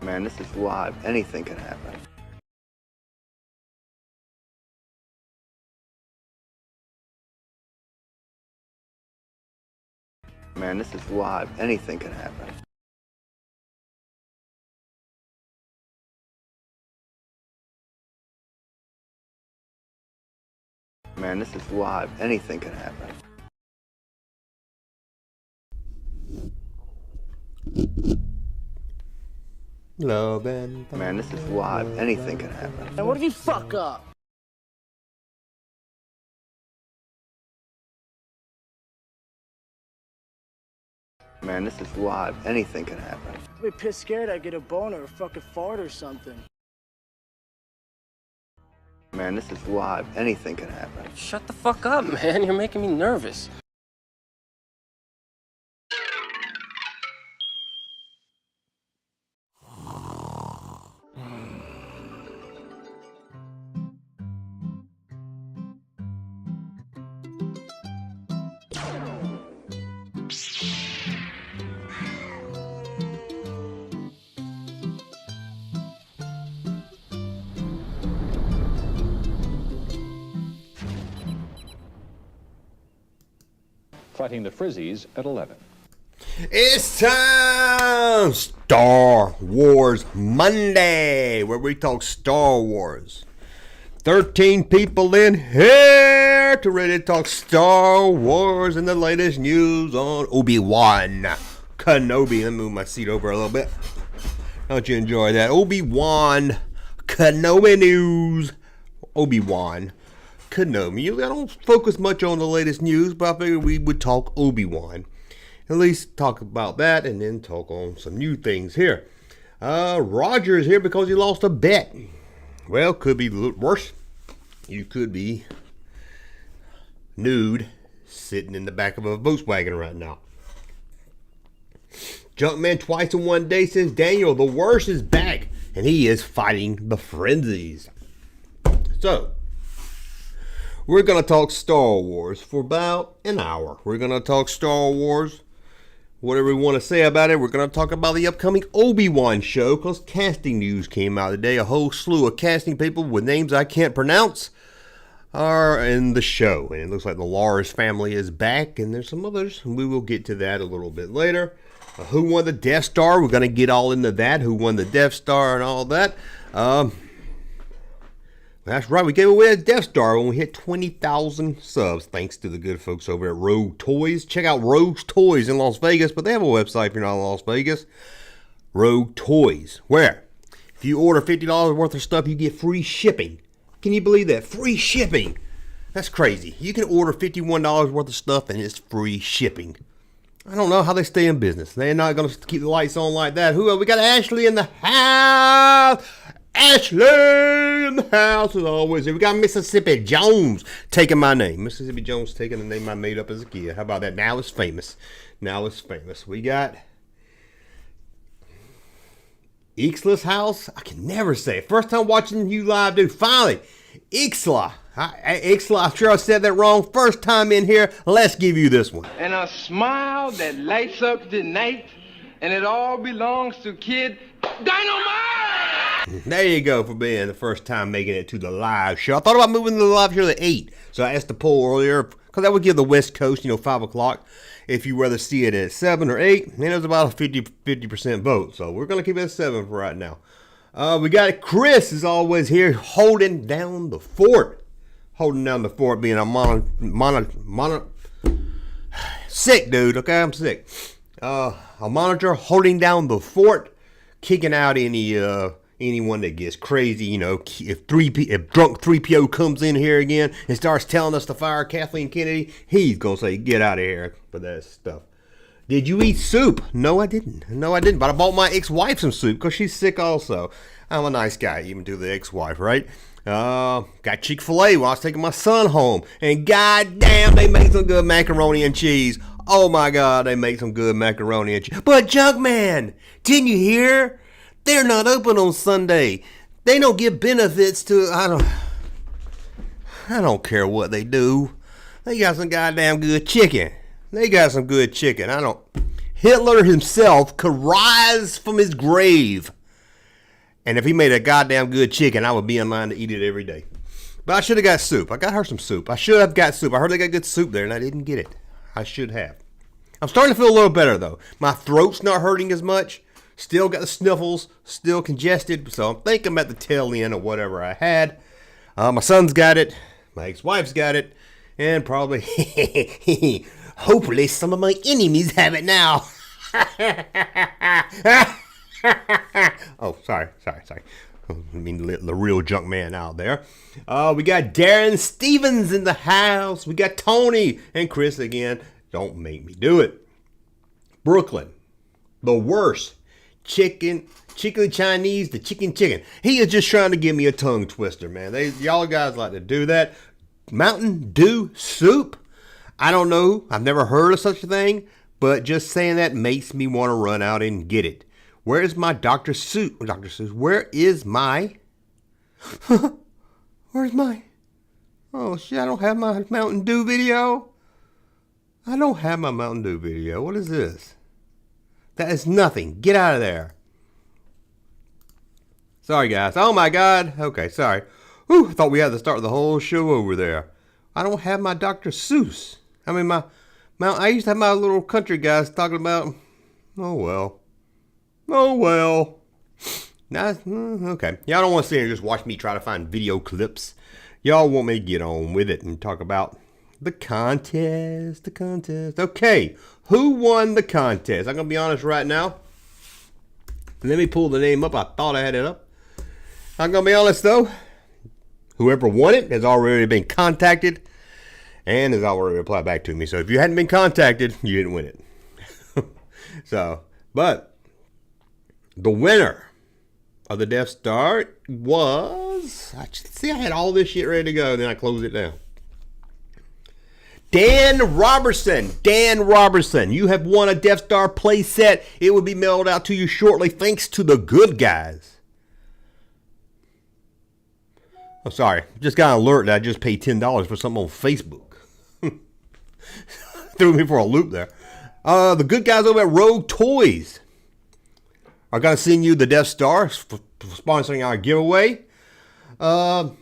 Man, this is live. Anything can happen. Man, this is live. Anything can happen. Man, this is live. Anything can happen. Love and Man, this is live. Anything can happen. And what if you fuck up? Man, this is live. Anything can happen. I'd be pissed scared I'd get a boner or fucking fart or something. Man, this is live. Anything can happen. Shut the fuck up, man. You're making me nervous. Fighting the Frizzies at 11. It's time! Star Wars Monday, where we talk Star Wars. 13 people in here to ready to talk Star Wars and the latest news on Obi-Wan Kenobi. Let me move my seat over a little bit. Don't you enjoy that? Obi-Wan Kenobi news. Obi-Wan Kenobi. Usually I don't focus much on the latest news, but I figured we would talk Obi-Wan. At least talk about that and then talk on some new things here. Roger's here because he lost a bet. Well, could be a little worse. You could be nude sitting in the back of a Volkswagen right now. Junkman twice in one day says Daniel, the worst is back, and he is fighting the frenzies. So, we're going to talk Star Wars for about an hour. We're going to talk Star Wars, whatever we want to say about it. We're going to talk about the upcoming Obi-Wan show because casting news came out today. A whole slew of casting people with names I can't pronounce are in the show. And it looks like the Lars family is back, and there's some others. We will get to that a little bit later. Who won the Death Star? We're going to get all into that. Who won the Death Star and all that. That's right, we gave away a Death Star when we hit 20,000 subs, thanks to the good folks over at Rogue Toys. Check out Rogue's Toys in Las Vegas, but they have a website if you're not in Las Vegas. Rogue Toys, where if you order $50 worth of stuff, you get free shipping. Can you believe that? Free shipping. That's crazy. You can order $51 worth of stuff and it's free shipping. I don't know how they stay in business. They're not going to keep the lights on like that. Who else? We got Ashley in the house. Ashley in the house as always. We got Mississippi Jones taking my name. Mississippi Jones taking the name I made up as a kid. How about that? Now it's famous. Now it's famous. We got Ixla's house. I can never say it. First time watching you live, dude. Finally, Ixla. Ixla, I'm sure I said that wrong. First time in here. Let's give you this one. And a smile that lights up the night, and it all belongs to Kid Dynamite! There you go for being the first time making it to the live show. I thought about moving to the live show at 8. So I asked the poll earlier, because that would give the West Coast, 5 o'clock, if you rather see it at 7 or 8. And it was about a 50% vote. So we're going to keep it at 7 for right now. We got Chris, is always here, holding down the fort. Holding down the fort, being a sick dude, okay? I'm sick. A monitor holding down the fort, kicking out anyone that gets crazy, if drunk 3PO comes in here again and starts telling us to fire Kathleen Kennedy, he's going to say, get out of here for that stuff. Did you eat soup? No, I didn't. But I bought my ex-wife some soup because she's sick also. I'm a nice guy, even to the ex-wife, right? Got Chick-fil-A while I was taking my son home. And goddamn, they make some good macaroni and cheese. Oh my God, they make some good macaroni and cheese. But Junkman, didn't you hear? They're not open on Sunday. They don't give benefits to, I don't care what they do. They got some goddamn good chicken. Hitler himself could rise from his grave And if he made a goddamn good chicken, I would be in line to eat it every day. But I should have got soup. I got her some soup. I should have got soup. I heard they got good soup there, and I didn't get it. I should have. I'm starting to feel a little better, though. My throat's not hurting as much. Still got the sniffles. Still congested. So I'm thinking I'm at the tail end of whatever I had. My son's got it. My ex-wife's got it. And probably, hopefully, some of my enemies have it now. Oh, sorry. I mean, the real junk man out there. We got Darren Stevens in the house. We got Tony and Chris again. Don't make me do it. Brooklyn, the worst chicken Chinese, the chicken. He is just trying to give me a tongue twister, man. Y'all guys like to do that. Mountain Dew soup? I don't know. I've never heard of such a thing, but just saying that makes me want to run out and get it. Where is my Dr. Seuss? Where is my... Where's my... Oh, shit, I don't have my Mountain Dew video. I don't have my Mountain Dew video. What is this? That is nothing. Get out of there. Sorry, guys. Oh, my God. Okay, sorry. Whew, I thought we had to start the whole show over there. I don't have my Dr. Seuss. I mean, I used to have my little country guys talking about... Oh, well. Nah, okay. Y'all don't want to sit here and just watch me try to find video clips. Y'all want me to get on with it and talk about the contest. Okay, who won the contest? I'm going to be honest right now. Let me pull the name up. I thought I had it up. I'm going to be honest, though. Whoever won it has already been contacted and has already replied back to me. So if you hadn't been contacted, you didn't win it. But the winner of the Death Star was... I had all this shit ready to go, and then I closed it down. Dan Robertson, you have won a Death Star playset. It will be mailed out to you shortly, thanks to the good guys. Oh, sorry. Just got an alert that I just paid $10 for something on Facebook. Threw me for a loop there. The good guys over at Rogue Toys are going to send you the Death Star for sponsoring our giveaway. So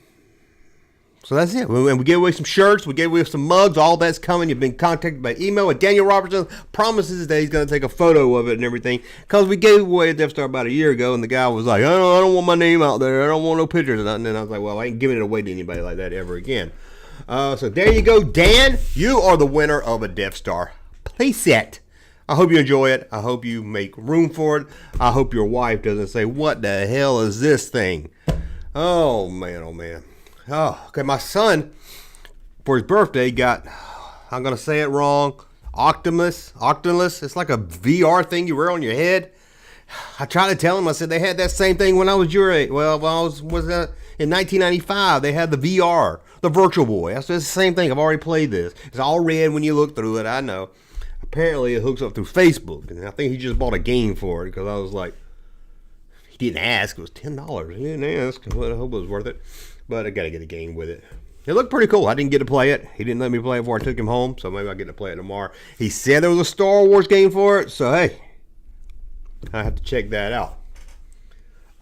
that's it. And we gave away some shirts. We gave away some mugs. All that's coming. You've been contacted by email. And Daniel Robertson promises that he's going to take a photo of it and everything. Because we gave away a Death Star about a year ago. And the guy was like, I don't want my name out there. I don't want no pictures. And then I was like, well, I ain't giving it away to anybody like that ever again. So there you go. Dan, you are the winner of a Death Star playset. I hope you enjoy it. I hope you make room for it. I hope your wife doesn't say, what the hell is this thing? Oh, man, oh, man. Oh, okay, my son, for his birthday, got, I'm going to say it wrong, Octulus. It's like a VR thing you wear on your head. I tried to tell him, I said, they had that same thing when I was your age. Well, when I was in 1995, they had the VR, the Virtual Boy. That's the same thing. I've already played this. It's all red when you look through it, I know. Apparently, it hooks up through Facebook, and I think he just bought a game for it, because I was like, he didn't ask. It was $10. He didn't ask. I hope it was worth it. But I got to get a game with it. It looked pretty cool. I didn't get to play it. He didn't let me play it before I took him home, so maybe I'll get to play it tomorrow. He said there was a Star Wars game for it, so hey, I have to check that out.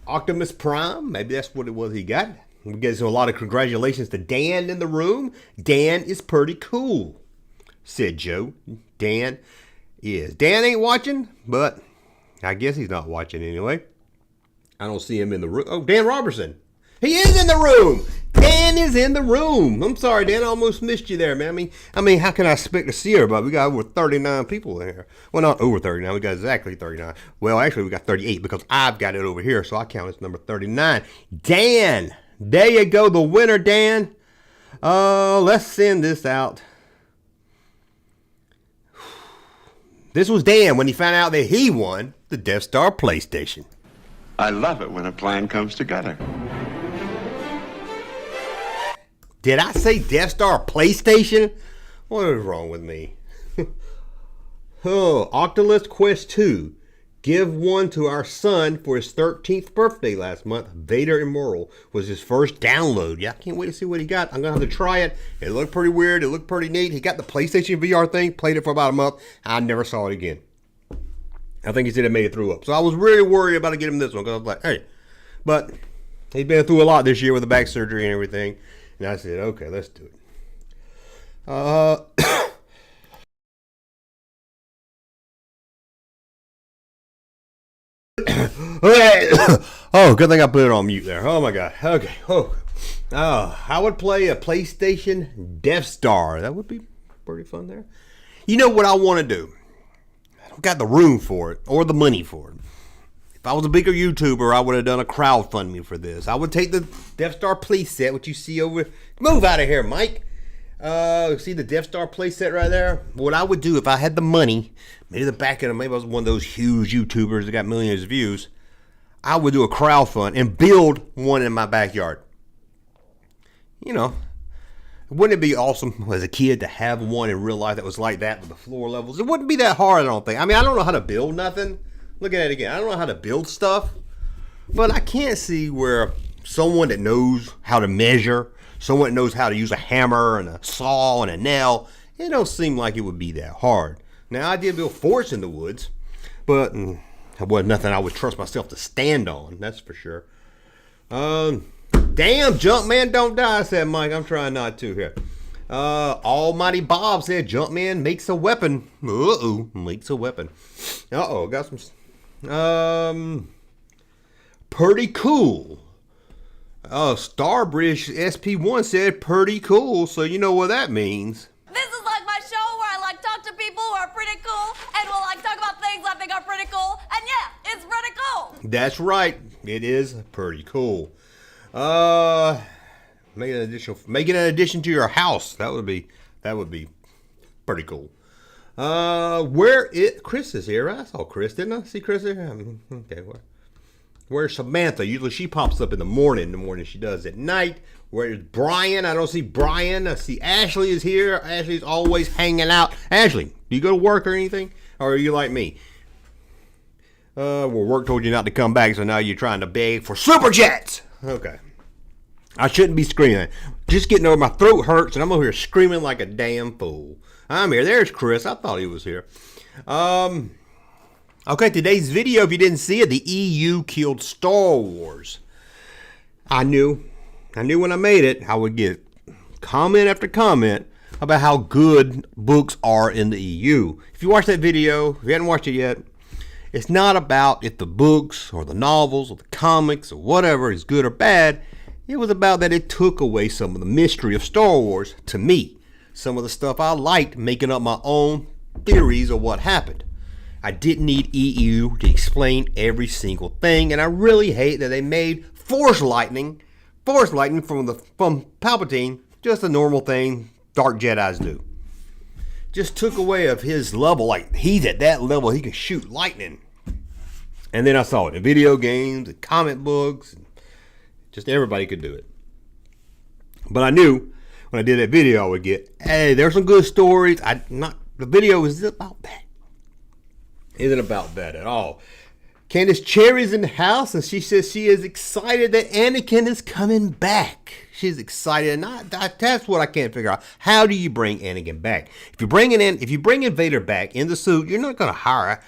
Optimus Prime, maybe that's what it was he got. We get a lot of congratulations to Dan in the room. Dan is pretty cool, said Joe. Dan is. Dan ain't watching, but I guess he's not watching anyway. I don't see him in the room. Oh, Dan Robertson. He is in the room. Dan is in the room. I'm sorry, Dan. I almost missed you there, man. I mean, how can I expect to see everybody? We got over 39 people in here. Well, not over 39. We got exactly 39. Well, actually, we got 38 because I've got it over here, so I count as number 39. Dan. There you go, the winner, Dan. Let's send this out. This was Dan when he found out that he won the Death Star PlayStation. I love it when a plan comes together. Did I say Death Star PlayStation? What is wrong with me? Oculus Quest 2. Give one to our son for his 13th birthday last month. Vader Immortal was his first download. Yeah, I can't wait to see what he got. I'm going to have to try it. It looked pretty weird. It looked pretty neat. He got the PlayStation VR thing. Played it for about a month. I never saw it again. I think he said it made it through up. So I was really worried about getting this one because I was like, hey, But he's been through a lot this year with the back surgery and everything. And I said, okay, let's do it. Okay. Oh, good thing I put it on mute there. Oh my God. Okay. Oh, I would play a PlayStation Death Star. That would be pretty fun there. You know what I want to do? I don't got the room for it or the money for it. If I was a bigger YouTuber, I would have done a crowdfunding for this. I would take the Death Star playset, which you see over. Move out of here, Mike. See the Death Star playset right there? What I would do if I had the money, maybe the back end, maybe I was one of those huge YouTubers that got millions of views, I would do a crowdfund and build one in my backyard. You know, wouldn't it be awesome as a kid to have one in real life that was like that with the floor levels? It wouldn't be that hard, I don't think. I mean, I don't know how to build nothing. Look at it again. I don't know how to build stuff, but I can't see where someone that knows how to measure, someone that knows how to use a hammer and a saw and a nail, it don't seem like it would be that hard. Now, I did build forts in the woods, but it wasn't nothing I would trust myself to stand on, that's for sure. Damn, Jumpman, don't die, said Mike. I'm trying not to here. Almighty Bob said Jumpman makes a weapon. Uh-oh, makes a weapon. Uh-oh, got some... pretty cool. Starbridge SP1 said pretty cool, so you know what that means. This is like my show where I like talk to people who are pretty cool and will like talk about things I think are pretty cool. And yeah, it's pretty cool. That's right. It is pretty cool. Make an addition to your house. That would be pretty cool. Chris is here. I saw Chris, didn't I? See Chris here? Okay, where's Samantha? Usually she pops up in the morning. She does at night. Where's Brian? I don't see Brian. I see Ashley is here. Ashley's always hanging out. Ashley, do you go to work or anything? Or are you like me? Well, work told you not to come back, so now you're trying to beg for super chats. Okay. I shouldn't be screaming. Just getting over, my throat hurts, and I'm over here screaming like a damn fool. I'm here. There's Chris. I thought he was here. Okay, today's video, if you didn't see it, the EU killed Star Wars. I knew when I made it, I would get comment after comment about how good books are in the EU. If you watched that video, if you hadn't watched it yet, it's not about if the books or the novels or the comics or whatever is good or bad. It was about that it took away some of the mystery of Star Wars to me. Some of the stuff I liked, making up my own theories of what happened. I didn't need EU to explain every single thing, and I really hate that they made Force lightning from Palpatine just a normal thing Dark Jedis do. Just took away of his level, like he's at that level, he can shoot lightning. And then I saw it in video games and comic books, and just everybody could do it. But I knew when I did that video I would get, hey, there's some good stories. The video is about that. Isn't about that at all. Candace Cherry's in the house, and she says she is excited that Anakin is coming back. She's excited, and that's what I can't figure out. How do you bring Anakin back? If you bring Vader back in the suit, you're not going to hire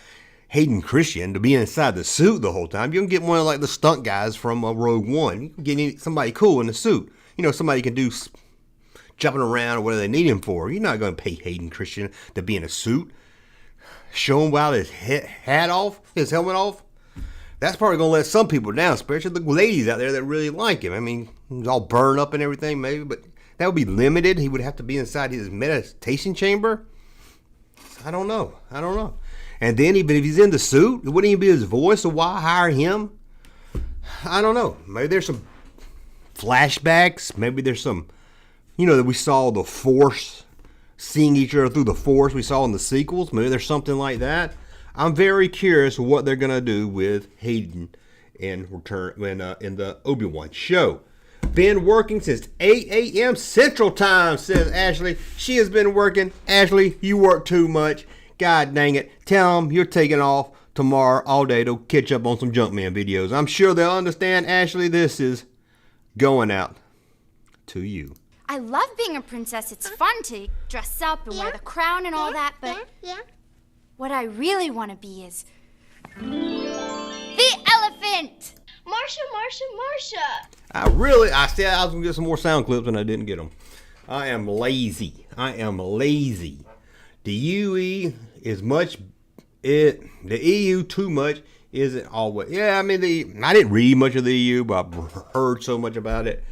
Hayden Christensen to be inside the suit the whole time. You can get one of like the stunt guys from Rogue One. You can get somebody cool in the suit. You know, somebody can do jumping around or whatever they need him for. You're not going to pay Hayden Christensen to be in a suit. Show him without his his helmet off. That's probably going to let some people down, especially the ladies out there that really like him. I mean, he's all burned up and everything, maybe, but that would be limited. He would have to be inside his meditation chamber. I don't know. And then even if he's in the suit, it wouldn't even be his voice, so why hire him? I don't know. Maybe there's some flashbacks. Maybe there's some, that we saw the Force, seeing each other through the Force we saw in the sequels. Maybe there's something like that. I'm very curious what they're going to do with Hayden in the Obi-Wan show. Been working since 8 a.m. Central Time, says Ashley. She has been working. Ashley, you work too much. God dang it. Tell them you're taking off tomorrow all day to catch up on some Jumpman videos. I'm sure they'll understand, Ashley. This is going out to you. I love being a princess. It's fun to dress up and wear the crown and all that, but what I really want to be is the elephant. Marsha, I said I was going to get some more sound clips and I didn't get them. I am lazy. The UE is much, the EU too much isn't always. Yeah, I mean, I didn't read much of the EU, but I've heard so much about it.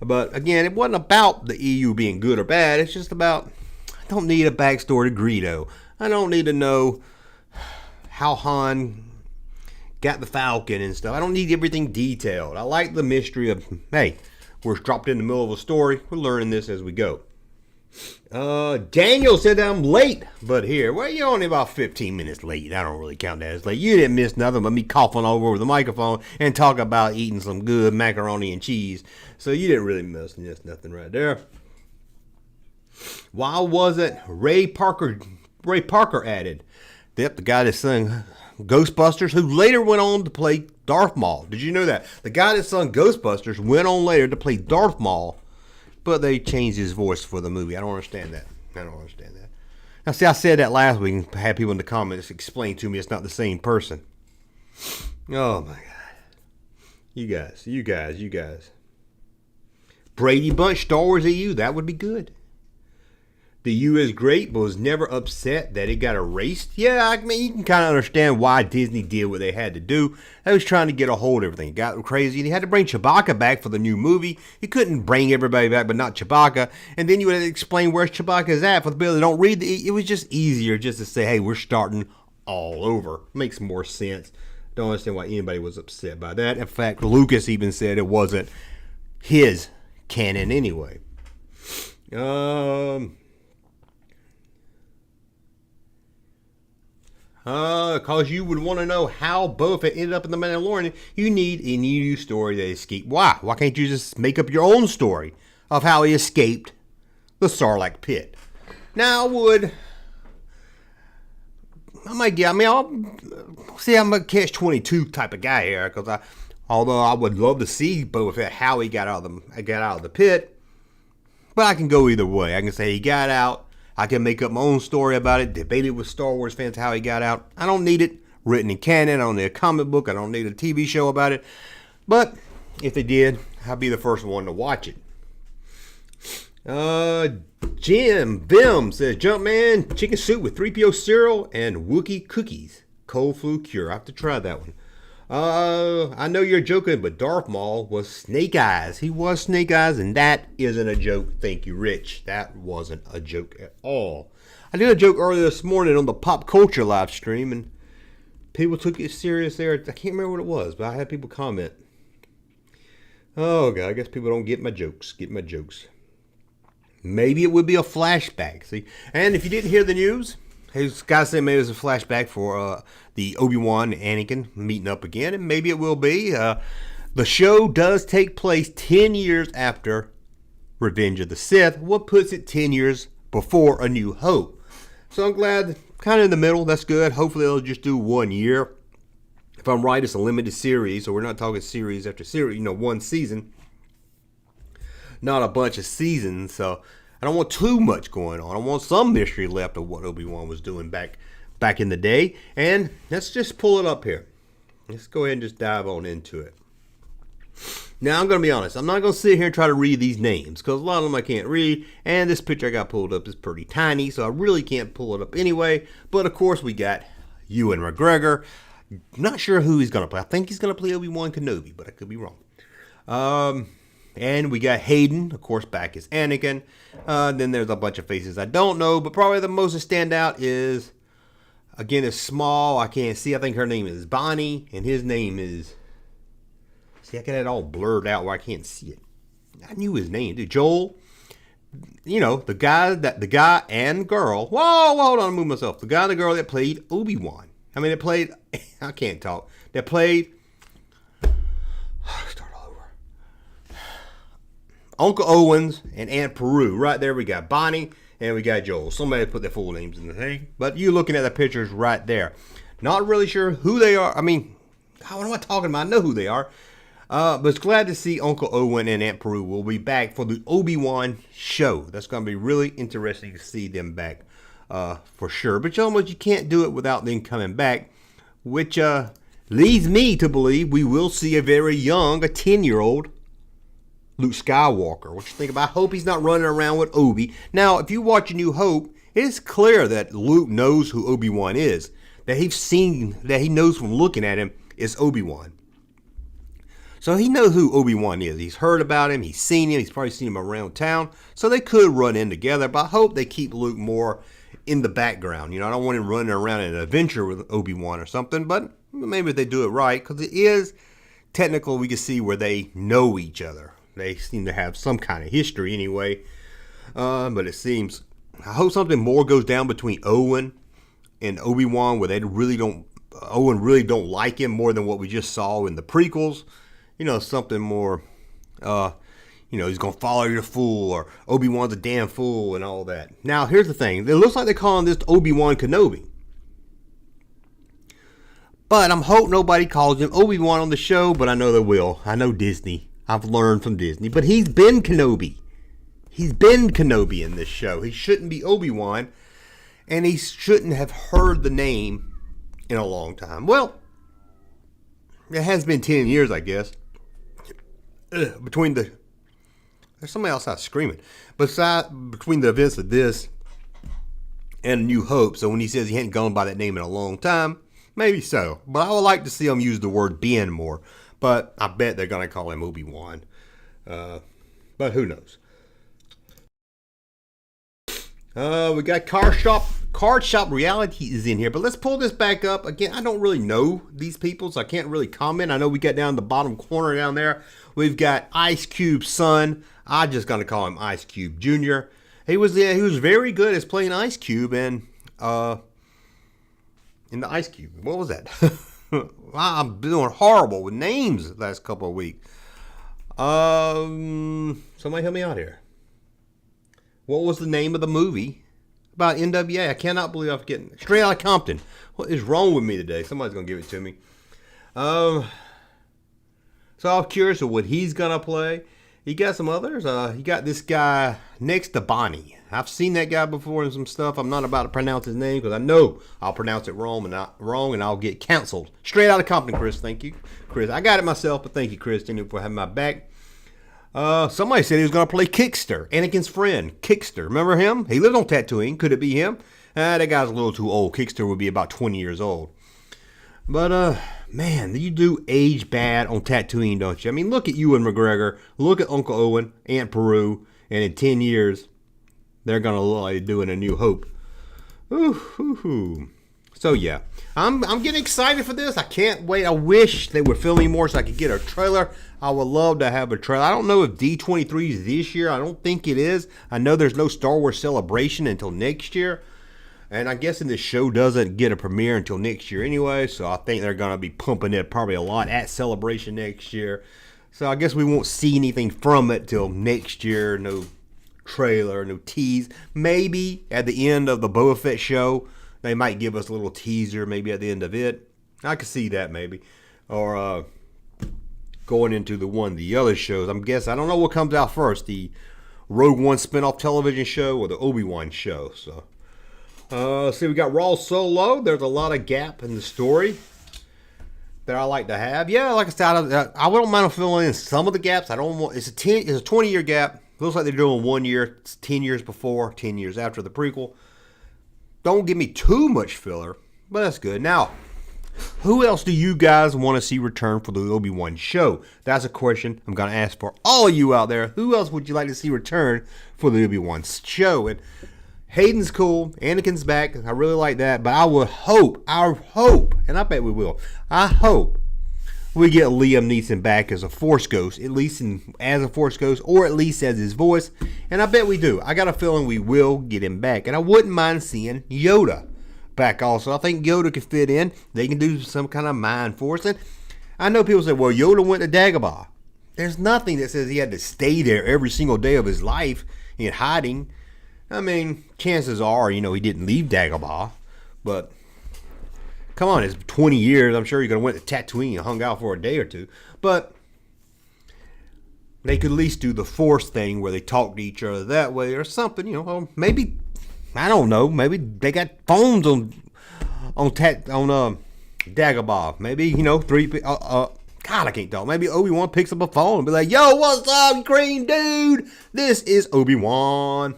But again, it wasn't about the EU being good or bad. It's just about, I don't need a backstory to Greedo. I don't need to know how Han got the Falcon and stuff. I don't need everything detailed. I like the mystery of, hey, we're dropped in the middle of a story. We're learning this as we go. Daniel said that I'm late, but here, well, you're only about 15 minutes late. I don't really count that as late. You didn't miss nothing but me coughing all over the microphone and talk about eating some good macaroni and cheese. So you didn't really miss nothing right there. Why wasn't Ray Parker added? Yep, the guy that sung Ghostbusters, who later went on to play Darth Maul. Did you know that? The guy that sung Ghostbusters went on later to play Darth Maul, but they changed his voice for the movie. I don't understand that. Now, see, I said that last week and had people in the comments explain to me it's not the same person. Oh, my God. You guys. Brady Bunch, Star Wars EU, that would be good. The U is great, but was never upset that it got erased. Yeah, I mean, you can kind of understand why Disney did what they had to do. They was trying to get a hold of everything. It got crazy. They had to bring Chewbacca back for the new movie. You couldn't bring everybody back, but not Chewbacca. And then you would explain where Chewbacca is at for the people that don't read. It was just easier just to say, hey, we're starting all over. Makes more sense. Don't understand why anybody was upset by that. In fact, Lucas even said it wasn't his canon anyway. Cause you would want to know how Boba Fett ended up in the Mandalorian, you need a new story that escaped. Why? Why can't you just make up your own story of how he escaped the Sarlacc pit? Now, I'm a catch-22 type of guy here, because although I would love to see Boba Fett how he got out of the pit, but I can go either way. I can say he got out. I can make up my own story about it, debate it with Star Wars fans how he got out. I don't need it written in canon. I don't need a comic book. I don't need a TV show about it. But if they did, I'd be the first one to watch it. Jim Vim says, Jumpman, chicken soup with 3PO cereal and Wookiee cookies. Cold flu cure. I have to try that one. I know you're joking, but Darth Maul was Snake Eyes. He was Snake Eyes, and that isn't a joke. Thank you, Rich. That wasn't a joke at all. I did a joke earlier this morning on the Pop Culture live stream, and people took it serious there. I can't remember what it was, but I had people comment. Oh, God, I guess people don't get my jokes. Maybe it would be a flashback. See, and if you didn't hear the news, this guy said maybe it was a flashback for the Obi-Wan and Anakin meeting up again, and maybe it will be. The show does take place 10 years after Revenge of the Sith, what puts it 10 years before A New Hope. So I'm glad, kind of in the middle, that's good. Hopefully they'll just do 1 year. If I'm right, it's a limited series, so we're not talking series after series, one season. Not a bunch of seasons, so I don't want too much going on. I want some mystery left of what Obi-Wan was doing back in the day. And let's just pull it up here. Let's go ahead and just dive on into it. Now, I'm going to be honest. I'm not going to sit here and try to read these names, because a lot of them I can't read. And this picture I got pulled up is pretty tiny, so I really can't pull it up anyway. But, of course, we got Ewan McGregor. Not sure who he's going to play. I think he's going to play Obi-Wan Kenobi, but I could be wrong. And we got Hayden, of course, back as Anakin. Then there's a bunch of faces I don't know, but probably the most to stand out is, again, it's small. I can't see. I think her name is Bonnie, and his name is... See, I got it all blurred out where I can't see it. I knew his name, dude. Joel. The guy and girl. Whoa, hold on, I moved myself. The guy and the girl that played Obi-Wan. That played... I can't talk. That played... Start all over. Uncle Owens and Aunt Peru. Right there we got Bonnie and we got Joel. Somebody put their full names in the thing. But you looking at the pictures right there. Not really sure who they are. What am I talking about? I know who they are. But it's glad to see Uncle Owen and Aunt Peru will be back for the Obi-Wan show. That's going to be really interesting to see them back for sure. But you can't do it without them coming back. Which leads me to believe we will see a very young, a 10-year-old Luke Skywalker. What you think about? I hope he's not running around with Obi. Now, if you watch A New Hope, it is clear that Luke knows who Obi-Wan is. That he knows from looking at him is Obi-Wan. So he knows who Obi-Wan is. He's heard about him. He's seen him. He's probably seen him around town. So they could run in together. But I hope they keep Luke more in the background. I don't want him running around in an adventure with Obi-Wan or something. But maybe they do it right. Because it is technical. We can see where they know each other. They seem to have some kind of history anyway. But it seems... I hope something more goes down between Owen and Obi-Wan where Owen really don't like him more than what we just saw in the prequels. Something more, he's going to follow you, fool, or Obi-Wan's a damn fool and all that. Now, here's the thing. It looks like they're calling this Obi-Wan Kenobi. But I'm hoping nobody calls him Obi-Wan on the show, but I know they will. I know Disney. I've learned from Disney. But he's been Kenobi. He's been Kenobi in this show. He shouldn't be Obi-Wan. And he shouldn't have heard the name in a long time. Well, it has been 10 years, I guess. There's somebody outside screaming. Between the events of this and A New Hope. So when he says he hadn't gone by that name in a long time, maybe so. But I would like to see him use the word Ben more. But I bet they're going to call him Obi-Wan. But who knows? We got Card Shop Reality is in here, but let's pull this back up. Again, I don't really know these people, so I can't really comment. I know we got down the bottom corner down there. We've got Ice Cube's son. I'm just gonna call him Ice Cube Jr. He was very good at playing Ice Cube and in the Ice Cube. What was that? I'm doing horrible with names the last couple of weeks. Somebody help me out here. What was the name of the movie about NWA? I cannot believe I'm getting Straight Outta Compton. What is wrong with me today? Somebody's going to give it to me. So I'm curious of what he's going to play. He got some others. He got this guy next to Bonnie. I've seen that guy before in some stuff. I'm not about to pronounce his name because I know I'll pronounce it wrong and I'll get canceled. Straight Outta Compton, Chris. Thank you, Chris. I got it myself, but thank you, Chris, for having my back. Somebody said he was going to play Kickster, Anakin's friend, Kickster. Remember him? He lived on Tatooine. Could it be him? That guy's a little too old. Kickster would be about 20 years old. But, man, you do age bad on Tatooine, don't you? I mean, look at Ewan McGregor. Look at Uncle Owen, Aunt Peru. And in 10 years, they're going to look like they're doing A New Hope. Ooh. So, yeah. I'm getting excited for this. I can't wait. I wish they were filming more so I could get a trailer. I would love to have a trailer. I don't know if D23 is this year. I don't think it is. I know there's no Star Wars Celebration until next year. And I'm guessing this show doesn't get a premiere until next year anyway. So I think they're going to be pumping it probably a lot at Celebration next year. So I guess we won't see anything from it till next year. No trailer, no tease. Maybe at the end of the Boba Fett show, they might give us a little teaser maybe at the end of it. I could see that maybe. Or going into the other shows. I'm guessing, I don't know what comes out first. The Rogue One spinoff television show or the Obi-Wan show. So, see, we got Raw Solo. There's a lot of gap in the story that I like to have. Yeah, like I said, I wouldn't mind filling in some of the gaps. It's a 20-year gap. Looks like they're doing 1 year. It's 10 years before, 10 years after the prequel. Don't give me too much filler, but that's good. Now, who else do you guys want to see return for the Obi-Wan show? That's a question I'm going to ask for all of you out there. Who else would you like to see return for the Obi-Wan show? And Hayden's cool. Anakin's back. I really like that. But I hope, and I bet we will, I hope we get Liam Neeson back as a Force Ghost, at least as a Force Ghost, or at least as his voice. And I bet we do. I got a feeling we will get him back. And I wouldn't mind seeing Yoda back also. I think Yoda could fit in. They can do some kind of mind force. And I know people say, well, Yoda went to Dagobah. There's nothing that says he had to stay there every single day of his life in hiding. I mean, chances are, he didn't leave Dagobah. But come on, it's 20 years. I'm sure he could have went to Tatooine and hung out for a day or two. But they could at least do the Force thing where they talk to each other that way or something. Maybe, I don't know. Maybe they got phones on Dagobah. Maybe, God, I can't talk. Maybe Obi-Wan picks up a phone and be like, yo, what's up, green dude? This is Obi-Wan.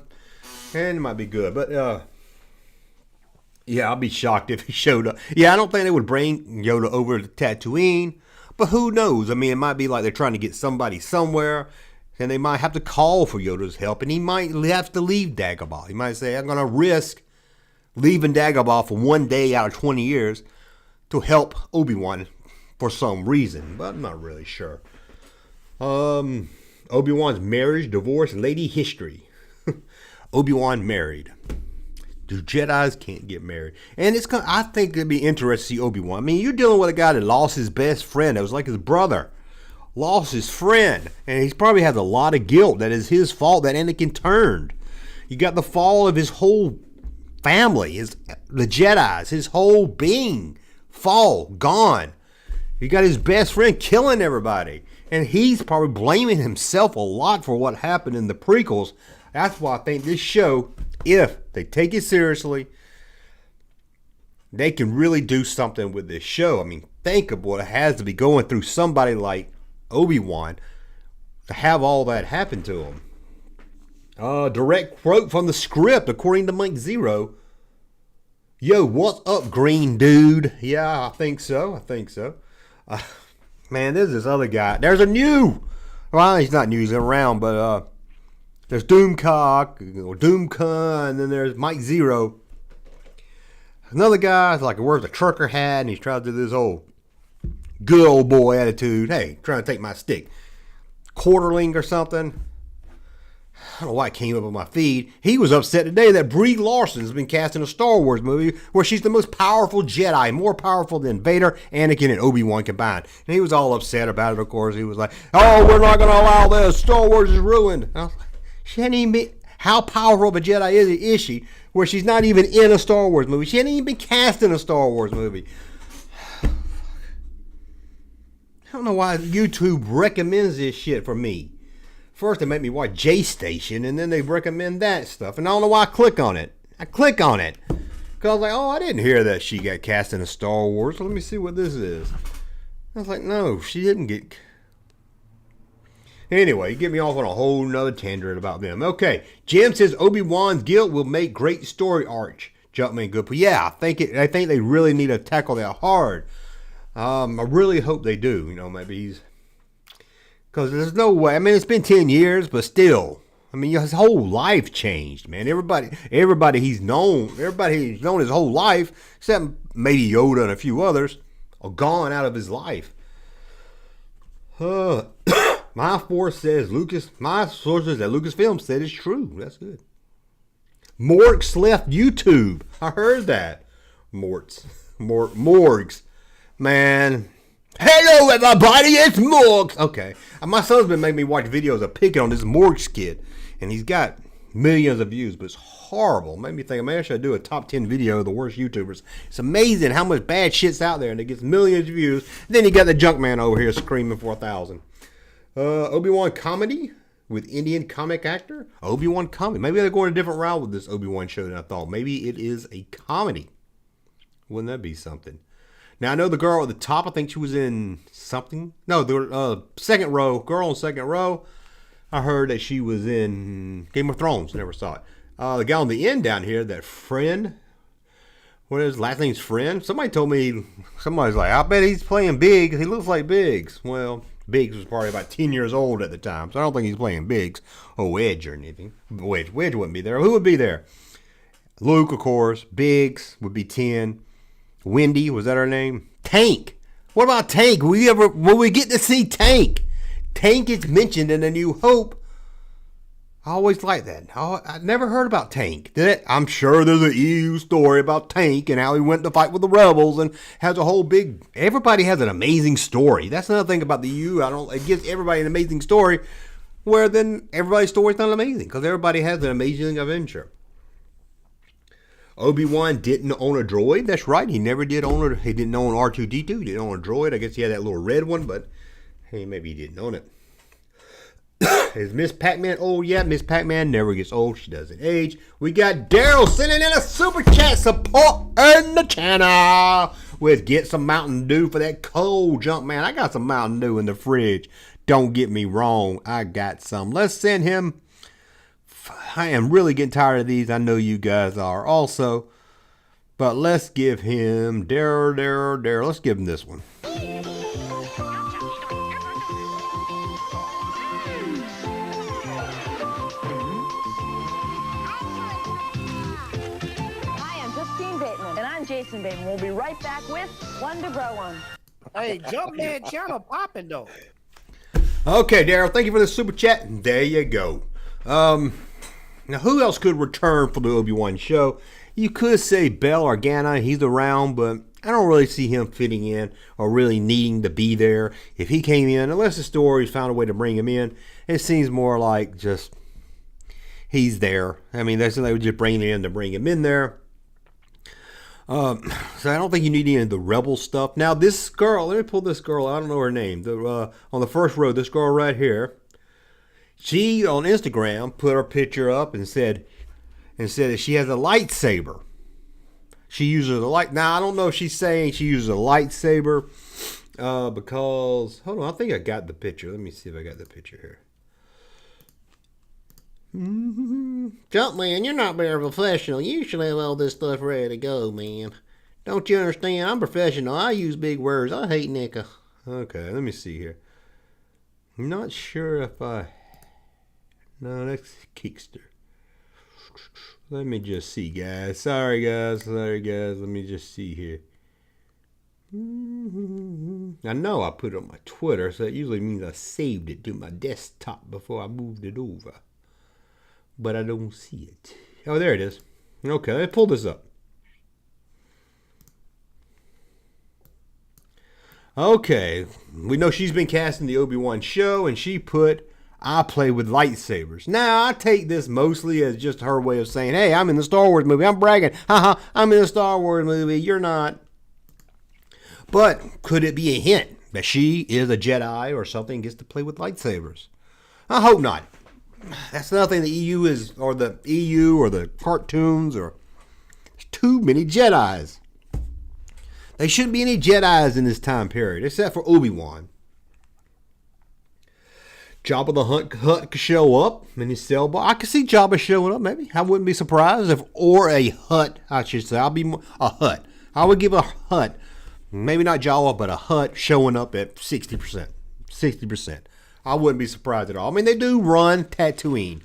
And it might be good. But, yeah, I'll be shocked if he showed up. Yeah, I don't think they would bring Yoda over to Tatooine. But who knows? I mean, it might be like they're trying to get somebody somewhere. And they might have to call for Yoda's help. And he might have to leave Dagobah. He might say, I'm going to risk leaving Dagobah for 1 day out of 20 years to help Obi-Wan for some reason, but I'm not really sure. Obi-Wan's marriage, divorce, lady history. Obi-Wan married. The Jedis can't get married. And I think it'd be interesting to see Obi-Wan. I mean, you're dealing with a guy that lost his best friend. That was like his brother. Lost his friend. And he probably has a lot of guilt. That is his fault that Anakin turned. You got the fall of his whole family. The Jedis. His whole being. Fall. Gone. You got his best friend killing everybody. And he's probably blaming himself a lot for what happened in the prequels. That's why I think this show, if they take it seriously, they can really do something with this show. I mean, think of what it has to be going through somebody like Obi-Wan to have all that happen to him. Direct quote from the script, according to Mike Zero. Yo, what's up, green dude? Yeah, I think so. Man, there's this other guy. There's a new. Well, he's not new. He's around, but there's Doomcock or Doomcon, and then there's Mike Zero. Another guy is like wears a trucker hat, and he's trying to do this old good old boy attitude. Hey, trying to take my stick. Quarterling or something. I don't know why it came up on my feed. He was upset today that Brie Larson's been cast in a Star Wars movie where she's the most powerful Jedi, more powerful than Vader, Anakin, and Obi-Wan combined. And he was all upset about it, of course. He was like, oh, we're not going to allow this. Star Wars is ruined. And I was like, she hadn't even been, how powerful of a Jedi is she where she's not even in a Star Wars movie? She hadn't even been cast in a Star Wars movie. I don't know why YouTube recommends this shit for me. First, they make me watch J Station, and then they recommend that stuff. And I don't know why I click on it. Because I was like, oh, I didn't hear that she got cast in a Star Wars. So let me see what this is. I was like, no, she didn't get... Anyway, you get me off on a whole nother tangent about them. Okay, Jim says Obi-Wan's guilt will make great story arc. Jumpman good. But yeah, I think they really need to tackle that hard. I really hope they do. Maybe he's... Because there's no way. I mean, it's been 10 years, but still. I mean, his whole life changed, man. Everybody he's known his whole life, except maybe Yoda and a few others, are gone out of his life. My sources at Lucasfilm said it's true. That's good. Morgs left YouTube. I heard that. Morgs. Man. Hello, everybody. It's Morgs. Okay. My son's been making me watch videos of picking on this Morgs kid. And he's got millions of views, but it's horrible. Made me think, man, I should do a top 10 video of the worst YouTubers. It's amazing how much bad shit's out there, and it gets millions of views. Then you got the junk man over here screaming for 1,000. Obi-Wan comedy with Indian comic actor. Obi-Wan comedy. Maybe they're going a different route with this Obi-Wan show than I thought. Maybe it is a comedy. Wouldn't that be something? Now, I know the girl at the top, I think she was in something. No, the second row, girl in second row. I heard that she was in Game of Thrones. Never saw it. The guy on the end down here, that friend. What is his last name's Friend? Somebody told me, somebody's like, I bet he's playing Biggs. He looks like Biggs. Well, Biggs was probably about 10 years old at the time, so I don't think he's playing Biggs. Oh, Wedge or anything. Wedge wouldn't be there. Who would be there? Luke, of course. Biggs would be 10. Wendy, was that her name? Tank. What about Tank? Will we get to see Tank? Tank is mentioned in A New Hope. I always like that. I never heard about Tank. I'm sure there's an EU story about Tank and how he went to fight with the rebels and has a whole big... Everybody has an amazing story. That's another thing about the EU. It gives everybody an amazing story, where then everybody's story's not amazing because everybody has an amazing adventure. Obi-Wan didn't own a droid. That's right. He never did own he didn't own R2-D2. He didn't own a droid. I guess he had that little red one, but hey, maybe he didn't own it. Is Miss Pac-Man old yet? Miss Pac-Man never gets old. She doesn't age. We got Daryl sending in a super chat support in the channel. with get some Mountain Dew for that cold jump, man. I got some Mountain Dew in the fridge. Don't get me wrong. I got some. Let's send him. I am really getting tired of these. I know you guys are also. But let's give him Dare. Let's give him this one. And I'm Jason Bateman. We'll be right back with One to Grow On. Hey, Jumpman channel popping though. Okay, Daryl, thank you for the super chat. And there you go. Now, who else could return for the Obi-Wan show? You could say Bail Organa. He's around, but I don't really see him fitting in or really needing to be there. If he came in, unless the stories found a way to bring him in, it seems more like just he's there. I mean, they would just bring him in to bring him in there. So I don't think you need any of the Rebel stuff. Now this girl, let me pull this girl. I don't know her name. On the first row, this girl right here. She on Instagram put her picture up and said that she has a lightsaber. She uses a light. Now I don't know if she's saying she uses a lightsaber because hold on, I think I got the picture. Let me see if I got the picture here. Jumpman, you're not very professional. You should have all this stuff ready to go, man. Don't you understand? I'm professional. I use big words. I hate Nika. Okay, let me see here. I'm not sure if I... No, that's Kickster. Let me just see, guys. Sorry, guys. Let me just see here. I know I put it on my Twitter, so that usually means I saved it to my desktop before I moved it over. But I don't see it. Oh, there it is. Okay, let's pull this up. Okay, we know she's been casting the Obi-Wan show, and she put, I play with lightsabers. Now, I take this mostly as just her way of saying, hey, I'm in the Star Wars movie. I'm bragging. Haha, I'm in the Star Wars movie. You're not. But could it be a hint that she is a Jedi or something, gets to play with lightsabers? I hope not. That's nothing the EU is, or the EU or the cartoons, or there's too many Jedis. There shouldn't be any Jedis in this time period, except for Obi-Wan. Jabba the Hutt could show up in his cell bar. I could see Jabba showing up, maybe. I wouldn't be surprised if, or a Hutt, I should say. I'll be a Hutt. I would give a Hutt, maybe not Jawa, but a Hutt showing up at 60%. 60%. I wouldn't be surprised at all. I mean, they do run Tatooine.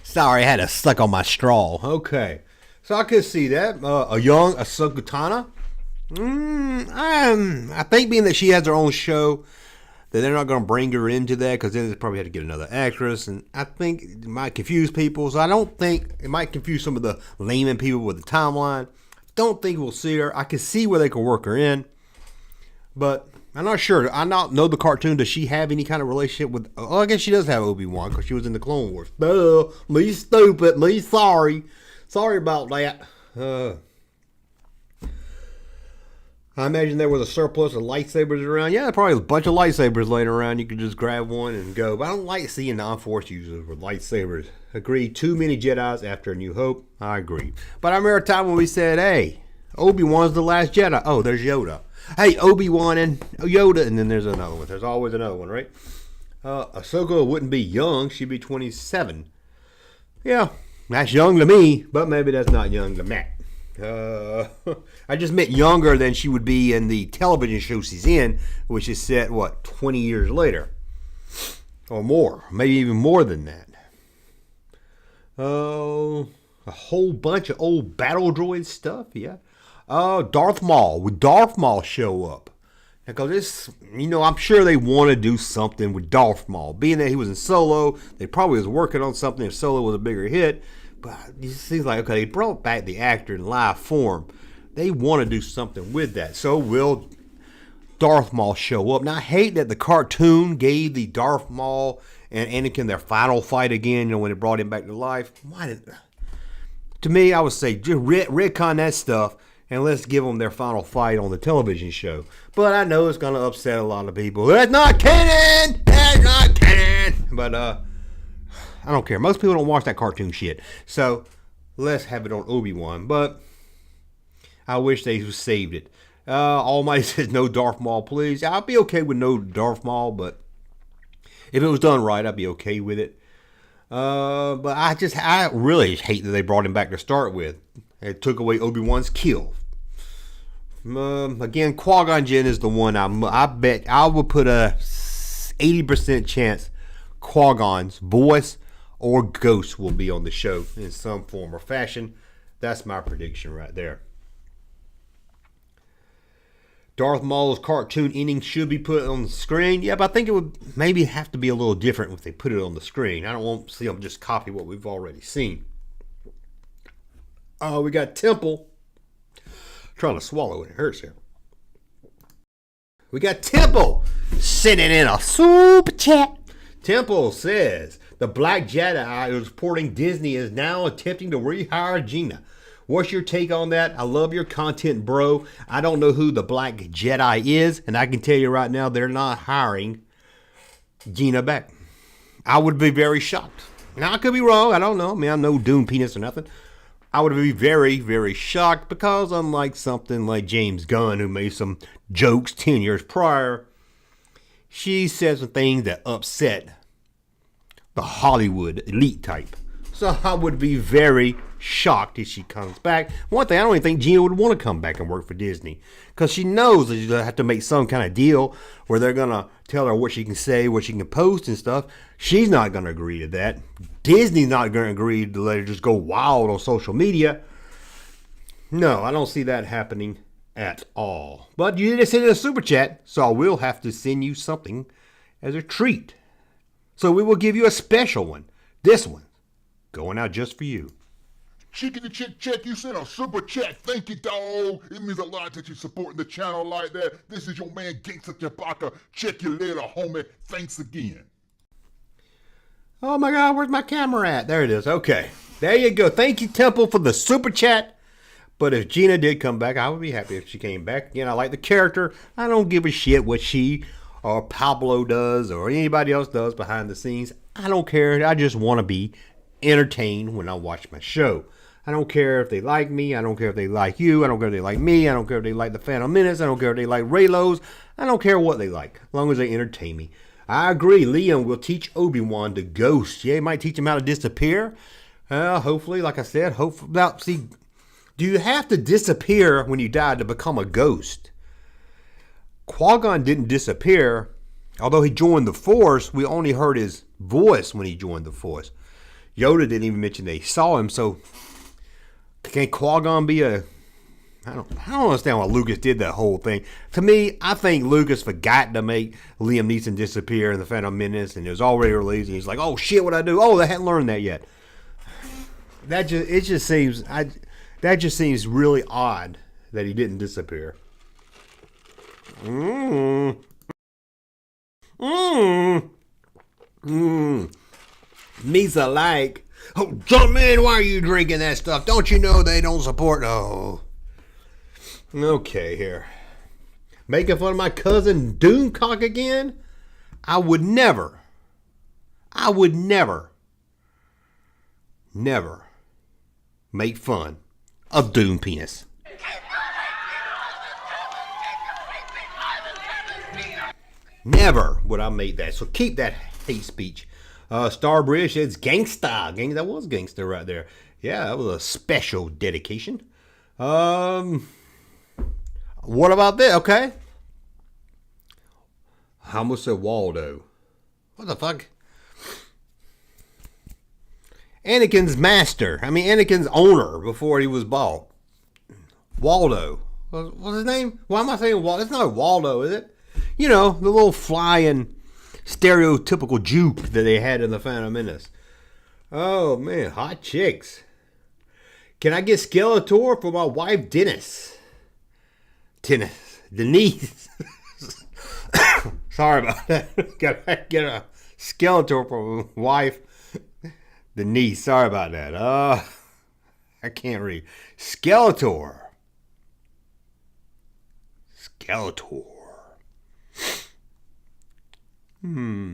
Sorry, I had to suck on my straw. Okay. So I could see that. A young Ahsoka Tano. I think being that she has her own show, that they're not going to bring her into that because then they probably have to get another actress. And I think it might confuse people. So I don't think it might confuse some of the layman people with the timeline. Don't think we'll see her. I can see where they can work her in. But I'm not sure. I don't know the cartoon. Does she have any kind of relationship with... Oh, I guess she does have Obi-Wan because she was in the Clone Wars. Duh. Me stupid. Me sorry. Sorry about that. I imagine there was a surplus of lightsabers around. Yeah, probably a bunch of lightsabers laying around. You could just grab one and go. But I don't like seeing non-force users with lightsabers. Agreed. Too many Jedis after A New Hope. I agree. But I remember a time when we said, hey, Obi-Wan's the last Jedi. Oh, there's Yoda. Hey, Obi-Wan and Yoda, and then there's another one. There's always another one, right? Ahsoka wouldn't be young. She'd be 27. Yeah, that's young to me, but maybe that's not young to Matt. I just meant younger than she would be in the television show she's in, which is set, 20 years later? Or more. Maybe even more than that. A whole bunch of old battle droid stuff, yeah. Darth Maul. Would Darth Maul show up? Because this, I'm sure they want to do something with Darth Maul. Being that he was in Solo, they probably was working on something if Solo was a bigger hit. But it seems like, okay, they brought back the actor in live form. They want to do something with that. So will Darth Maul show up? Now, I hate that the cartoon gave the Darth Maul and Anakin their final fight again, when they brought him back to life. To me, I would say, just retcon that stuff. And let's give them their final fight on the television show. But I know it's going to upset a lot of people. That's not canon! That's not canon! But, I don't care. Most people don't watch that cartoon shit. So, let's have it on Obi-Wan. But I wish they saved it. Almighty says no Darth Maul, please. I'll be okay with no Darth Maul, but if it was done right, I'd be okay with it. But I really hate that they brought him back to start with. It took away Obi-Wan's kill. Again, Qui-Gon Jinn is the one I bet I would put a 80% chance Qui-Gon's voice or ghost will be on the show in some form or fashion. That's my prediction right there. Darth Maul's cartoon ending should be put on the screen. Yeah, but I think it would maybe have to be a little different if they put it on the screen. I don't want to see them just copy what we've already seen. Oh, we got Temple. Trying to swallow it. It hurts here. We got Temple sending in a super chat. Temple says, the Black Jedi is reporting Disney is now attempting to rehire Gina. What's your take on that? I love your content, bro. I don't know who the Black Jedi is, and I can tell you right now, they're not hiring Gina back. I would be very shocked. Now, I could be wrong. I don't know. I mean, I'm no Doom penis or nothing. I would be very, very shocked because unlike something like James Gunn, who made some jokes 10 years prior, she said some things that upset the Hollywood elite type. So I would be very shocked if she comes back. One thing, I don't even think Gina would want to come back and work for Disney because she knows that she's going to have to make some kind of deal where they're going to tell her what she can say, what she can post and stuff. She's not going to agree to that. Disney's not going to agree to let her just go wild on social media. No, I don't see that happening at all. But you did send in a super chat, so I will have to send you something as a treat. So we will give you a special one. This one going out just for you. Chickity chick check, you sent a super chat. Thank you, dog. It means a lot that you're supporting the channel like that. This is your man, Gangsta Chewbacca. Check you later, homie. Thanks again. Oh my God, where's my camera at? There it is. Okay. There you go. Thank you, Temple, for the super chat. But if Gina did come back, I would be happy if she came back. Again, I like the character. I don't give a shit what she or Pablo does or anybody else does behind the scenes. I don't care. I just want to be entertained when I watch my show. I don't care if they like me. I don't care if they like you. I don't care if they like me. I don't care if they like the Phantom Menace. I don't care if they like Raylos. I don't care what they like, as long as they entertain me. I agree. Liam will teach Obi-Wan to ghost. Yeah, he might teach him how to disappear. Hopefully, like I said, hopefully. Now, see, do you have to disappear when you die to become a ghost? Qui-Gon didn't disappear. Although he joined the Force, we only heard his voice when he joined the Force. Yoda didn't even mention they saw him, so can Qui-Gon be a... I don't understand why Lucas did that whole thing. To me, I think Lucas forgot to make Liam Neeson disappear in The Phantom Menace, and it was already released, and he's like, oh shit, what'd I do? Oh, they hadn't learned that yet. That just seems really odd that he didn't disappear. Me's alike. Oh, jump in, why are you drinking that stuff? Don't you know they don't support... Oh. Okay, here. Making fun of my cousin Doomcock again? I would never make fun of Doom Penis. Never would I make that. So keep that hate speech. Starbridge says gangsta. That was gangsta right there. Yeah, that was a special dedication. What about this? Okay. I almost said Waldo. What the fuck? Anakin's master. I mean, Anakin's owner before he was bought. Waldo. What's his name? Why am I saying Waldo? It's not Waldo, is it? You know, the little flying stereotypical juke that they had in the Phantom Menace. Oh, man. Hot chicks. Can I get Skeletor for my wife, Denise? Denise. Sorry about that. Gotta get a Skeletor for my wife, Denise. Sorry about that. I can't read. Skeletor.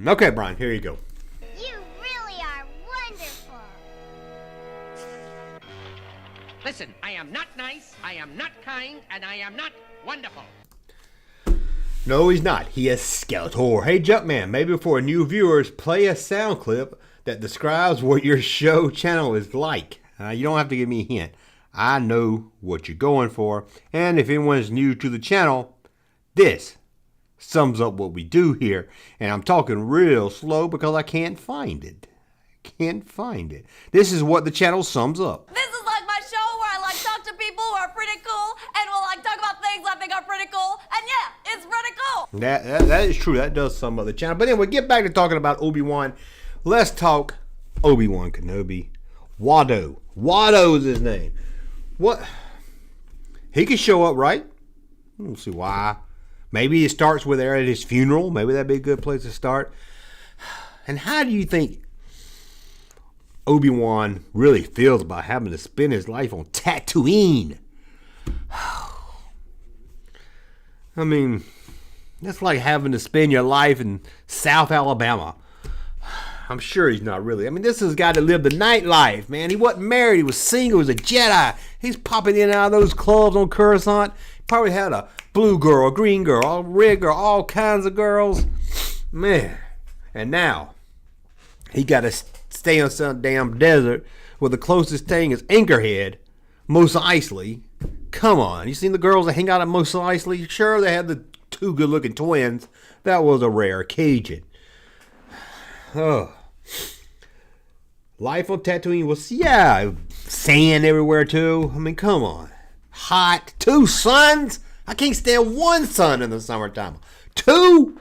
Okay, Brian, here you go. You really are wonderful. Listen, I am not nice, I am not kind, and I am not wonderful. No, he's not. He is Skeletor. Hey, Jumpman, maybe for new viewers, play a sound clip that describes what your show channel is like. You don't have to give me a hint. I know what you're going for. And if anyone is new to the channel, this sums up what we do here. And I'm talking real slow because I can't find it. Can't find it. This is what the channel sums up. This is like my show where I like talk to people who are pretty cool and will like talk about things I think are pretty cool. And yeah, it's pretty cool. That is true. That does sum up the channel. But anyway, get back to talking about Obi-Wan. Let's talk Obi-Wan Kenobi. Watto. Watto is his name. What? He could show up, right? I don't see why. Maybe it starts with there at his funeral. Maybe that'd be a good place to start. And how do you think Obi-Wan really feels about having to spend his life on Tatooine? I mean, that's like having to spend your life in South Alabama. I'm sure he's not really. I mean, this is a guy that lived the nightlife, man. He wasn't married. He was single. He was a Jedi. He's popping in and out of those clubs on Coruscant. Probably had a blue girl, a green girl, a red girl, all kinds of girls. Man. And now, he got to stay on some damn desert where the closest thing is Anchorhead, Mos Eisley. Come on. You seen the girls that hang out at Mos Eisley? Sure, they had the two good-looking twins. That was a rare occasion. Oh. Life on Tatooine was, yeah, sand everywhere too. I mean, come on. Hot. 2 suns? I can't stand 1 sun in the summertime. 2?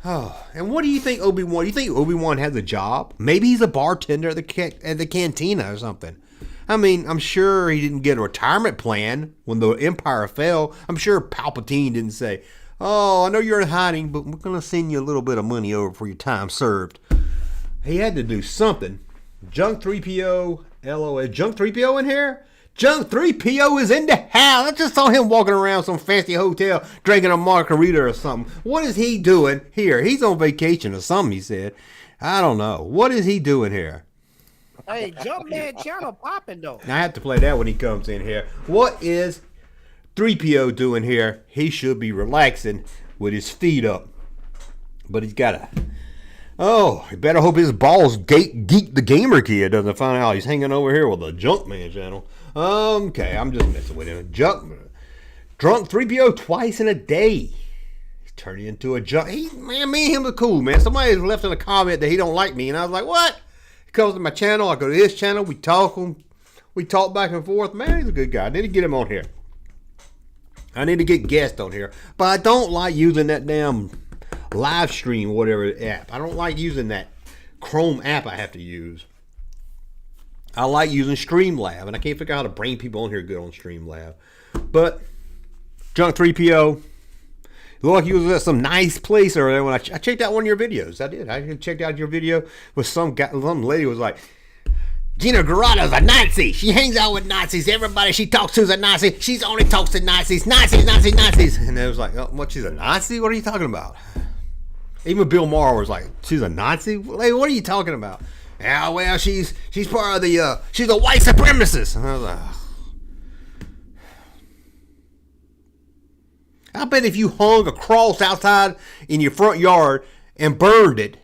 Oh. And what do you think Obi-Wan? You think Obi-Wan has a job? Maybe he's a bartender at the cantina or something. I mean, I'm sure he didn't get a retirement plan when the Empire fell. I'm sure Palpatine didn't say, oh, I know you're in hiding, but we're going to send you a little bit of money over for your time served. He had to do something. Junk 3PO, LOL. Junk 3PO in here? Junk 3PO is in the house. I just saw him walking around some fancy hotel drinking a margarita or something. What is he doing here? He's on vacation or something, he said. I don't know. What is he doing here? Hey, Jumpman channel popping though. I have to play that when he comes in here. What is 3PO doing here? He should be relaxing with his feet up. But he's got to... Oh, you better hope his balls Geek the Gamer Kid doesn't find out he's hanging over here with the Junkman channel. Okay, I'm just messing with him. Drunk 3PO twice in a day. He's turning into a junk. Man, me and him are cool, man. Somebody left in a comment that he don't like me, and I was like, what? He comes to my channel, I go to his channel, we talk back and forth. Man, he's a good guy. I need to get him on here. I need to get guests on here. But I don't like using that damn live stream, whatever app. I don't like using that Chrome app I have to use. I like using Streamlab, and I can't figure out how to bring people on here good on Streamlab. But Junk 3PO, looked like he was at some nice place earlier when I checked out one of your videos. I did. I checked out your video with some lady was like, Gina Gerardo's a Nazi. She hangs out with Nazis. Everybody she talks to is a Nazi. She's only talks to Nazis. Nazis, Nazis, Nazis. And it was like, oh, what, she's a Nazi? What are you talking about? Even Bill Maher was like, she's a Nazi? Like, what are you talking about? Yeah, well, she's part of the, she's a white supremacist. And I was like, ugh. I bet if you hung a cross outside in your front yard and burned it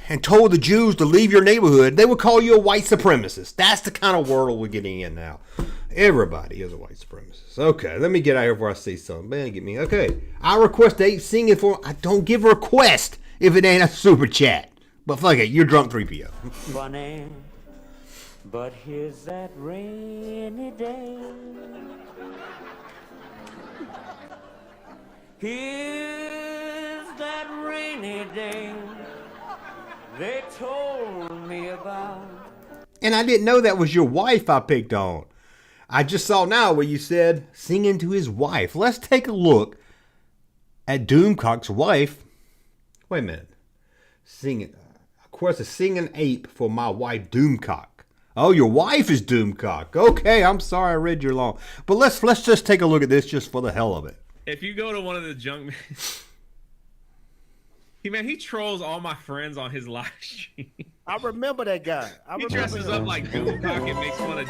and told the Jews to leave your neighborhood, they would call you a white supremacist. That's the kind of world we're getting in now. Everybody is a white supremacist. Okay, let me get out here before I say something. Man, get me. Okay, I request they sing it for. I don't give a request if it ain't a super chat. But fuck it, you're Drunk 3PO. Funny, but here's that rainy day. Here's that rainy day they told me about. And I didn't know that was your wife I picked on. I just saw now where you said singing to his wife. Let's take a look at Doomcock's wife. Wait a minute. Singing. Of course, a singing ape for my wife Doomcock. Oh, your wife is Doomcock. Okay, I'm sorry I read your long. But let's just take a look at this just for the hell of it. If you go to one of the He trolls all my friends on his live stream. I remember that guy. He dresses up like Doomcock and makes fun of.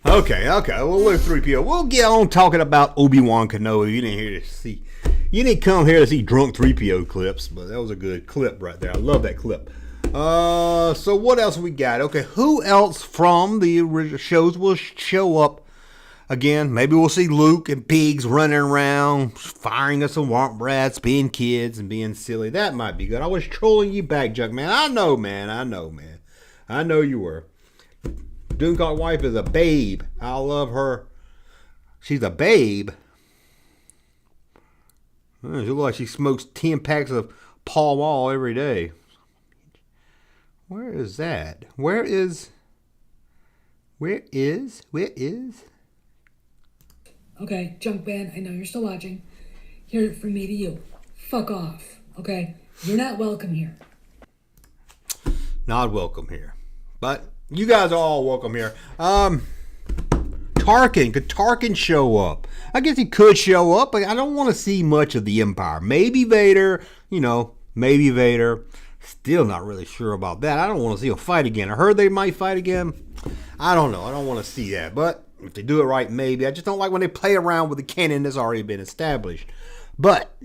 Okay. Well, look, 3PO. We'll get on talking about Obi-Wan Kenobi. You didn't come here to see drunk 3PO clips, but that was a good clip right there. I love that clip. So what else we got? Okay, who else from the original shows will show up again? Maybe we'll see Luke and Biggs running around, firing at some womp rats, being kids and being silly. That might be good. I was trolling you back, Junkman. I know, man. I know you were. Doomcock's wife is a babe. I love her. She's a babe. She looks like she smokes 10 packs of Pall Mall every day. Where is that? Where is? Okay, Junk Band, I know you're still watching. Hear it from me to you. Fuck off, okay? You're not welcome here. Not welcome here. But you guys are all welcome here. Tarkin. Could Tarkin show up? I guess he could show up, but I don't want to see much of the Empire. Maybe Vader, maybe Vader. Still not really sure about that. I don't want to see him fight again. I heard they might fight again. I don't know. I don't want to see that. But if they do it right, maybe. I just don't like when they play around with the canon that's already been established. But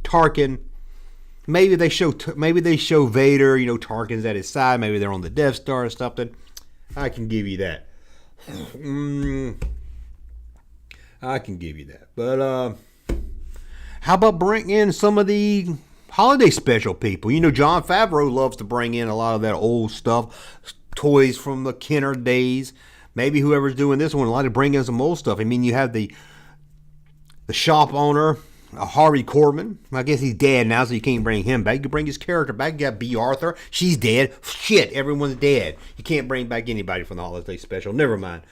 Tarkin, maybe they show Vader. Tarkin's at his side. Maybe they're on the Death Star or something. I can give you that. I can give you that. But how about bring in some of the holiday special people? Jon Favreau loves to bring in a lot of that old stuff, toys from the Kenner days. Maybe whoever's doing this one would like to bring in some old stuff. You have the shop owner, Harvey Korman. I guess he's dead now, so you can't bring him back. You can bring his character back. You got B. Arthur. She's dead. Shit, everyone's dead. You can't bring back anybody from the holiday special. Never mind.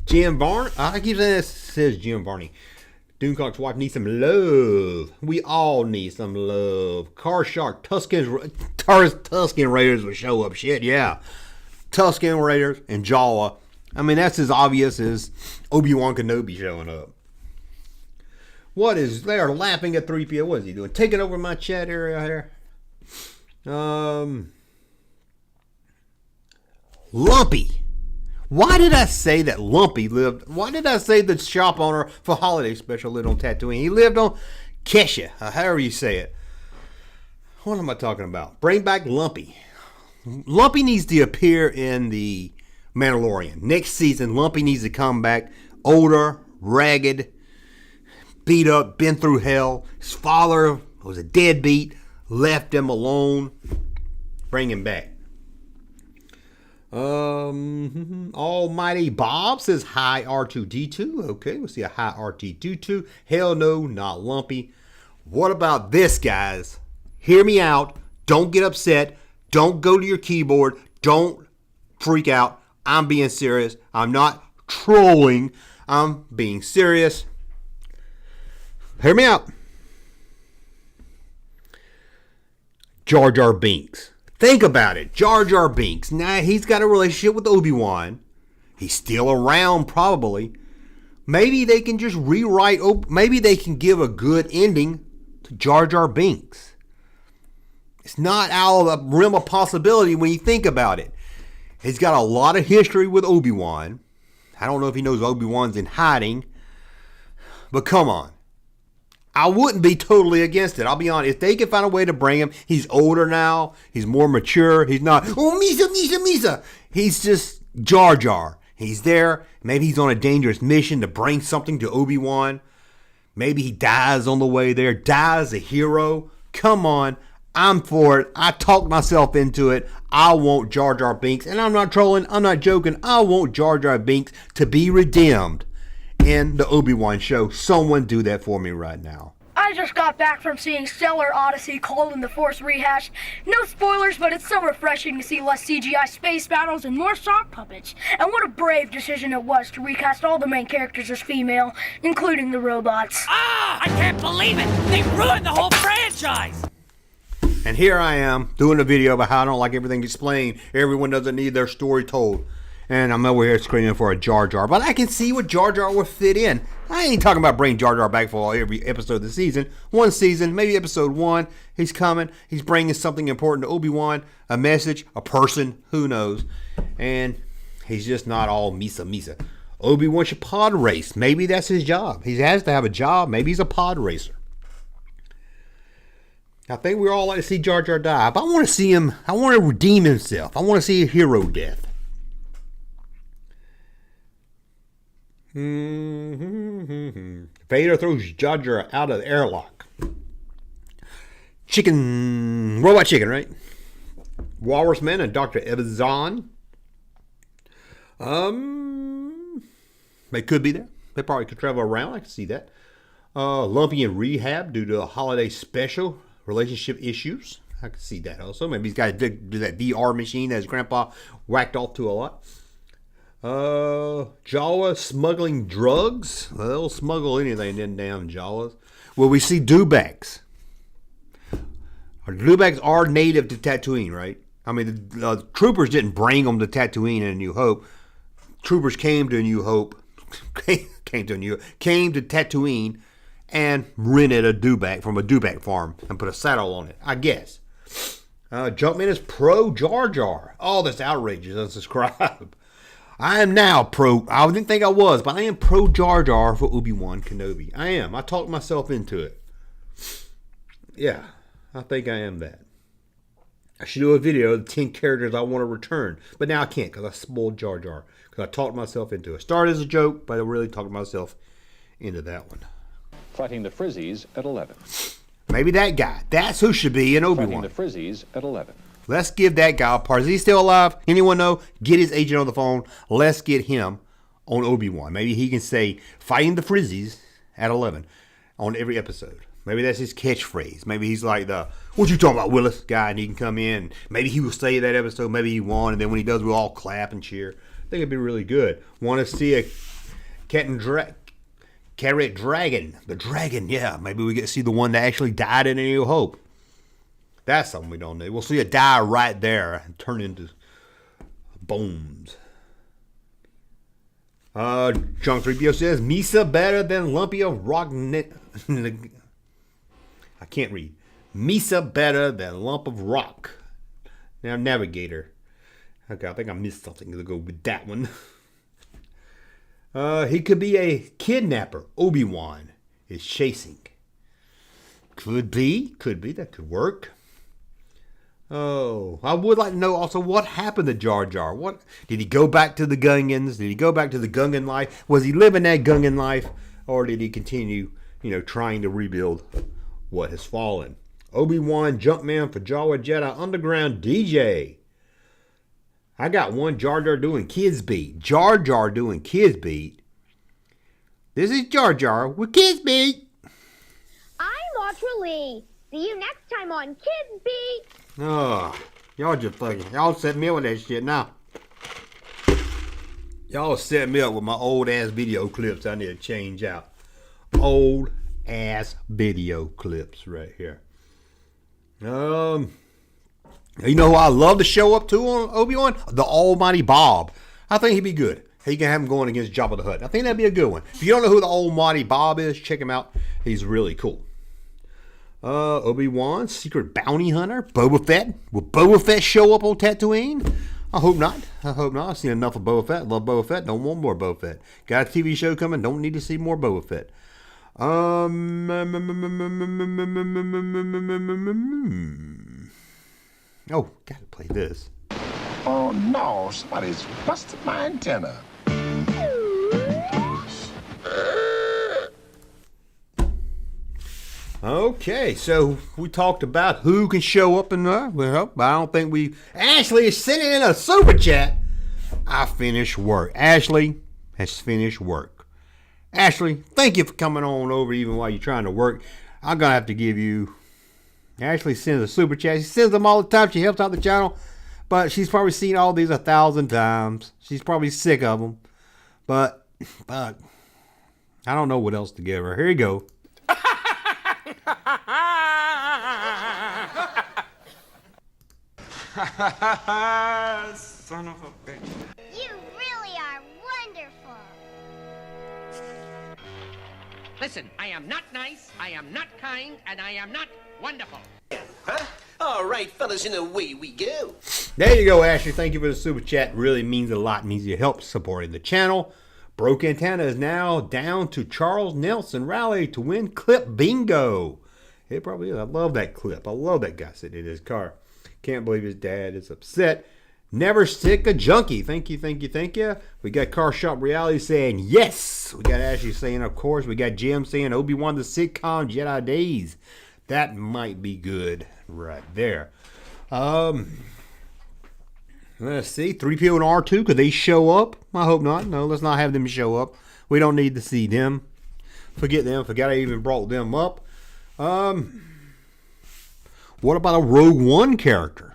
Jim Varney. I keep saying it says Jim Varney. Doomcock's wife needs some love. We all need some love. Car Shark, Tusken Raiders will show up. Shit, yeah. Tusken Raiders and Jawa. That's as obvious as Obi-Wan Kenobi showing up. They are laughing at 3PO. What is he doing? Taking over my chat area here. Lumpy. Why did I say that Lumpy lived? Why did I say the shop owner for holiday special lived on Tatooine? He lived on Kesha, however you say it. What am I talking about? Bring back Lumpy. Lumpy needs to appear in the Mandalorian. Next season, Lumpy needs to come back older, ragged, beat up, been through hell. His father was a deadbeat, left him alone. Bring him back. Almighty Bob says hi R2D2. Okay, we'll see a hi R2D2. Hell no, not Lumpy. What about this, guys? Hear me out. Don't get upset. Don't go to your keyboard. Don't freak out. I'm being serious. I'm not trolling. I'm being serious. Hear me out. Jar Jar Binks. Think about it. Jar Jar Binks. Now, he's got a relationship with Obi-Wan. He's still around, probably. Maybe they can just rewrite. Maybe they can give a good ending to Jar Jar Binks. It's not out of the realm of possibility when you think about it. He's got a lot of history with Obi-Wan. I don't know if he knows Obi-Wan's in hiding. But come on. I wouldn't be totally against it. I'll be honest. If they can find a way to bring him, he's older now. He's more mature. He's not, Misa. He's just Jar Jar. He's there. Maybe he's on a dangerous mission to bring something to Obi-Wan. Maybe he dies on the way there. Dies a hero. Come on. I'm for it. I talked myself into it. I want Jar Jar Binks. And I'm not trolling. I'm not joking. I want Jar Jar Binks to be redeemed in the Obi-Wan show. Someone do that for me right now. I just got back from seeing Stellar Odyssey: The Force Rehashed. No spoilers, but it's so refreshing to see less CGI space battles and more sock puppets. And what a brave decision it was to recast all the main characters as female, including the robots. Ah! I can't believe it! They ruined the whole franchise! And here I am doing a video about how I don't like everything explained. Everyone doesn't need their story told. And I'm over here screaming for a Jar Jar. But I can see what Jar Jar would fit in. I ain't talking about bringing Jar Jar back for every episode of the season. One season, maybe episode 1. He's coming. He's bringing something important to Obi-Wan. A message, a person, who knows. And he's just not all Misa. Obi-Wan should pod race. Maybe that's his job. He has to have a job. Maybe he's a pod racer. I think we all like to see Jar Jar die. But I want to see him. I want to redeem himself. I want to see a hero death. Vader throws Jar Jar out of the airlock. Robot chicken, right? Walrus Man and Dr. Evazan. They could be there. They probably could travel around. I can see that. Lumpy in rehab due to a holiday special. Relationship issues. I can see that also. Maybe he's got to do that VR machine that his grandpa whacked off to a lot. Jawa smuggling drugs. Well, they'll smuggle anything in damn Jawas. Well, we see dewbacks. Dewbacks are native to Tatooine, right? I mean, the troopers didn't bring them to Tatooine in A New Hope. Troopers came to A New Hope, came to Tatooine and rented a dewback from a dewback farm and put a saddle on it, I guess. Junkman is pro Jar Jar. Oh, that's outrageous. Unsubscribe. I am now pro. I didn't think I was, but I am pro Jar Jar for Obi-Wan Kenobi. I am. I talked myself into it. Yeah, I think I am that. I should do a video of the 10 characters I want to return. But now I can't because I spoiled Jar Jar. Because I talked myself into it. Started as a joke, but I really talked myself into that one. Fighting the Frizzies at 11. Maybe that guy. That's who should be in Obi-Wan. Fighting the Frizzies at 11. Let's give that guy a part. Is he still alive? Anyone know? Get his agent on the phone. Let's get him on Obi-Wan. Maybe he can say, fighting the Frizzies at 11 on every episode. Maybe that's his catchphrase. Maybe he's like the, what you talking about, Willis guy, and he can come in. Maybe he will say that episode. Maybe he won, and then when he does, we'll all clap and cheer. I think it'd be really good. Want to see a Carrot Dragon. The dragon, yeah. Maybe we get to see the one that actually died in A New Hope. That's something we don't need. We'll see it die right there and turn into bones. Junk 3PO says, Misa better than Lumpy of Rock. I can't read. Misa better than Lump of Rock. Now, Navigator. Okay, I think I missed something to go with that one. He could be a kidnapper. Obi-Wan is chasing. Could be. That could work. Oh, I would like to know also what happened to Jar Jar. What did he go back to the Gungans? Did he go back to the Gungan life? Was he living that Gungan life, or did he continue, trying to rebuild what has fallen? Obi-Wan, Jumpman for Jawa Jedi Underground DJ. I got one Jar Jar doing Kids Beat. Jar Jar doing Kids Beat. This is Jar Jar with Kids Beat. I'm Audra Lee. See you next time on Kids Beat. Oh, y'all just fucking, y'all set me up with that shit now. Y'all set me up with my old ass video clips I need to change out. Old ass video clips right here. You know who I love to show up to on Obi-Wan? The Almighty Bob. I think he'd be good. He can have him going against Jabba the Hutt. I think that'd be a good one. If you don't know who the Almighty Bob is, check him out. He's really cool. Obi-Wan, Secret Bounty Hunter, Boba Fett. Will Boba Fett show up on Tatooine? I hope not. I've seen enough of Boba Fett. Love Boba Fett. Don't want more Boba Fett. Got a TV show coming. Don't need to see more Boba Fett. Oh, gotta play this. Oh no, somebody's busted my antenna. Okay, so we talked about who can show up in there. Well, I don't think we... Ashley is sending in a super chat. I finished work. Ashley has finished work. Ashley, thank you for coming on over even while you're trying to work. I'm going to have to give you... Ashley sends a super chat. She sends them all the time. She helps out the channel. But she's probably seen all these 1,000 times. She's probably sick of them. But I don't know what else to give her. Here you go. Son of a bitch. You Listen, I am not nice, I am not kind, and I am not wonderful. Huh? All right, fellas, and away we go. There you go, Ashley. Thank you for the super chat. Really means a lot. It means you help supporting the channel. Broke Antenna is now down to Charles Nelson Rally to win clip bingo. It probably is. I love that clip. I love that guy sitting in his car. Can't believe his dad is upset. Never stick a junkie. Thank you, thank you, thank you. We got Car Shop Reality saying yes. We got Ashley saying of course. We got Jim saying Obi-Wan the sitcom Jedi Days. That might be good right there. Let's see. 3PO and R2, could they show up? I hope not. No, let's not have them show up. We don't need to see them. Forget them. Forgot I even brought them up. What about a Rogue One character?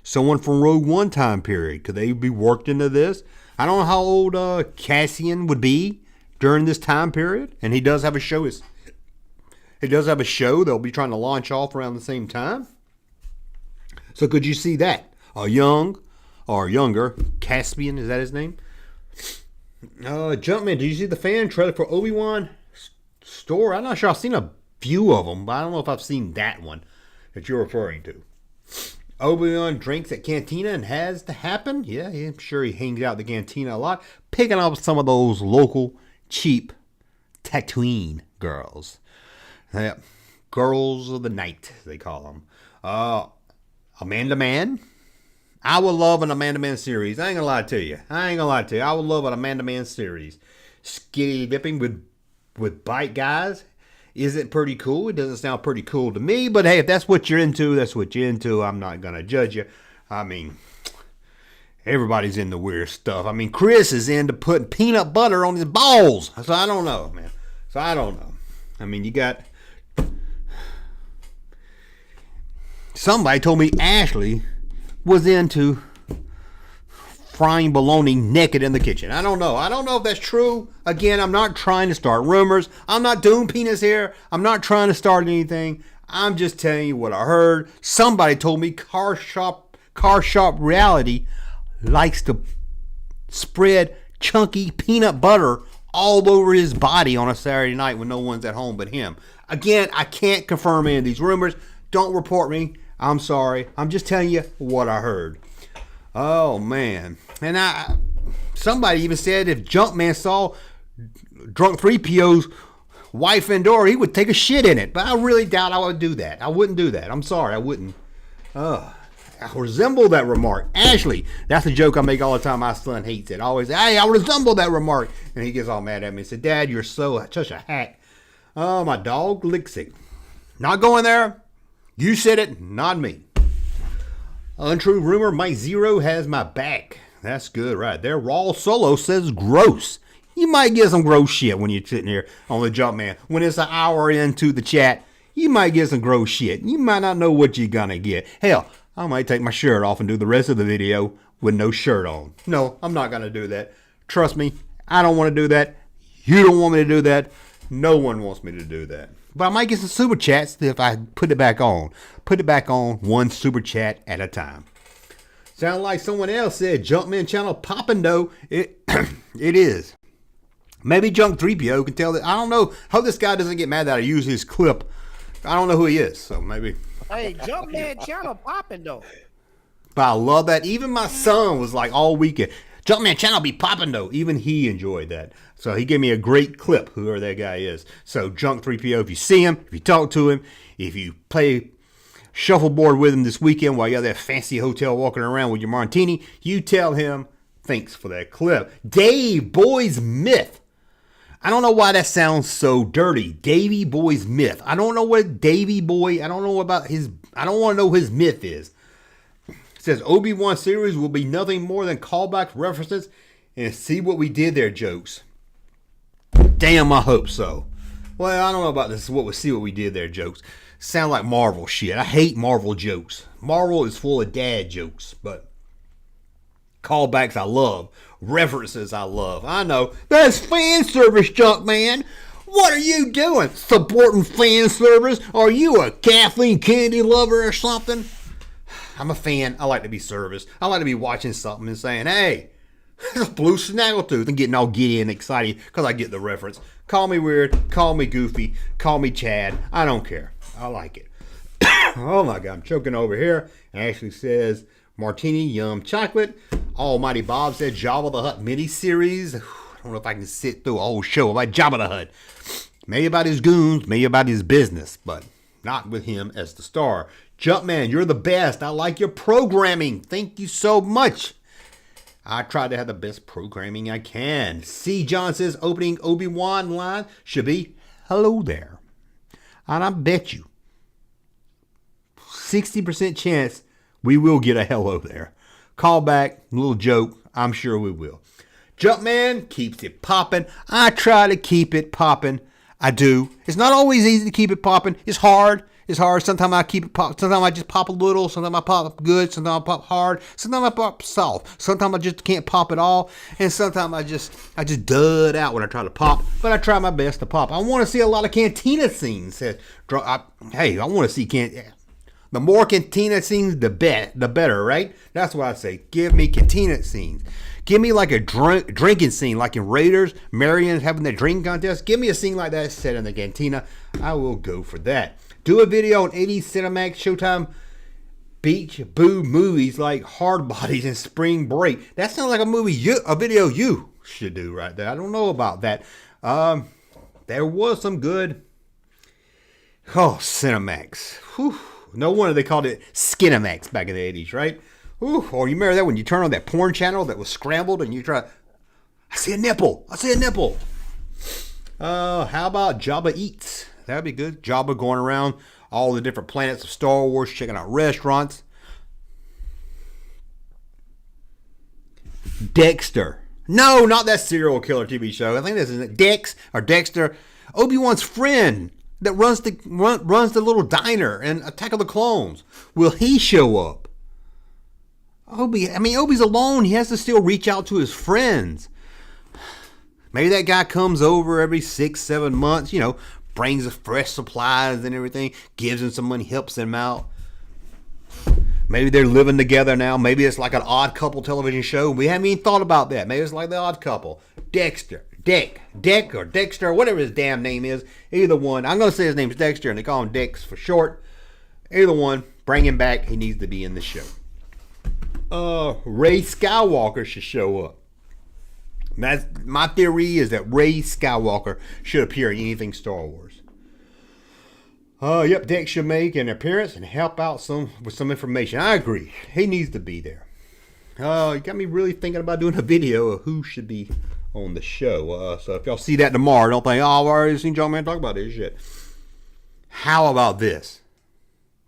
Someone from Rogue One time period. Could they be worked into this? I don't know how old Cassian would be during this time period. And he does have a show. He does have a show they'll be trying to launch off around the same time. So could you see that? A young or younger Caspian, is that his name? Jumpman, did you see the fan trailer for Obi-Wan store? I'm not sure. I've seen a few of them, but I don't know if I've seen that one that you're referring to. Obi-Wan drinks at Cantina and has to happen. Yeah, I'm sure he hangs out at the Cantina a lot, picking up some of those local cheap Tatooine girls. Yeah, girls of the night, they call them. Amanda Man. I would love an Amanda Man series. I ain't gonna lie to you. I would love an Amanda Man series. Skitty dipping with bike guys. Is it pretty cool? It doesn't sound pretty cool to me, but hey, if that's what you're into, that's what you're into. I'm not gonna judge you. I mean, everybody's into weird stuff. I mean, Chris is into putting peanut butter on his balls. So I don't know, man. I mean, you got... Somebody told me Ashley was into frying bologna naked in the kitchen. I don't know. I don't know if that's true. Again, I'm not trying to start rumors. I'm not doing penis here. I'm not trying to start anything. I'm just telling you what I heard. Somebody told me Car Shop Reality likes to spread chunky peanut butter all over his body on a Saturday night when no one's at home but him. Again, I can't confirm any of these rumors. Don't report me. I'm sorry. I'm just telling you what I heard. Oh, man. And somebody even said if Jumpman saw Drunk 3PO's wife and door, he would take a shit in it. But I really doubt I would do that. I wouldn't do that. I'm sorry. I wouldn't. I resemble that remark. Ashley, that's a joke I make all the time. My son hates it. I always say, hey, I resemble that remark. And he gets all mad at me and said, Dad, you're such a hack. Oh, my dog licks it. Not going there. You said it, not me. Untrue rumor, Mike Zero has my back. That's good right there. Raw Solo says gross. You might get some gross shit when you're sitting here on the Jumpman. When it's an hour into the chat, you might get some gross shit. You might not know what you're gonna get. Hell, I might take my shirt off and do the rest of the video with no shirt on. No, I'm not gonna do that. Trust me, I don't want to do that. You don't want me to do that. No one wants me to do that. But I might get some super chats if I put it back on. Put it back on one super chat at a time. Sound like someone else said Jumpman channel poppin' though. It is. Maybe Junk 3PO can tell that. I don't know. Hope this guy doesn't get mad that I use his clip. I don't know who he is, so maybe. Hey, Jumpman channel popping though. But I love that. Even my son was like all weekend, Jumpman channel be popping though. Even he enjoyed that. So he gave me a great clip, whoever that guy is. So Junk 3PO, if you see him, if you talk to him, if you play shuffleboard with him this weekend while you're at that fancy hotel walking around with your martini, you tell him thanks for that clip. Dave Boy's Myth. I don't know why that sounds so dirty. Davy Boy's Myth. I don't know what Davy Boy, I don't know about his, I don't want to know what his myth is. It says Obi-Wan series will be nothing more than callbacks, references, and see what we did there jokes. Damn, I hope so. Well, I don't know about this. What we see what we did there jokes. Sound like Marvel shit. I hate Marvel jokes. Marvel is full of dad jokes, but callbacks I love. References I love. I know. That's fan service, Junkman. What are you doing? Supporting fan service? Are you a Kathleen Kennedy lover or something? I'm a fan. I like to be serviced. I like to be watching something and saying, hey, Blue Snaggletooth and getting all giddy and excited because I get the reference. Call me weird, call me goofy, call me Chad. I don't care. I like it. Oh my God, I'm choking over here. Ashley says, martini, yum, chocolate. Almighty Bob said, Jabba the Hutt miniseries. I don't know if I can sit through a whole show about Jabba the Hutt. Maybe about his goons, maybe about his business, but not with him as the star. Jumpman, you're the best. I like your programming. Thank you so much. I try to have the best programming I can. C. John says, opening Obi-Wan line should be, hello there. And I bet you 60% chance we will get a hello there. Call back, little joke. I'm sure we will. Jumpman keeps it popping. I try to keep it popping. I do. It's not always easy to keep it popping. It's hard. It's hard. Sometimes I keep it pop. Sometimes I just pop a little. Sometimes I pop good. Sometimes I pop hard. Sometimes I pop soft. Sometimes I just can't pop at all. And sometimes I just dud out when I try to pop. But I try my best to pop. I want to see a lot of cantina scenes. Hey, I want to see the more cantina scenes, the better, right? That's what I say. Give me cantina scenes. Give me like a drinking scene, like in Raiders, Marion's having the drinking contest. Give me a scene like that set in the cantina. I will go for that. Do a video on 80s Cinemax Showtime Beach Boo movies like Hard Bodies and Spring Break. That sounds like a video you should do right there. I don't know about that. There was some good. Oh, Cinemax. Whew. No wonder they called it Skinemax back in the 80s, right? Ooh, or you remember that when you turn on that porn channel that was scrambled and you try, I see a nipple. How about Jabba Eats? That'd be good. Jabba going around all the different planets of Star Wars, checking out restaurants. Dexter. No, not that serial killer TV show. I think this is Dexter. Obi-Wan's friend that runs the little diner in Attack of the Clones. Will he show up? Obi's alone. He has to still reach out to his friends. Maybe that guy comes over every 6-7 months, brings fresh supplies and everything, gives him some money, helps him out. Maybe they're living together now. Maybe it's like an Odd Couple television show. We haven't even thought about that. Maybe it's like the Odd Couple. Dexter, or Dexter, whatever his damn name is. Either one. I'm going to say his name's Dexter, and they call him Dex for short. Either one, bring him back. He needs to be in the show. Rey Skywalker should show up. My theory is that Rey Skywalker should appear in anything Star Wars. Yep, Dex should make an appearance and help out with some information. I agree. He needs to be there. You got me really thinking about doing a video of who should be on the show. So if y'all see that tomorrow, don't think, I've already seen Jumpman talk about this shit. How about this?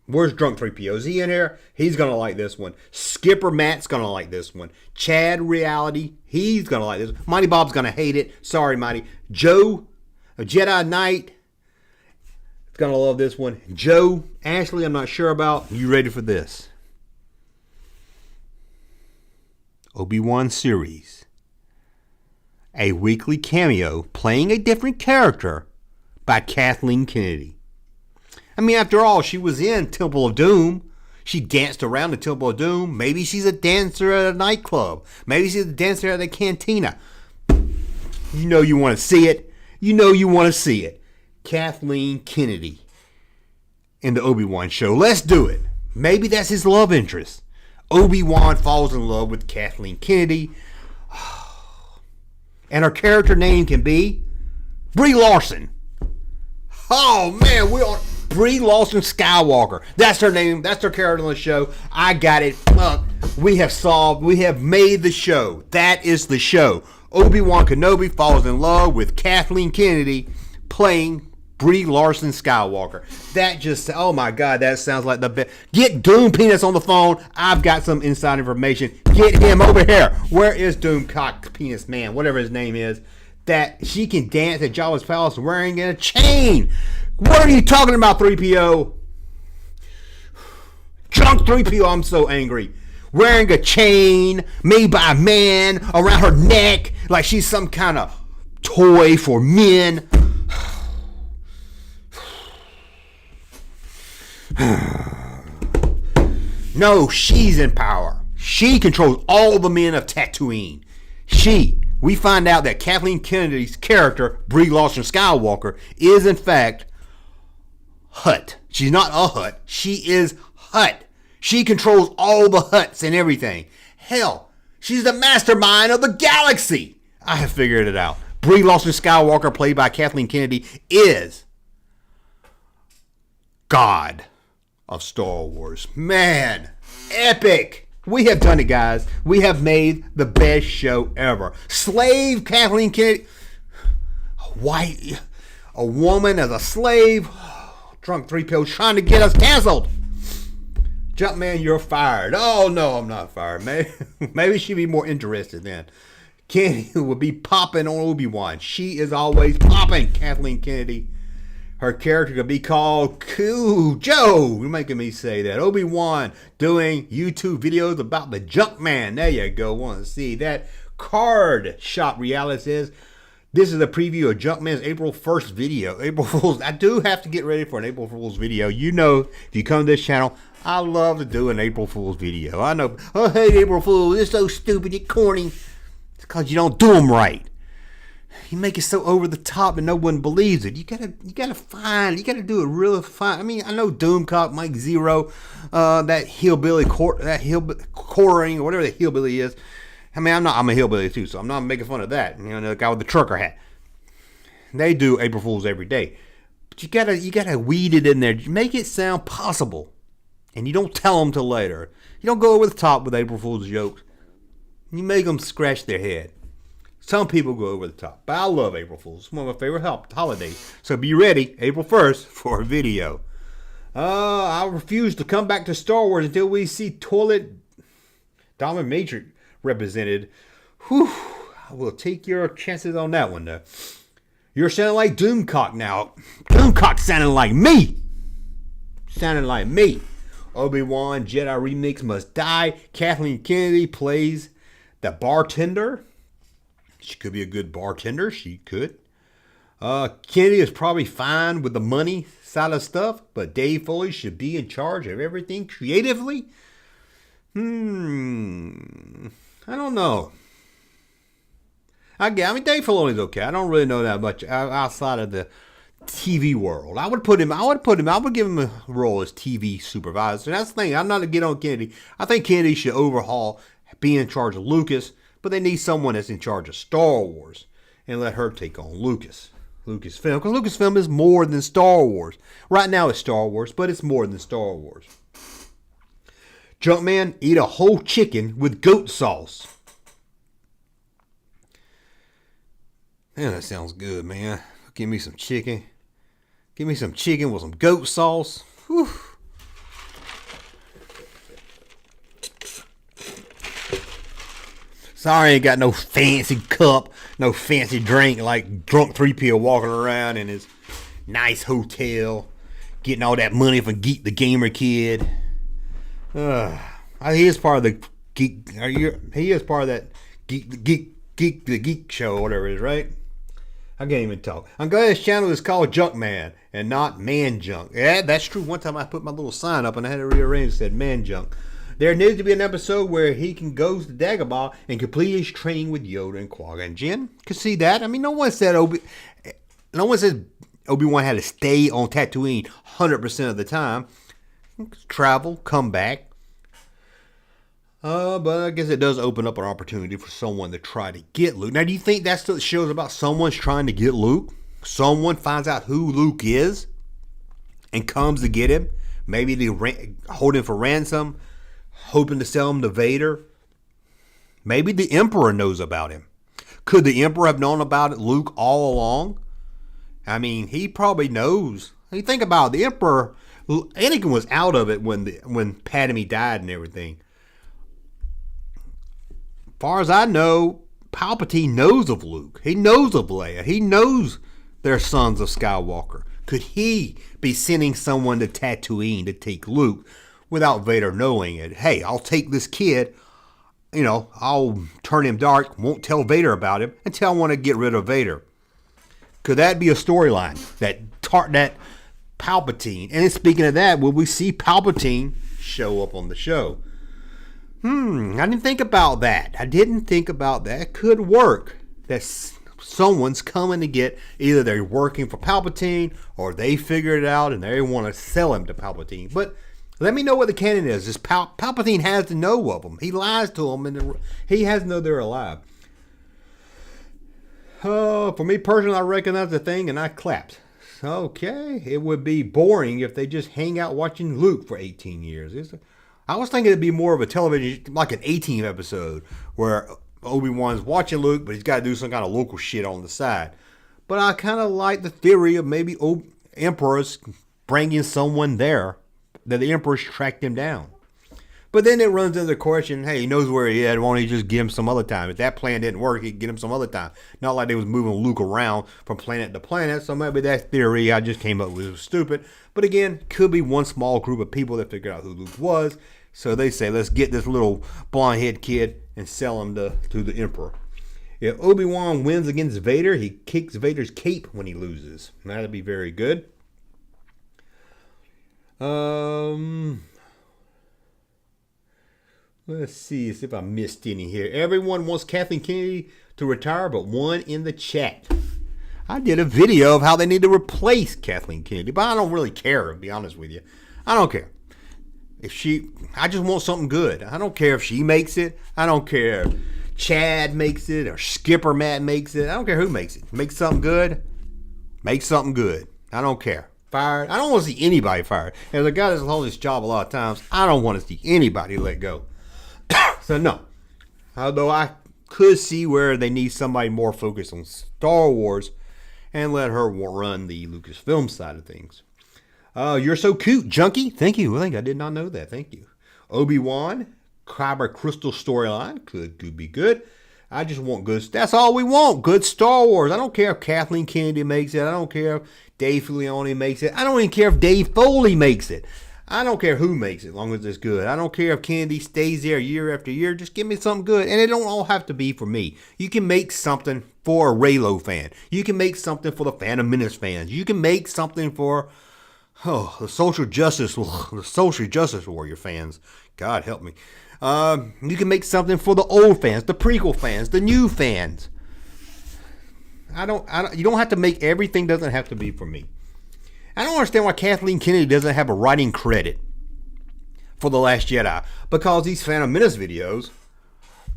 Where's Drunk 3PO? Is he in here? He's going to like this one. Skipper Matt's going to like this one. Chad Reality, he's going to like this. Mighty Bob's going to hate it. Sorry, Mighty. Joe, a Jedi Knight, is going to love this one. Joe, Ashley, I'm not sure about. You ready for this? Obi-Wan series. A weekly cameo playing a different character by Kathleen Kennedy. After all, she was in Temple of Doom. She danced around the Temple of Doom. Maybe she's a dancer at a nightclub. Maybe she's a dancer at a cantina. You want to see it. You want to see it. Kathleen Kennedy in the Obi-Wan show. Let's do it. Maybe that's his love interest. Obi-Wan falls in love with Kathleen Kennedy. And her character name can be Brie Larson. Oh, man, we are... Brie Larson Skywalker. That's her name. That's her character on the show. I got it. We have made the show. That is the show. Obi-Wan Kenobi falls in love with Kathleen Kennedy playing Brie Larson Skywalker. That just, oh my God, that sounds like the best. Get Doom Penis on the phone. I've got some inside information. Get him over here. Where is Doom Cock Penis Man? Whatever his name is. That she can dance at Jabba's palace wearing a chain. What are you talking about, 3PO? Drunk 3PO, I'm so angry. Wearing a chain made by a man around her neck like she's some kind of toy for men. No, she's in power. She controls all the men of Tatooine. We find out that Kathleen Kennedy's character, Brie Larson Skywalker, is in fact Hut. She's not a Hut. She is Hut. She controls all the Huts and everything. Hell, she's the mastermind of the galaxy. I have figured it out. Brie Larson Skywalker, played by Kathleen Kennedy, is God of Star Wars. Man, epic. We have done it, guys. We have made the best show ever. Slave Kathleen Kennedy. A woman as a slave. Drunk 3 pills trying to get us canceled. Jumpman, you're fired. Oh, no, I'm not fired. Maybe she'd be more interested then. Kennedy would be popping on Obi-Wan. She is always popping, Kathleen Kennedy. Her character could be called Cool Joe. You're making me say that. Obi-Wan doing YouTube videos about the Jumpman. There you go. Want to see that? Card Shop Reality says, this is a preview of Jumpman's April 1st video. April Fool's. I do have to get ready for an April Fool's video. You know, if you come to this channel, I love to do an April Fool's video. I know, oh, hey, April Fool's, it's so stupid, you're corny. It's because you don't do them right. You make it so over the top and no one believes it. You gotta do it real fine. I mean, I know Doomcock, Mike Zero, that hillbilly coring or whatever the hillbilly is. I mean, I'm a hillbilly too, so I'm not making fun of that. You know, the guy with the trucker hat. They do April Fools every day, but you gotta weed it in there. Make it sound possible, and you don't tell them till later. You don't go over the top with April Fools jokes. You make them scratch their head. Some people go over the top, but I love April Fools. It's one of my favorite holidays. So be ready, April 1st, for a video. I refuse to come back to Star Wars until we see Toilet Dominatrix represented. Whew, I will take your chances on that one, though. You're sounding like Doomcock now. Doomcock sounding like me. Obi-Wan Jedi remix must die. Kathleen Kennedy plays the bartender. She could be a good bartender. She could. Kennedy is probably fine with the money side of stuff, but Dave Foley should be in charge of everything creatively. I don't know. I mean, Dave Filoni's okay. I don't really know that much outside of the TV world. I would give him a role as TV supervisor. And that's the thing. I'm not to get on Kennedy. I think Kennedy should overhaul, be in charge of Lucas. But they need someone that's in charge of Star Wars and let her take on Lucasfilm. Because Lucasfilm is more than Star Wars. Right now it's Star Wars, but it's more than Star Wars. Jumpman, eat a whole chicken with goat sauce. Man, that sounds good, man. Give me some chicken. Give me some chicken with some goat sauce. Whew. Sorry, I ain't got no fancy cup, no fancy drink like Drunk 3PO walking around in his nice hotel, getting all that money from Geek the Gamer Kid. He is part of the geek. He is part of that geek show, or whatever it is, right? I can't even talk. I'm glad this channel is called Junkman and not Man Junk. Yeah, that's true. One time I put my little sign up and I had it rearranged. It said Man Junk. There needs to be an episode where he can go to Dagobah and complete his training with Yoda and Qui-Gon Jinn. Could see that. I mean, no one said Obi-Wan had to stay on Tatooine 100% of the time. Travel, come back. But I guess it does open up an opportunity for someone to try to get Luke. Now, do you think that's the show's about someone's trying to get Luke? Someone finds out who Luke is and comes to get him. Maybe they hold him for ransom, hoping to sell him to Vader. Maybe the Emperor knows about him. Could the Emperor have known about Luke all along? I mean, he probably knows. You think about it, the Emperor. Anakin was out of it when Padme died and everything. As far as I know, Palpatine knows of Luke. He knows of Leia. He knows they're sons of Skywalker. Could he be sending someone to Tatooine to take Luke without Vader knowing it? Hey, I'll take this kid. I'll turn him dark. Won't tell Vader about him until I want to get rid of Vader. Could that be a storyline? That Palpatine. And speaking of that, will we see Palpatine show up on the show? I didn't think about that. It could work. That someone's coming to get, either they're working for Palpatine or they figured it out and they want to sell him to Palpatine. But let me know what the canon is. Palpatine has to know of them. He lies to them and he has to know they're alive. Oh, for me personally, I reckon that's the thing, and I clapped. Okay, it would be boring if they just hang out watching Luke for 18 years. I was thinking it'd be more of a television, like an 18 episode, where Obi-Wan's watching Luke, but he's got to do some kind of local shit on the side. But I kind of like the theory of maybe Emperor's bringing someone there, that the Emperor's tracked him down. But then it runs into the question, hey, he knows where he is. Why don't he just give him some other time? If that plan didn't work, he'd get him some other time. Not like they was moving Luke around from planet to planet. So maybe that theory I just came up with was stupid. But again, could be one small group of people that figured out who Luke was. So they say, let's get this little blonde-head kid and sell him to the Emperor. If Obi-Wan wins against Vader, he kicks Vader's cape when he loses. That'd be very good. Let's see if I missed any here. Everyone wants Kathleen Kennedy to retire, but one in the chat. I did a video of how they need to replace Kathleen Kennedy, but I don't really care, to be honest with you. I don't care. I just want something good. I don't care if she makes it. I don't care if Chad makes it or Skipper Matt makes it. I don't care who makes it. Make something good. Make something good. I don't care. Fired. I don't want to see anybody fired. As a guy that's held this job a lot of times, I don't want to see anybody let go. So no. Although I could see where they need somebody more focused on Star Wars and let her run the Lucasfilm side of things. You're so cute, Junkie. Thank you. I did not know that. Thank you. Obi-Wan, Kyber Crystal storyline could be good. I just want good. That's all we want. Good Star Wars. I don't care if Kathleen Kennedy makes it. I don't care if Dave Filoni makes it. I don't even care if Dave Foley makes it. I don't care who makes it, as long as it's good. I don't care if Kennedy stays there year after year. Just give me something good. And it don't all have to be for me. You can make something for a Reylo fan. You can make something for the Phantom Menace fans. You can make something for the social justice warrior fans. God help me. You can make something for the old fans, the prequel fans, the new fans. You don't have to make everything. Doesn't have to be for me. I don't understand why Kathleen Kennedy doesn't have a writing credit for The Last Jedi, because these Phantom Menace videos,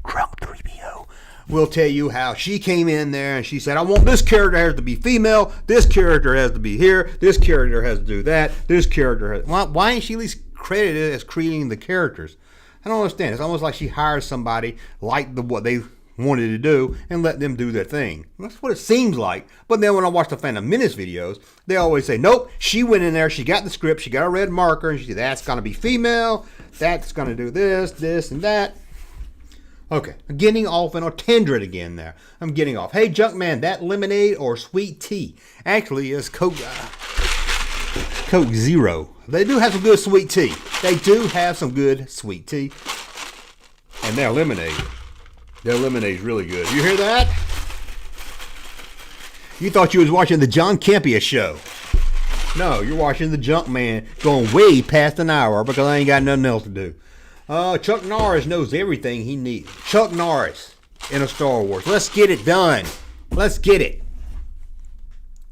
Drunk 3PO, will tell you how she came in there and she said, I want this character has to be female, this character has to be here, this character has to do that, this character has... Why ain't she at least credited as creating the characters? I don't understand. It's almost like she hires somebody like what they wanted to do and let them do their thing. That's what it seems like. But then when I watch the Phantom Menace videos, they always say, nope, she went in there, she got the script, she got a red marker, and she said, that's going to be female, that's going to do this, and that. Okay, I'm getting off in a tangent again there. I'm getting off. Hey, Junkman, that lemonade or sweet tea actually is Coke Zero. They do have some good sweet tea. They do have some good sweet tea. And their lemonade. Their lemonade's really good. You hear that? You thought you was watching the John Campea show. No, you're watching the Junkman going way past an hour because I ain't got nothing else to do. Chuck Norris knows everything he needs. Chuck Norris in a Star Wars. Let's get it done. Let's get it.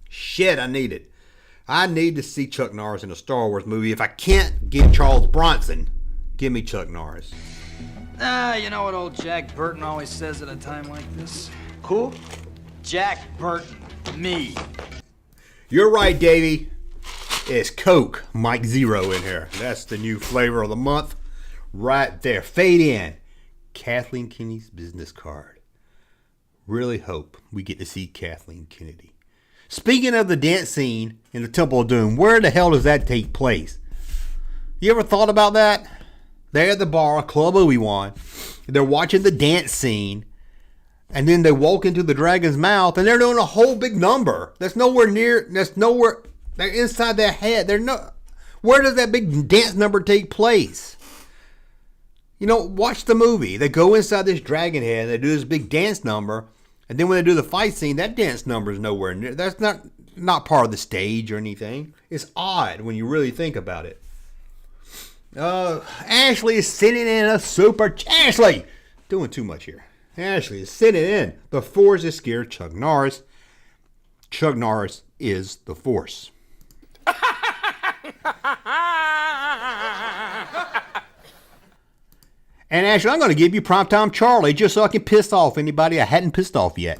Shit, I need it. I need to see Chuck Norris in a Star Wars movie. If I can't get Charles Bronson, give me Chuck Norris. You know what old Jack Burton always says at a time like this? Who? Jack Burton. Me. You're right, Davey. It's Coke Mike Zero in here. That's the new flavor of the month. Right there. Fade in. Kathleen Kennedy's business card. Really hope we get to see Kathleen Kennedy. Speaking of the dance scene in the Temple of Doom, where the hell does that take place? You ever thought about that? They're at the bar, Club Obi-Wan. They're watching the dance scene. And then they walk into the dragon's mouth and they're doing a whole big number. They're inside their head. Where does that big dance number take place? You know, watch the movie. They go inside this dragon head and they do this big dance number. And then when they do the fight scene, that dance number is nowhere near. That's not part of the stage or anything. It's odd when you really think about it. Ashley is sending in a super... Ashley! Doing too much here. Ashley is sending in. The Force is scared Chuck Norris. Chuck Norris is the Force. And Ashley, I'm going to give you Primetime Charlie just so I can piss off anybody I hadn't pissed off yet.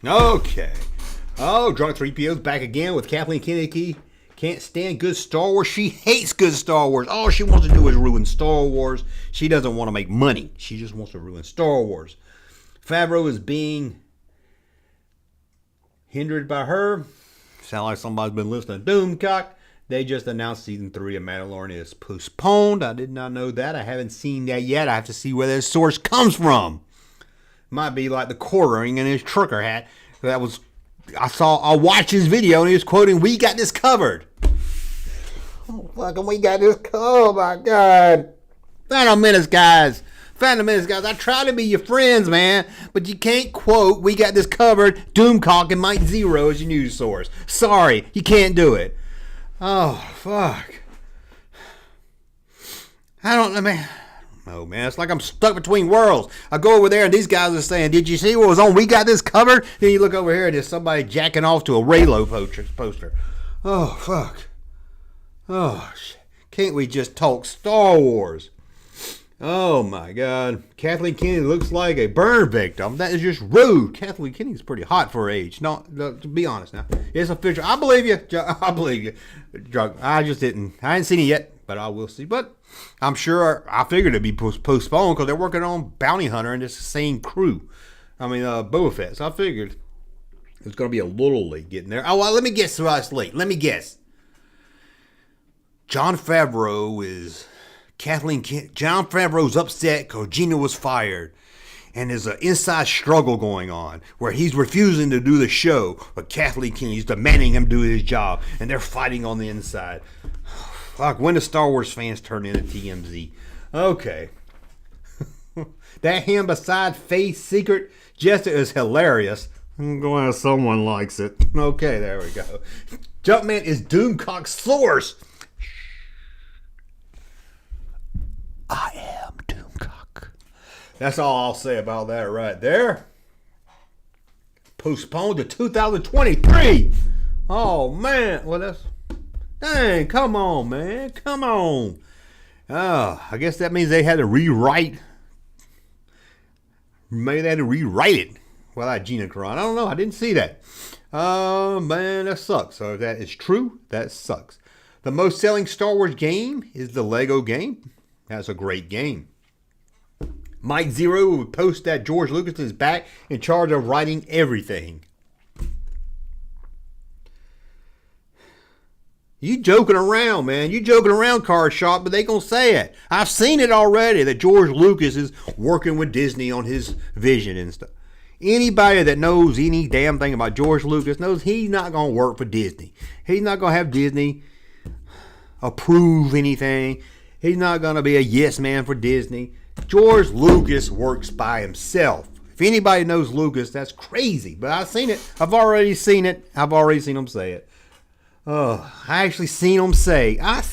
Okay. Oh, Drunk 3PO's back again with Kathleen Kennedy. Can't stand good Star Wars. She hates good Star Wars. All she wants to do is ruin Star Wars. She doesn't want to make money. She just wants to ruin Star Wars. Favreau is being hindered by her. Sound like somebody's been listening to Doomcock. They just announced season 3 of Mandalorian is postponed. I did not know that. I haven't seen that yet. I have to see where that source comes from. Might be like the quartering in his trucker hat. I watched his video and he was quoting, "We got this covered." Oh, fucking we got this covered. Oh my God. Phantom Menace guys. I try to be your friends, man. But you can't quote, "We got this covered," Doomcock and Mike Zero as your news source. Sorry, you can't do it. Oh, fuck. Oh, man, it's like I'm stuck between worlds. I go over there and these guys are saying, "Did you see what was on? We got this covered." Then you look over here and there's somebody jacking off to a Raylo poster. Oh, fuck. Oh, shit. Can't we just talk Star Wars? Oh, my God. Kathleen Kennedy looks like a burn victim. That is just rude. Kathleen Kennedy's pretty hot for her age. No, to be honest now. It's official. I believe you. I believe you. I hadn't seen it yet, but I will see. But I'm sure, I figured it'd be postponed because they're working on Bounty Hunter and it's the same crew. Boba Fett. So I figured it's going to be a little late getting there. Oh, well, let me guess why it's late. Let me guess. Jon Favreau's upset because Gina was fired. And there's an inside struggle going on where he's refusing to do the show, but Kathleen Kennedy's demanding him do his job. And they're fighting on the inside. Fuck, when do Star Wars fans turn into TMZ? Okay. That him beside Faith's secret Jester is hilarious. I'm glad someone likes it. Okay, there we go. Jumpman is Doomcock's source. I am Doomcock. That's all I'll say about that right there. Postponed to 2023. Oh, man. Well, that's... Dang, come on, man. Come on. I guess that means they had to rewrite. Maybe they had to rewrite it without Gina Carano. I don't know. I didn't see that. Oh, man, that sucks. So if that is true, that sucks. The most selling Star Wars game is the Lego game. That's a great game. Mike Zero would post that George Lucas is back in charge of writing everything. You joking around, man. You joking around, Card Shop, but they gonna say it. I've seen it already that George Lucas is working with Disney on his vision and stuff. Anybody that knows any damn thing about George Lucas knows he's not gonna work for Disney. He's not gonna have Disney approve anything. He's not gonna be a yes man for Disney. George Lucas works by himself. If anybody knows Lucas, that's crazy. But I've seen it. I've already seen it. I've already seen him say it. Oh, I actually seen him say that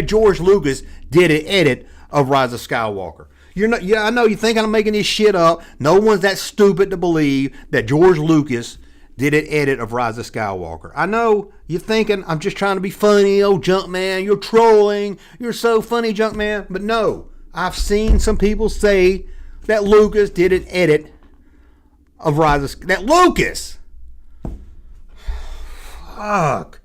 George Lucas did an edit of Rise of Skywalker. I know you're thinking I'm making this shit up. No one's that stupid to believe that George Lucas did an edit of Rise of Skywalker. I know you're thinking I'm just trying to be funny, oh Junkman, you're trolling, you're so funny, Junkman. But no, I've seen some people say that Lucas did an edit of Rise of Skywalker. That Lucas! Fuck.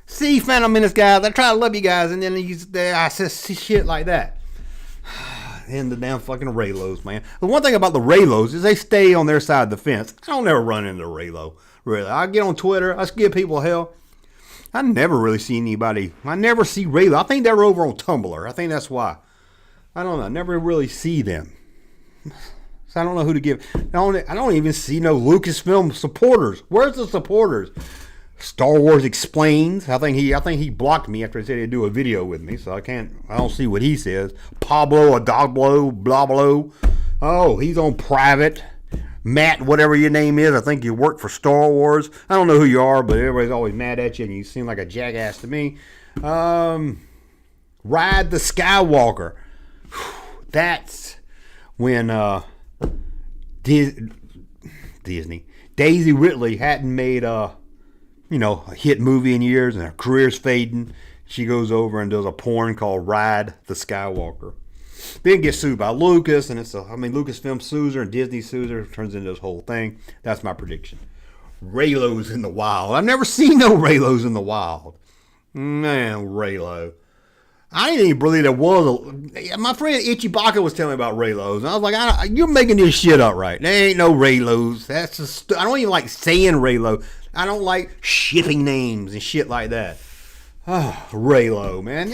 See, Phantom Menace guys, I try to love you guys, and then I say shit like that. And the damn fucking Raylos, man. The one thing about the Raylos is they stay on their side of the fence. I don't ever run into Raylo, really. I get on Twitter, I give people hell. I never really see anybody. I never see Raylo. I think they're over on Tumblr. I think that's why. I don't know. I never really see them. So I don't know who to give. I don't even see no Lucasfilm supporters. Where's the supporters? Star Wars Explains. I think he blocked me after he said he'd do a video with me, so I don't see what he says. Pablo Adaglo, blah blah. Oh, he's on private. Matt, whatever your name is, I think you work for Star Wars. I don't know who you are, but everybody's always mad at you, and you seem like a jackass to me. Ride the Skywalker. That's when Disney, Daisy Ridley hadn't made a hit movie in years, and her career's fading. She goes over and does a porn called Ride the Skywalker. Then gets sued by Lucas, and Lucasfilm sues her and Disney sues her. It turns into this whole thing. That's my prediction. Raylo's in the wild. I've never seen no Raylo's in the wild. Man, Raylo. I didn't even believe there was my friend Ichibaka was telling me about Raylos, and I was like, you're making this shit up, right? There ain't no Raylos. That's just, I don't even like saying Raylo. I don't like shipping names and shit like that. Raylo, man.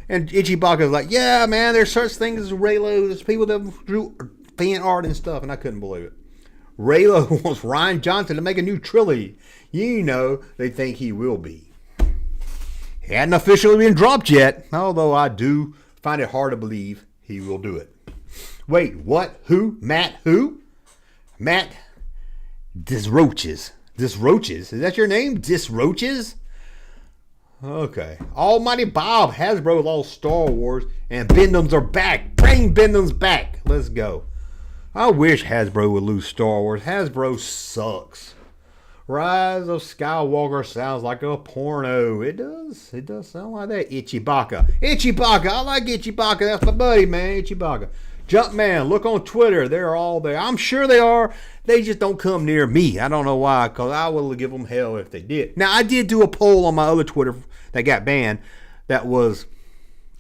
And Ichibaka's like, yeah, man, there's such things as Raylos. There's people that drew fan art and stuff, and I couldn't believe it. Raylo wants Rian Johnson to make a new trilogy. They think he will be. He hadn't officially been dropped yet, although I do find it hard to believe he will do it. Wait, what? Who? Matt who? Matt Disroaches. Disroaches? Is that your name? Disroaches? Okay. Almighty Bob, Hasbro lost Star Wars, and Bendham's are back. Bring Bendham's back. Let's go. I wish Hasbro would lose Star Wars. Hasbro sucks. Rise of Skywalker sounds like a porno. It does. It does sound like that. Ichibaka. Ichibaka. I like Ichibaka. That's my buddy, man. Ichibaka. Jumpman, look on Twitter. They're all there. I'm sure they are. They just don't come near me. I don't know why, because I will give them hell if they did. Now, I did do a poll on my other Twitter that got banned that was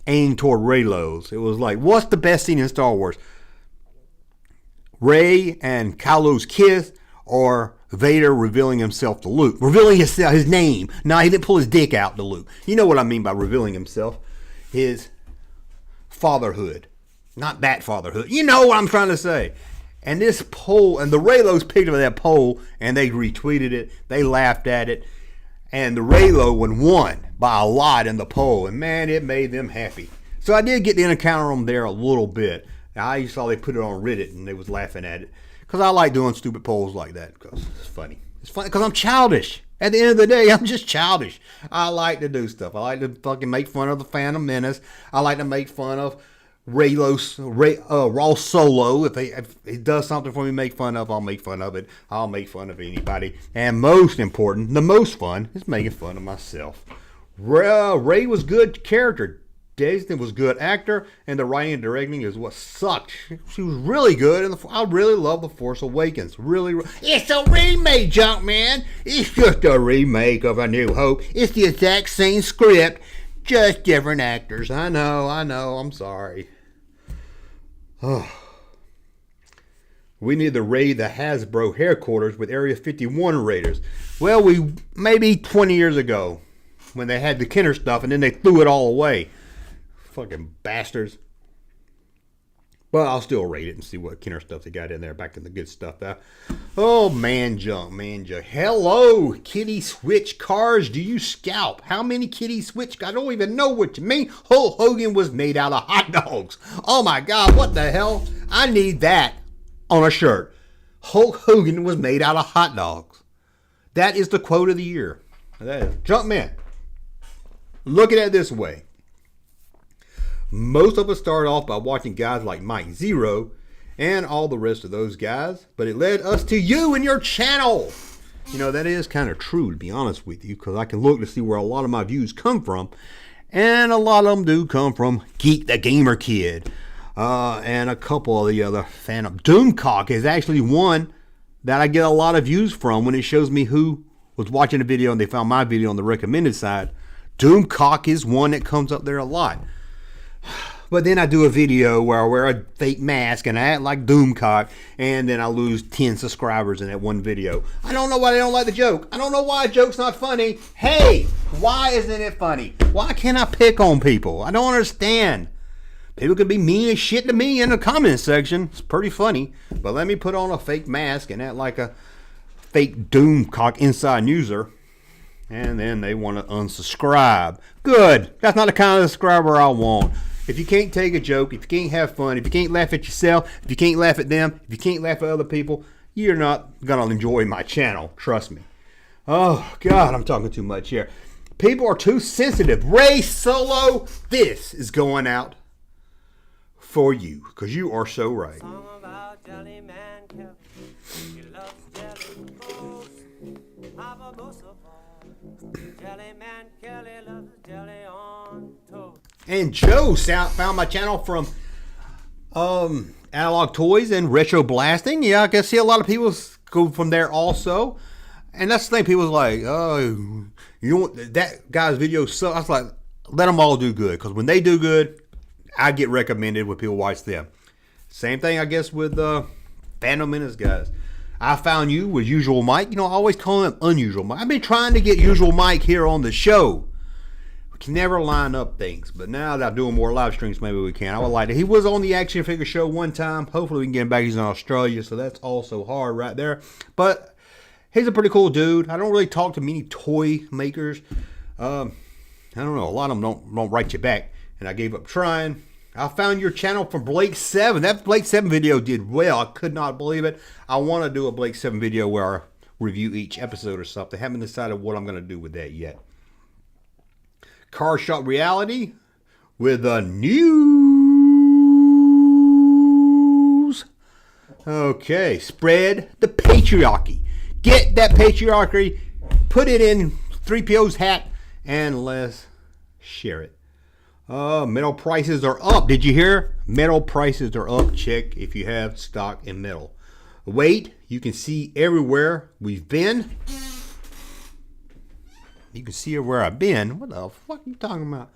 aimed toward Raylos. It was like, what's the best scene in Star Wars? Rey and Kylo's kiss, or Vader revealing himself to Luke. Revealing his name. No, he didn't pull his dick out to Luke. You know what I mean by revealing himself. His fatherhood. Not that fatherhood. You know what I'm trying to say. And this poll, and the Raylos picked up that poll, and they retweeted it. They laughed at it. And the Raylo one won by a lot in the poll. And man, it made them happy. So I did get the encounter on there a little bit. I saw they put it on Reddit, and they was laughing at it. Because I like doing stupid polls like that, because it's funny. It's funny because I'm childish. At the end of the day, I'm just childish. I like to do stuff. I like to fucking make fun of the Phantom Menace. I like to make fun of Raw Solo. If he does something for me to make fun of, I'll make fun of it. I'll make fun of anybody. And most important, the most fun, is making fun of myself. Ray was good character. Disney was good actor, and the writing and directing is what sucked. She was really good, and I really love The Force Awakens. Really, it's a remake, Junkman. It's just a remake of A New Hope. It's the exact same script, just different actors. I know. I'm sorry. Oh. We need to raid the Hasbro headquarters with Area 51 raiders. Well, maybe 20 years ago, when they had the Kenner stuff, and then they threw it all away. Fucking bastards. But I'll still rate it and see what Kenner stuff they got in there. Back in the good stuff. Oh, man junk. Hello, Kitty Switch cars. Do you scalp? How many Kitty Switch? I don't even know what you mean. Hulk Hogan was made out of hot dogs. Oh my God, what the hell? I need that on a shirt. Hulk Hogan was made out of hot dogs. That is the quote of the year. That is. Jumpman. Look at it this way. Most of us started off by watching guys like Mike Zero and all the rest of those guys, but it led us to you and your channel. That is kind of true, to be honest with you, because I can look to see where a lot of my views come from, and a lot of them do come from Geek the Gamer Kid, and a couple of the other Phantom. Doomcock is actually one that I get a lot of views from when it shows me who was watching a video and they found my video on the recommended side. Doomcock is one that comes up there a lot. But then I do a video where I wear a fake mask and I act like Doomcock, and then I lose 10 subscribers in that one video. I don't know why they don't like the joke. I don't know why a joke's not funny. Hey, why isn't it funny? Why can't I pick on people? I don't understand. People could be mean as shit to me in the comment section. It's pretty funny. But let me put on a fake mask and act like a fake Doomcock inside user. And then they want to unsubscribe. Good. That's not the kind of subscriber I want. If you can't take a joke, if you can't have fun, if you can't laugh at yourself, if you can't laugh at them, if you can't laugh at other people, you're not going to enjoy my channel. Trust me. Oh, God, I'm talking too much here. People are too sensitive. Ray Solo, this is going out for you because you are so right. And Joe found my channel from Analog Toys and Retro Blasting. Yeah, I can see a lot of people go from there also. And that's the thing, people's like, oh, you want that guy's video sucks. I was like, let them all do good, because when they do good, I get recommended when people watch them. Same thing, I guess, with Phantom Menace guys. I found you with Usual Mike. You know, I always call him Unusual Mike. I've been trying to get Usual Mike here on the show. We can never line up things, but now that I'm doing more live streams, maybe we can. I would like to. He was on the Action Figure Show one time. Hopefully we can get him back. He's in Australia, so that's also hard right there. But he's a pretty cool dude. I don't really talk to many toy makers. I don't know. A lot of them don't write you back, and I gave up trying. I found your channel from Blake 7. That Blake 7 video did well. I could not believe it. I want to do a Blake 7 video where I review each episode or something. Haven't decided what I'm going to do with that yet. Car Shop Reality with the news. Okay, spread the patriarchy. Get that patriarchy, put it in 3PO's hat, and let's share it. Metal prices are up. Did you hear? Metal prices are up. Check if you have stock in metal. Weight, you can see everywhere we've been. You can see where I've been. What the fuck are you talking about?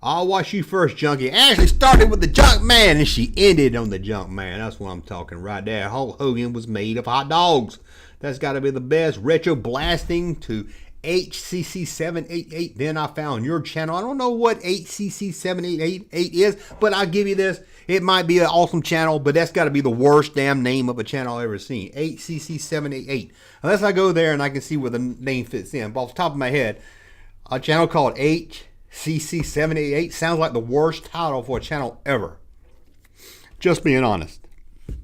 I'll watch you first, Junkie. Ashley started with the Junk Man and she ended on the Junk Man. That's what I'm talking right there. Hulk Hogan was made of hot dogs. That's got to be the best. Retro Blasting to HCC788. Then I found your channel. I don't know what HCC788 is, but I'll give you this. It might be an awesome channel, but that's got to be the worst damn name of a channel I've ever seen. HCC788. Unless I go there and I can see where the name fits in. But off the top of my head, a channel called HCC788 sounds like the worst title for a channel ever. Just being honest. I'm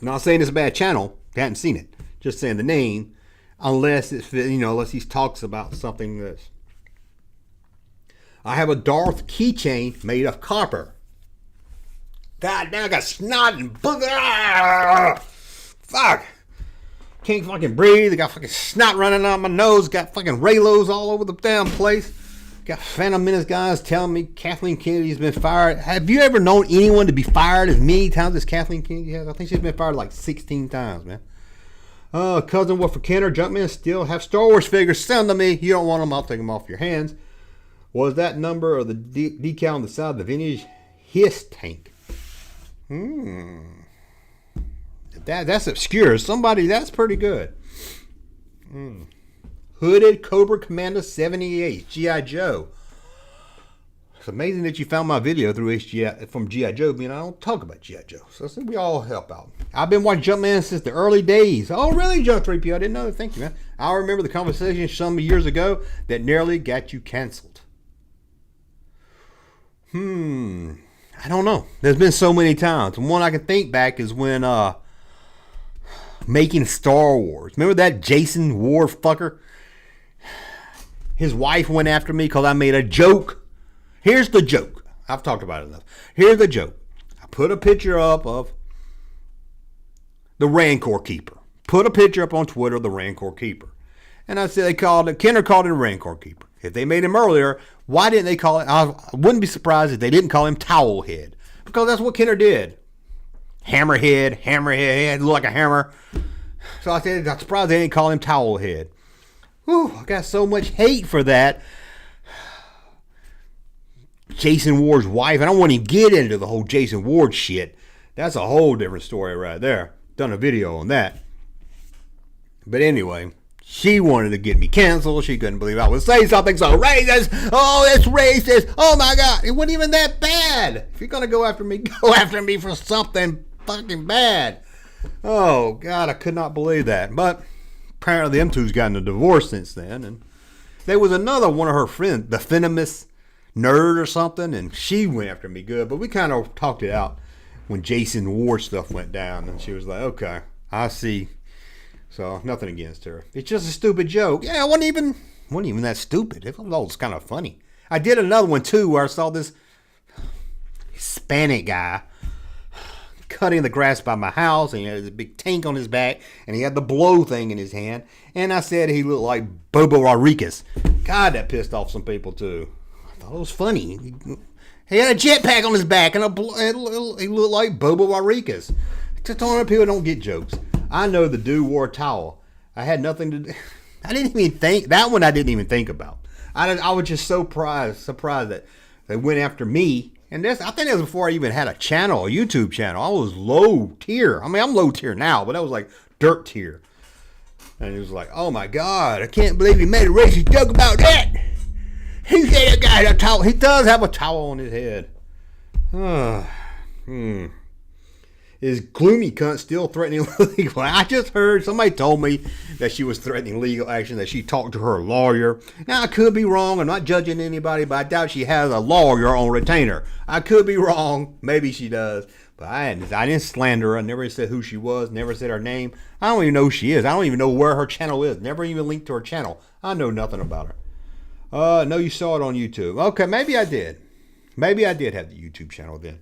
not saying it's a bad channel. I haven't seen it. Just saying the name. Unless it's, unless he talks about something that's. I have a Darth keychain made of copper. God damn, I got snot and booger. Fuck. Can't fucking breathe. I got fucking snot running out my nose. Got fucking Raylos all over the damn place. Got Phantom Menace guys telling me Kathleen Kennedy's been fired. Have you ever known anyone to be fired as many times as Kathleen Kennedy has? I think she's been fired like 16 times, man. Cousin Wolford Kenner, Jumpman still have Star Wars figures. Send them to me. You don't want them, I'll take them off your hands. Was that number of the decal on the side of the vintage Hiss tank? That's obscure. Somebody, that's pretty good. Hooded Cobra Commander 78, G.I. Joe. It's amazing that you found my video through from G.I. Joe. I mean, I don't talk about G.I. Joe. So we all help out. I've been watching Jumpman since the early days. Oh, really, Jump 3P? I didn't know. Thank you, man. I remember the conversation some years ago that nearly got you canceled. I don't know. There's been so many times. The one I can think back is when making Star Wars. Remember that Jason Ward fucker? His wife went after me because I made a joke. Here's the joke. I've talked about it enough. Here's the joke. I put a picture up of the Rancor Keeper. Put a picture up on Twitter of the Rancor Keeper. And I said Kenner called it a Rancor Keeper. If they made him earlier, why didn't they call it? I wouldn't be surprised if they didn't call him Towelhead. Because that's what Kenner did. Hammerhead, head, looked like a hammer. So I said, I'm surprised they didn't call him Towelhead. Whew, I got so much hate for that. Jason Ward's wife. I don't want to get into the whole Jason Ward shit. That's a whole different story right there. Done a video on that. But anyway, she wanted to get me canceled. She couldn't believe I would say something so racist. Oh, it's racist. Oh my God. It wasn't even that bad. If you're going to go after me for something fucking bad. Oh God, I could not believe that. But apparently them two's gotten a divorce since then. And there was another one of her friends, the venomous nerd or something, and she went after me good. But we kind of talked it out when Jason Ward stuff went down. And she was like, okay, I see. So nothing against her. It's just a stupid joke. Yeah, it wasn't even that stupid. It was kind of funny. I did another one too where I saw this Hispanic guy cutting the grass by my house, and he had a big tank on his back, and he had the blow thing in his hand. And I said he looked like Bobo Rodriguez. God, that pissed off some people too. I thought it was funny. He had a jetpack on his back, and he looked like Bobo Rodriguez. Just telling people don't get jokes. I know the dude wore a towel. I had nothing to do. I didn't even think. That one I didn't even think about. I was just so surprised that they went after me. And I think that was before I even had a channel, a YouTube channel. I was low tier. I mean, I'm low tier now, but that was like dirt tier. And it was like, oh my God, I can't believe he made a racist joke about that. He said a guy had a towel. He does have a towel on his head. Is gloomy cunt still threatening legal? I just heard somebody told me that she was threatening legal action, that she talked to her lawyer. Now, I could be wrong. I'm not judging anybody, but I doubt she has a lawyer on retainer. I could be wrong. Maybe she does. But I didn't slander her. I never said who she was. Never said her name. I don't even know who she is. I don't even know where her channel is. Never even linked to her channel. I know nothing about her. No, you saw it on YouTube. Okay, maybe I did. Maybe I did have the YouTube channel then.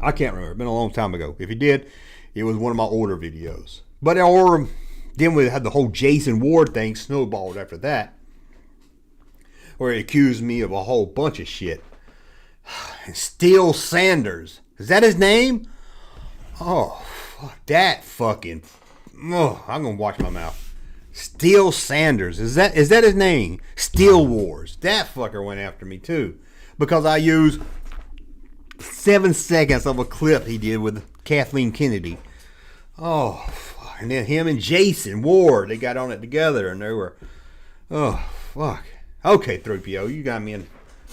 I can't remember. It's been a long time ago. If you did, it was one of my older videos. But then we had the whole Jason Ward thing snowballed after that, where he accused me of a whole bunch of shit. Steele Sanders. Is that his name? Oh, fuck that fucking. Oh, I'm going to watch my mouth. Steele Sanders. Is that his name? Steel Wars. That fucker went after me too. Because I used 7 seconds of a clip he did with Kathleen Kennedy. Oh, fuck. And then him and Jason Ward, they got on it together, and they were, oh, fuck. Okay, 3PO, you got me in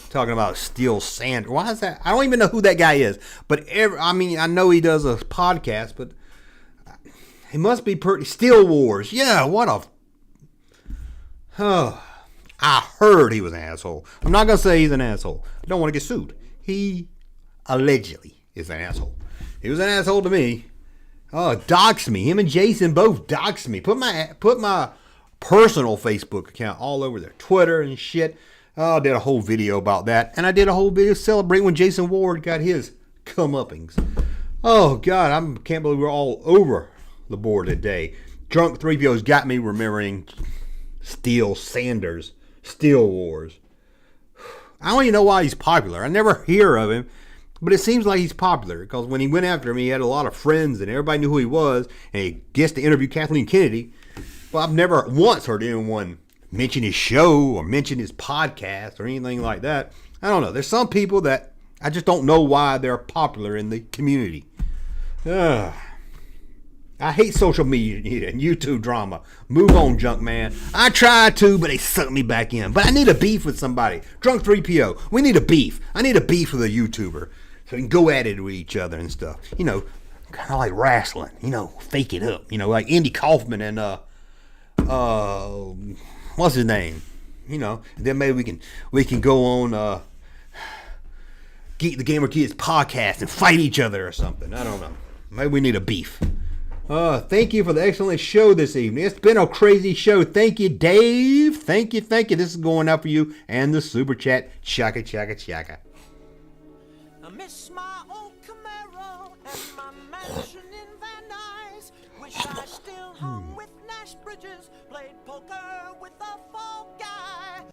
talking about Steel Sanders. Why is that? I don't even know who that guy is. But I know he does a podcast, but he must be pretty. Steel Wars. Yeah, what a. Oh, I heard he was an asshole. I'm not going to say he's an asshole. I don't want to get sued. He allegedly is an asshole. He was an asshole to me. Oh, doxed me. Him and Jason both doxed me. Put my personal Facebook account all over there. Twitter and shit. Oh, I did a whole video about that. And I did a whole video celebrating when Jason Ward got his comeuppings. Oh, God. I can't believe we're all over the board today. Drunk 3PO's got me remembering Steele Sanders. Steel Wars. I don't even know why he's popular. I never hear of him. But it seems like he's popular because when he went after me, he had a lot of friends and everybody knew who he was. And he gets to interview Kathleen Kennedy. But I've never once heard anyone mention his show or mention his podcast or anything like that. I don't know. There's some people that I just don't know why they're popular in the community. I hate social media and YouTube drama. Move on, junk man. I tried to, but they sucked me back in. But I need a beef with somebody. Drunk 3PO. We need a beef. I need a beef with a YouTuber. So we can go at it with each other and stuff. You know, kind of like wrestling. You know, fake it up. You know, like Andy Kaufman and, what's his name? You know, then maybe we can go on, Geek the Gamer Kids podcast and fight each other or something. I don't know. Maybe we need a beef. Thank you for the excellent show this evening. It's been a crazy show. Thank you, Dave. Thank you. This is going out for you and the super chat. Chaka, chaka, chaka. I miss my old Camaro and my mansion in Van Nuys. Wish I still hung with Nash Bridges, played poker with a fall guy.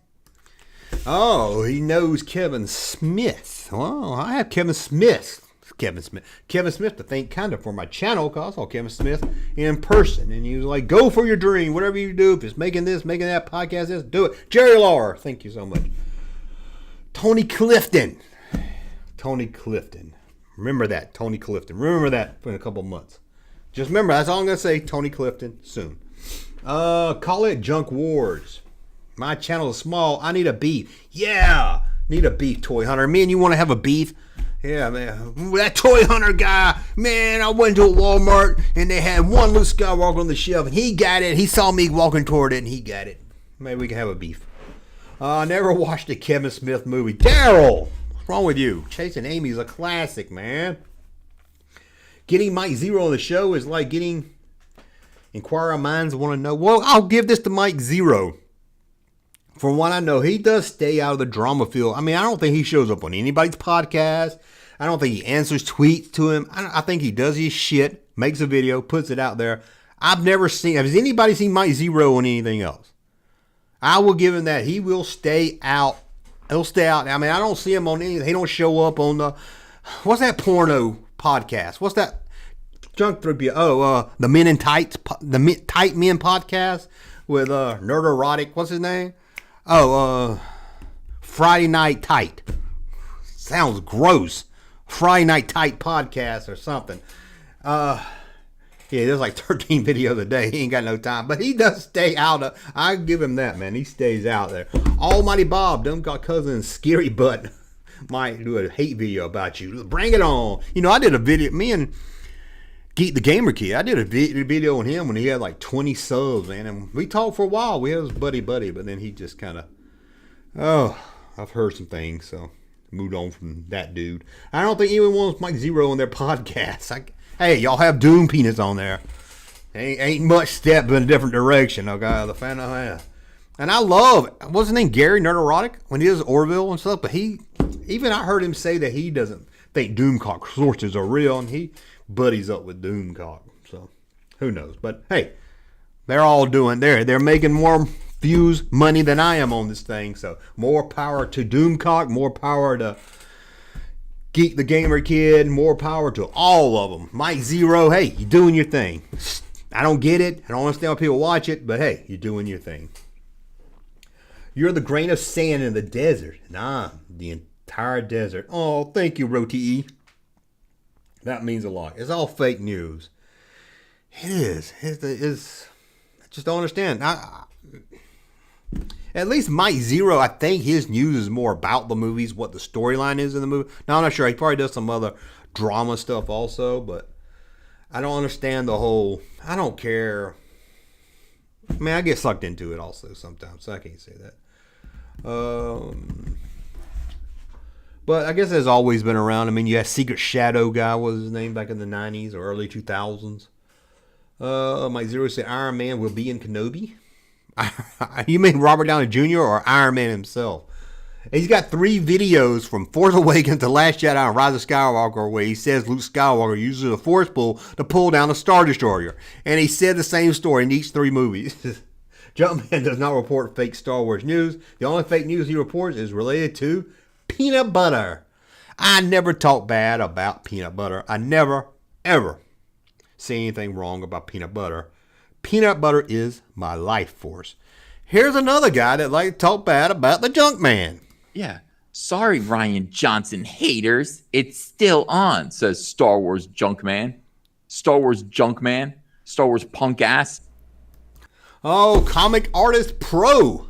Oh, he knows Kevin Smith. Well, I have Kevin Smith to thank kind of for my channel, because I saw Kevin Smith in person, and he was like, go for your dream, whatever you do, if it's making this, making that, podcast this, do it. Jerry Lawler, thank you so much. Tony Clifton. Tony Clifton. Remember that, Tony Clifton. Remember that in a couple months. Just remember, that's all I'm going to say, Tony Clifton, soon. Call it Junk Wars. My channel is small. I need a beef. Yeah, need a beef, Toy Hunter. Me and you want to have a beef? Yeah, man. That Toy Hunter guy, man, I went to a Walmart and they had one Luke Skywalker on the shelf and he got it. He saw me walking toward it and he got it. Maybe we can have a beef. I never watched a Kevin Smith movie. Daryl! What's wrong with you? Chasing Amy is a classic, man. Getting Mike Zero on the show is like getting Inquirer Minds want to know. Well, I'll give this to Mike Zero. From what I know, he does stay out of the drama field. I mean, I don't think he shows up on anybody's podcast. I don't think he answers tweets to him. I think he does his shit, makes a video, puts it out there. I've never seen, has anybody seen Mike Zero on anything else? I will give him that. He will stay out. He'll stay out. I mean, I don't see him on anything. He don't show up on the, what's that porno podcast? What's that? Junk Trivia. The Men in Tights, the Tight Men podcast with Nerd Erotic. What's his name? Friday Night Tight. Sounds gross. Friday Night Tight podcast or something. Yeah, there's like 13 videos a day. He ain't got no time, but he does stay out of. I give him that, man. He stays out there. Almighty Bob, them got cousin Scary Butt might do a hate video about you. Bring it on. You know, I did a video. Me and Geek the Gamer Kid. I did a video on him when he had like 20 subs, man. And we talked for a while. We was buddy, but then he just kind of, I've heard some things, so moved on from that dude. I don't think anyone wants Mike Zero on their podcast. Hey, y'all have Doom Penis on there. Ain't much step in a different direction, okay? The fan I have. And I love, what's his name, Gary Nerderotic, when he does Orville and stuff, but I heard him say that he doesn't think Doomcock sources are real, and he buddies up with Doomcock, so who knows? But hey, they're all doing they're making more views, money than I am on this thing, so more power to Doomcock, more power to Geek the Gamer Kid, more power to all of them. Mike Zero, hey, you're doing your thing. I don't get it, I don't understand why people watch it, but hey, you're doing your thing. You're the grain of sand in the desert. Nah, the entire desert. Oh, thank you, Roti. That means a lot. It's all fake news. It is. It's I just don't understand. At least Mike Zero, I think his news is more about the movies, what the storyline is in the movie. Now, I'm not sure. He probably does some other drama stuff also, but I don't understand the whole, I don't care. I mean, I get sucked into it also sometimes, so I can't say that. But I guess it's always been around. I mean, you had Secret Shadow guy, was his name, back in the 90s or early 2000s. Mike Zero said Iron Man will be in Kenobi. You mean Robert Downey Jr. or Iron Man himself? He's got 3 videos from Force Awakens to Last Jedi and Rise of Skywalker where he says Luke Skywalker uses a force pull to pull down a Star Destroyer. And he said the same story in each 3 movies. Jumpman does not report fake Star Wars news. The only fake news he reports is related to peanut butter. I never talk bad about peanut butter. I never, ever say anything wrong about peanut butter. Peanut butter is my life force. Here's another guy that like to talk bad about the Junkman. Yeah. Sorry, Ryan Johnson haters. It's still on, says Star Wars Junkman. Star Wars Junkman. Star Wars punk ass. Oh, Comic Artist Pro.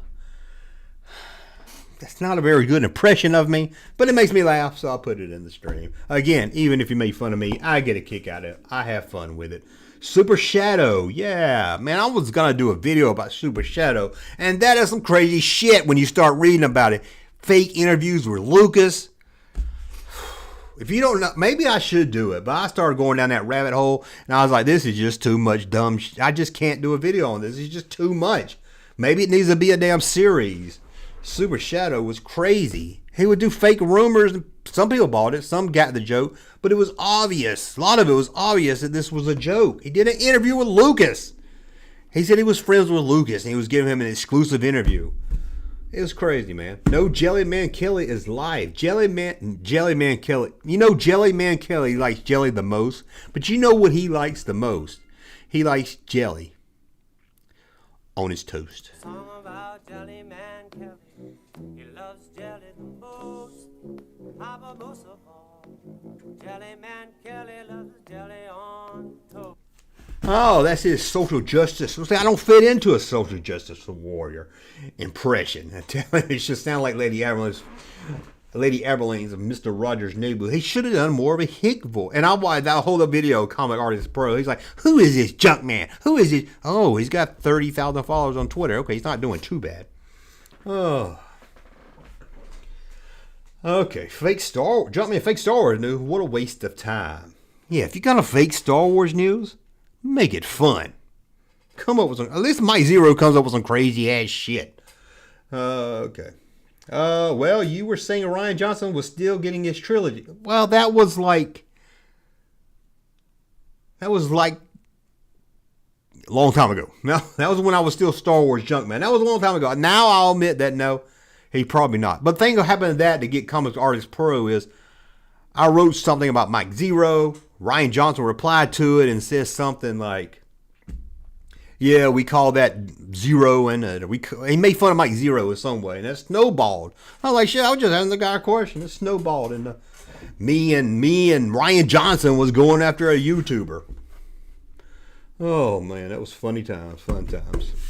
That's not a very good impression of me, but it makes me laugh, so I'll put it in the stream. Again, even if you make fun of me, I get a kick out of it. I have fun with it. Super Shadow, yeah. Man, I was going to do a video about Super Shadow, and that is some crazy shit when you start reading about it. Fake interviews with Lucas. If you don't know, maybe I should do it, but I started going down that rabbit hole, and I was like, this is just too much dumb shit. I just can't do a video on this. It's just too much. Maybe it needs to be a damn series. Super Shadow was crazy. He would do fake rumors. Some people bought it. Some got the joke. But it was obvious. A lot of it was obvious that this was a joke. He did an interview with Lucas. He said he was friends with Lucas and he was giving him an exclusive interview. It was crazy, man. No, Jellyman Kelly is live. Jellyman Kelly. You know Jellyman Kelly likes jelly the most. But you know what he likes the most? He likes jelly on his toast. Song about Jellyman Kelly. He loves jelly the most. Papa most of all. Jelly Man Kelly loves jelly on toast. Oh, that's his social justice. I don't fit into a social justice warrior impression. I tell you, it just sounds like Lady Aberline's of Mr. Rogers' Neighborhood. He should have done more of a hick voice. And I watched that whole video, Comic Artist Pro. He's like, who is this junk man? Who is this? Oh, he's got 30,000 followers on Twitter. Okay, he's not doing too bad. Oh. Okay, fake Star Wars news. What a waste of time. Yeah, if you got a fake Star Wars news, make it fun. Come up with some. At least Mike Zero comes up with some crazy ass shit. Okay. Well, you were saying Rian Johnson was still getting his trilogy. Well, that was like a long time ago. No, that was when I was still Star Wars junk man. That was a long time ago. Now I'll admit that no, he probably not. But the thing that happened to that to get Comics Artist Pro is I wrote something about Mike Zero. Rian Johnson replied to it and says something like, yeah, we call that Zero, and he made fun of Mike Zero in some way, and that snowballed. I was like, shit, I was just asking the guy a question. It snowballed, and me and Rian Johnson was going after a YouTuber. Oh man, that was fun times.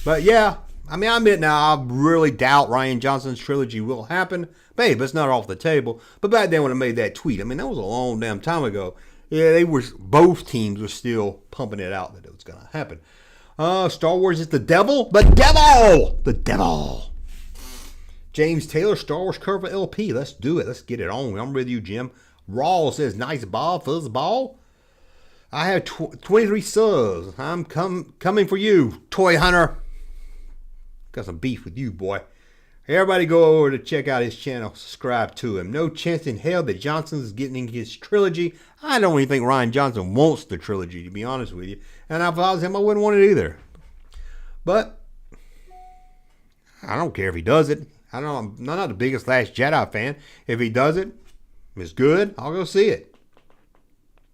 But yeah, I mean, I admit now, I really doubt Rian Johnson's trilogy will happen. Babe, it's not off the table. But back then when I made that tweet, I mean, that was a long damn time ago. Yeah, both teams were still pumping it out that it was going to happen. Star Wars is the devil? The devil! James Taylor, Star Wars Curve LP. Let's do it. Let's get it on. I'm with you, Jim. Raw says, nice ball, fuzzball. I have 23 subs. I'm coming for you, Toy Hunter. Got some beef with you, boy. Everybody go over to check out his channel. Subscribe to him. No chance in hell that Johnson's getting his trilogy. I don't even think Rian Johnson wants the trilogy, to be honest with you. And if I was him, I wouldn't want it either. But I don't care if he does it. I'm not the biggest Last Jedi fan. If he does it, it's good. I'll go see it.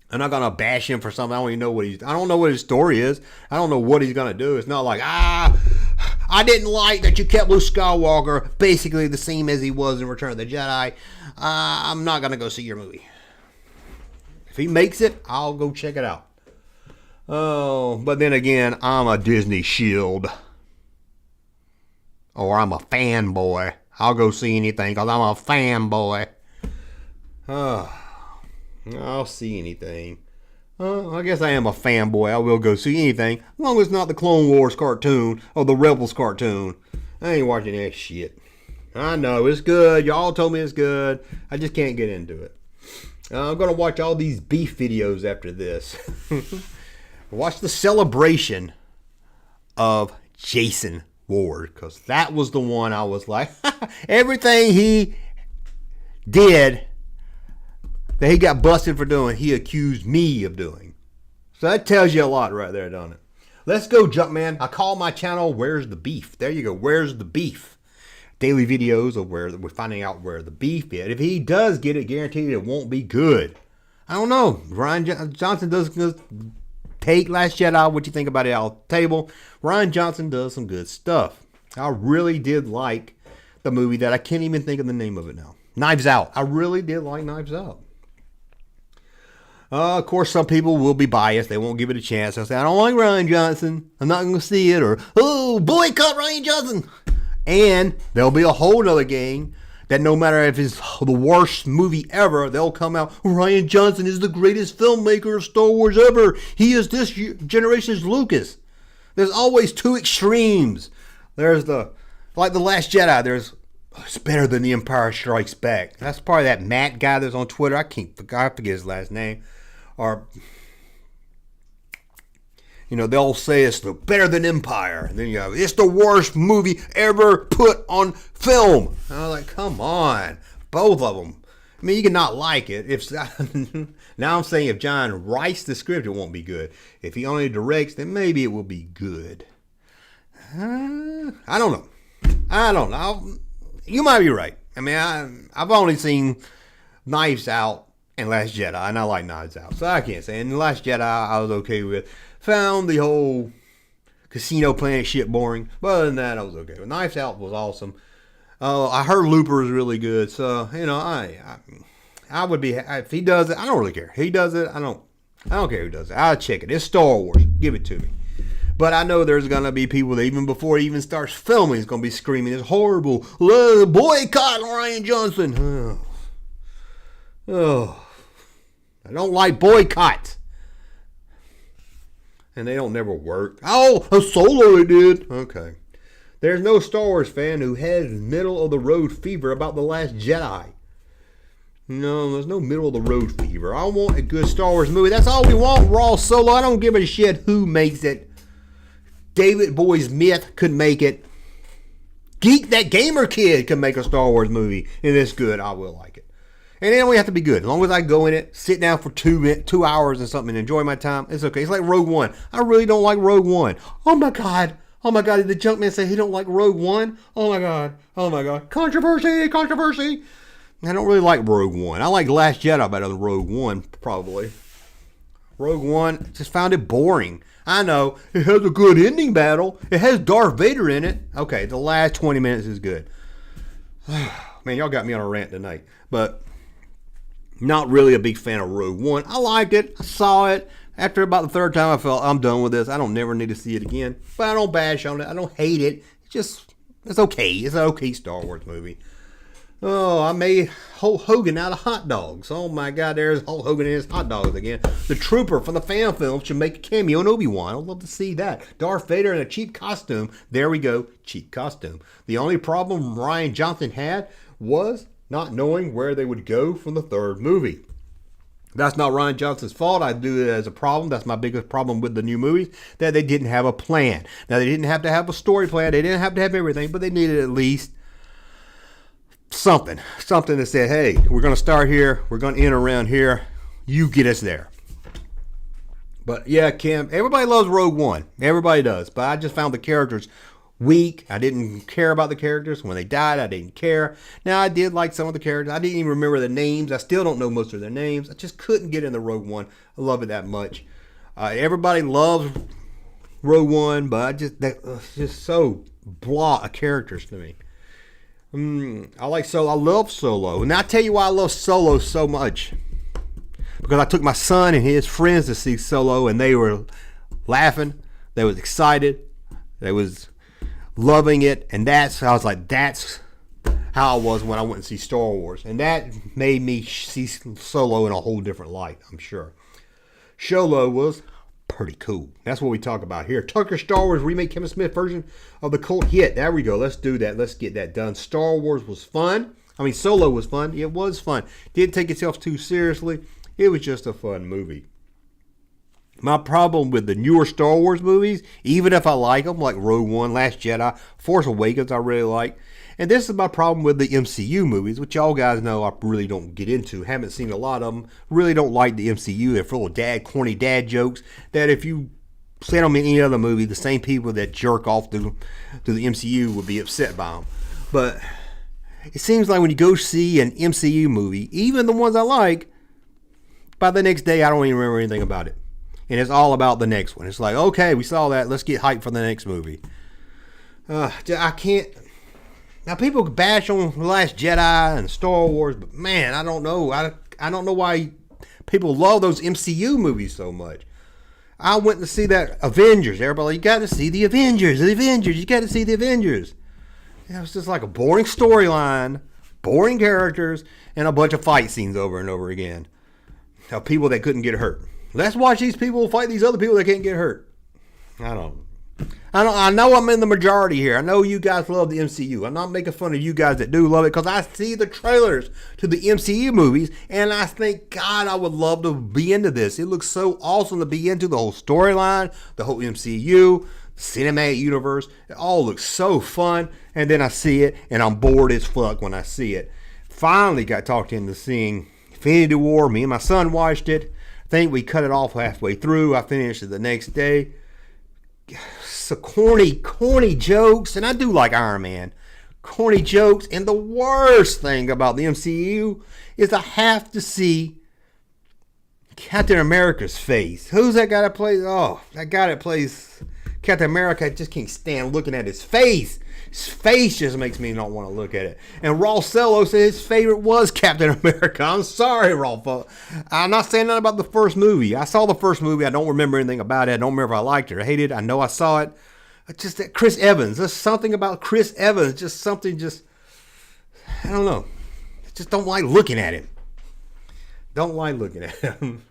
I'm not gonna bash him for something. I don't even know I don't know what his story is. I don't know what he's gonna do. It's not like I didn't like that you kept Luke Skywalker basically the same as he was in Return of the Jedi. I'm not gonna go see your movie. If he makes it, I'll go check it out. Oh, but then again, I'm a Disney shield. Or I'm a fanboy. I'll go see anything because I'm a fanboy. I'll see anything. I guess I am a fanboy. I will go see anything. As long as it's not the Clone Wars cartoon or the Rebels cartoon. I ain't watching that shit. I know, it's good. Y'all told me it's good. I just can't get into it. I'm going to watch all these beef videos after this. Watch the celebration of Jason Ward. Because that was the one I was like, everything he did that he got busted for doing, he accused me of doing. So that tells you a lot right there, don't it? Let's go, Junkman. I call my channel Where's the Beef. There you go. Where's the Beef? Daily videos of where we're finding out where the beef is. If he does get it, guaranteed it won't be good. I don't know. Rian Johnson does take Last Jedi. What you think about it on the table? Rian Johnson does some good stuff. I really did like the movie that I can't even think of the name of it now. Knives Out. I really did like Knives Out. Of course, some people will be biased. They won't give it a chance. They'll say, I don't like Rian Johnson. I'm not going to see it. Or, oh, boycott Rian Johnson. And there'll be a whole other gang that no matter if it's the worst movie ever, they'll come out, Rian Johnson is the greatest filmmaker of Star Wars ever. He is this generation's Lucas. There's always two extremes. There's like The Last Jedi. It's better than The Empire Strikes Back. That's probably that Matt guy that's on Twitter. I forget his last name. Or, they'll say it's better than Empire. And then it's the worst movie ever put on film. And I was like, come on. Both of them. I mean, you can not like it. Now I'm saying if John writes the script, it won't be good. If he only directs, then maybe it will be good. I don't know. You might be right. I mean, I've only seen Knives Out and Last Jedi, and I like Knives Out, so I can't say. And The Last Jedi, I was okay with. Found the whole Casino Planet shit boring, but other than that, I was okay. But Knives Out was awesome. I heard Looper is really good, so I would be if he does it. I don't really care. He does it. I don't care who does it. I'll check it. It's Star Wars. Give it to me. But I know there's gonna be people that even before he even starts filming, is gonna be screaming, "It's horrible! Boycott Rian Johnson!" Oh, I don't like boycotts, and they don't never work. Oh, a Solo it did. Okay. There's no Star Wars fan who has middle of the road fever about The Last Jedi. No, there's no middle of the road fever. I want a good Star Wars movie. That's all we want. Raw Solo. I don't give a shit who makes it. David Bowie Smith could make it. Geek That Gamer Kid can make a Star Wars movie, and it's good. I will like it. And it don't have to be good. As long as I go in it, sit down for 2 hours and something and enjoy my time, it's okay. It's like Rogue One. I really don't like Rogue One. Oh my God. Oh my God, did the Junkman say he don't like Rogue One? Oh my God. Oh my God. Controversy, controversy. I don't really like Rogue One. I like Last Jedi better than Rogue One, probably. Rogue One, just found it boring. I know, it has a good ending battle. It has Darth Vader in it. Okay, the last 20 minutes is good. Man, y'all got me on a rant tonight. But not really a big fan of Rogue One. I liked it. I saw it. After about the third time, I felt I'm done with this. I don't never need to see it again. But I don't bash on it. I don't hate it. It's okay. It's an okay Star Wars movie. Oh, I made Hulk Hogan out of hot dogs. Oh my God, there's Hulk Hogan and his hot dogs again. The Trooper from the fan film should make a cameo in Obi-Wan. I'd love to see that. Darth Vader in a cheap costume. There we go, cheap costume. The only problem Rian Johnson had was not knowing where they would go from the third movie. That's not Rian Johnson's fault. I do it as a problem. That's my biggest problem with the new movies, that they didn't have a plan. Now, they didn't have to have a story plan. They didn't have to have everything, but they needed at least something that said, hey, we're going to start here. We're going to end around here. You get us there. But yeah, Kim, everybody loves Rogue One. Everybody does. But I just found the characters weak. I didn't care about the characters. When they died, I didn't care. Now, I did like some of the characters. I didn't even remember the names. I still don't know most of their names. I just couldn't get in the Rogue One. I love it that much. Everybody loves Rogue One, but it's just so blah of characters to me. I like Solo. I love Solo. And I'll tell you why I love Solo so much. Because I took my son and his friends to see Solo, and they were laughing. They was excited. They was loving it. And that's how I was when I went and see Star Wars. And that made me see Solo in a whole different light, I'm sure. Solo was pretty cool. That's what we talk about here. Tucker Star Wars remake Kevin Smith version of the cult hit. There we go. Let's do that. Let's get that done. Star Wars was fun. Solo was fun. It was fun. Didn't take itself too seriously. It was just a fun movie. My problem with the newer Star Wars movies, even if I like them, like Rogue One, Last Jedi, Force Awakens, I really like. And this is my problem with the MCU movies, which y'all guys know I really don't get into. Haven't seen a lot of them. Really don't like the MCU. They're full of corny dad jokes that if you said them in any other movie, the same people that jerk off to the MCU would be upset by them. But it seems like when you go see an MCU movie, even the ones I like, by the next day I don't even remember anything about it. And it's all about the next one. It's like, okay, we saw that. Let's get hyped for the next movie. I can't. Now, people bash on The Last Jedi and Star Wars, but man, I don't know. I don't know why people love those MCU movies so much. I went to see that Avengers. Everybody, you got to see the Avengers. The Avengers. You got to see the Avengers. It was just like a boring storyline, boring characters, and a bunch of fight scenes over and over again of people that couldn't get hurt. Let's watch these people fight these other people that can't get hurt. I know I'm in the majority here. I know you guys love the MCU. I'm not making fun of you guys that do love it, because I see the trailers to the MCU movies and I think, God, I would love to be into this. It looks so awesome to be into the whole storyline, the whole MCU, cinematic universe. It all looks so fun. And then I see it and I'm bored as fuck when I see it. Finally got talked into seeing Infinity War. Me and my son watched it. I think we cut it off halfway through. I finished it the next day. So corny jokes, and I do like Iron Man. Corny jokes, and the worst thing about the MCU is I have to see Captain America's face. Who's that guy that plays? Oh, that guy that plays Captain America, I just can't stand looking at his face. His face just makes me not want to look at it. And Rossello said his favorite was Captain America. I'm sorry, Rolfo. I'm not saying nothing about the first movie. I saw the first movie. I don't remember anything about it. I don't remember if I liked it or hated it. I know I saw it. It's just that Chris Evans. There's something about Chris Evans. Just something I don't know. I just don't like looking at him. Don't like looking at him.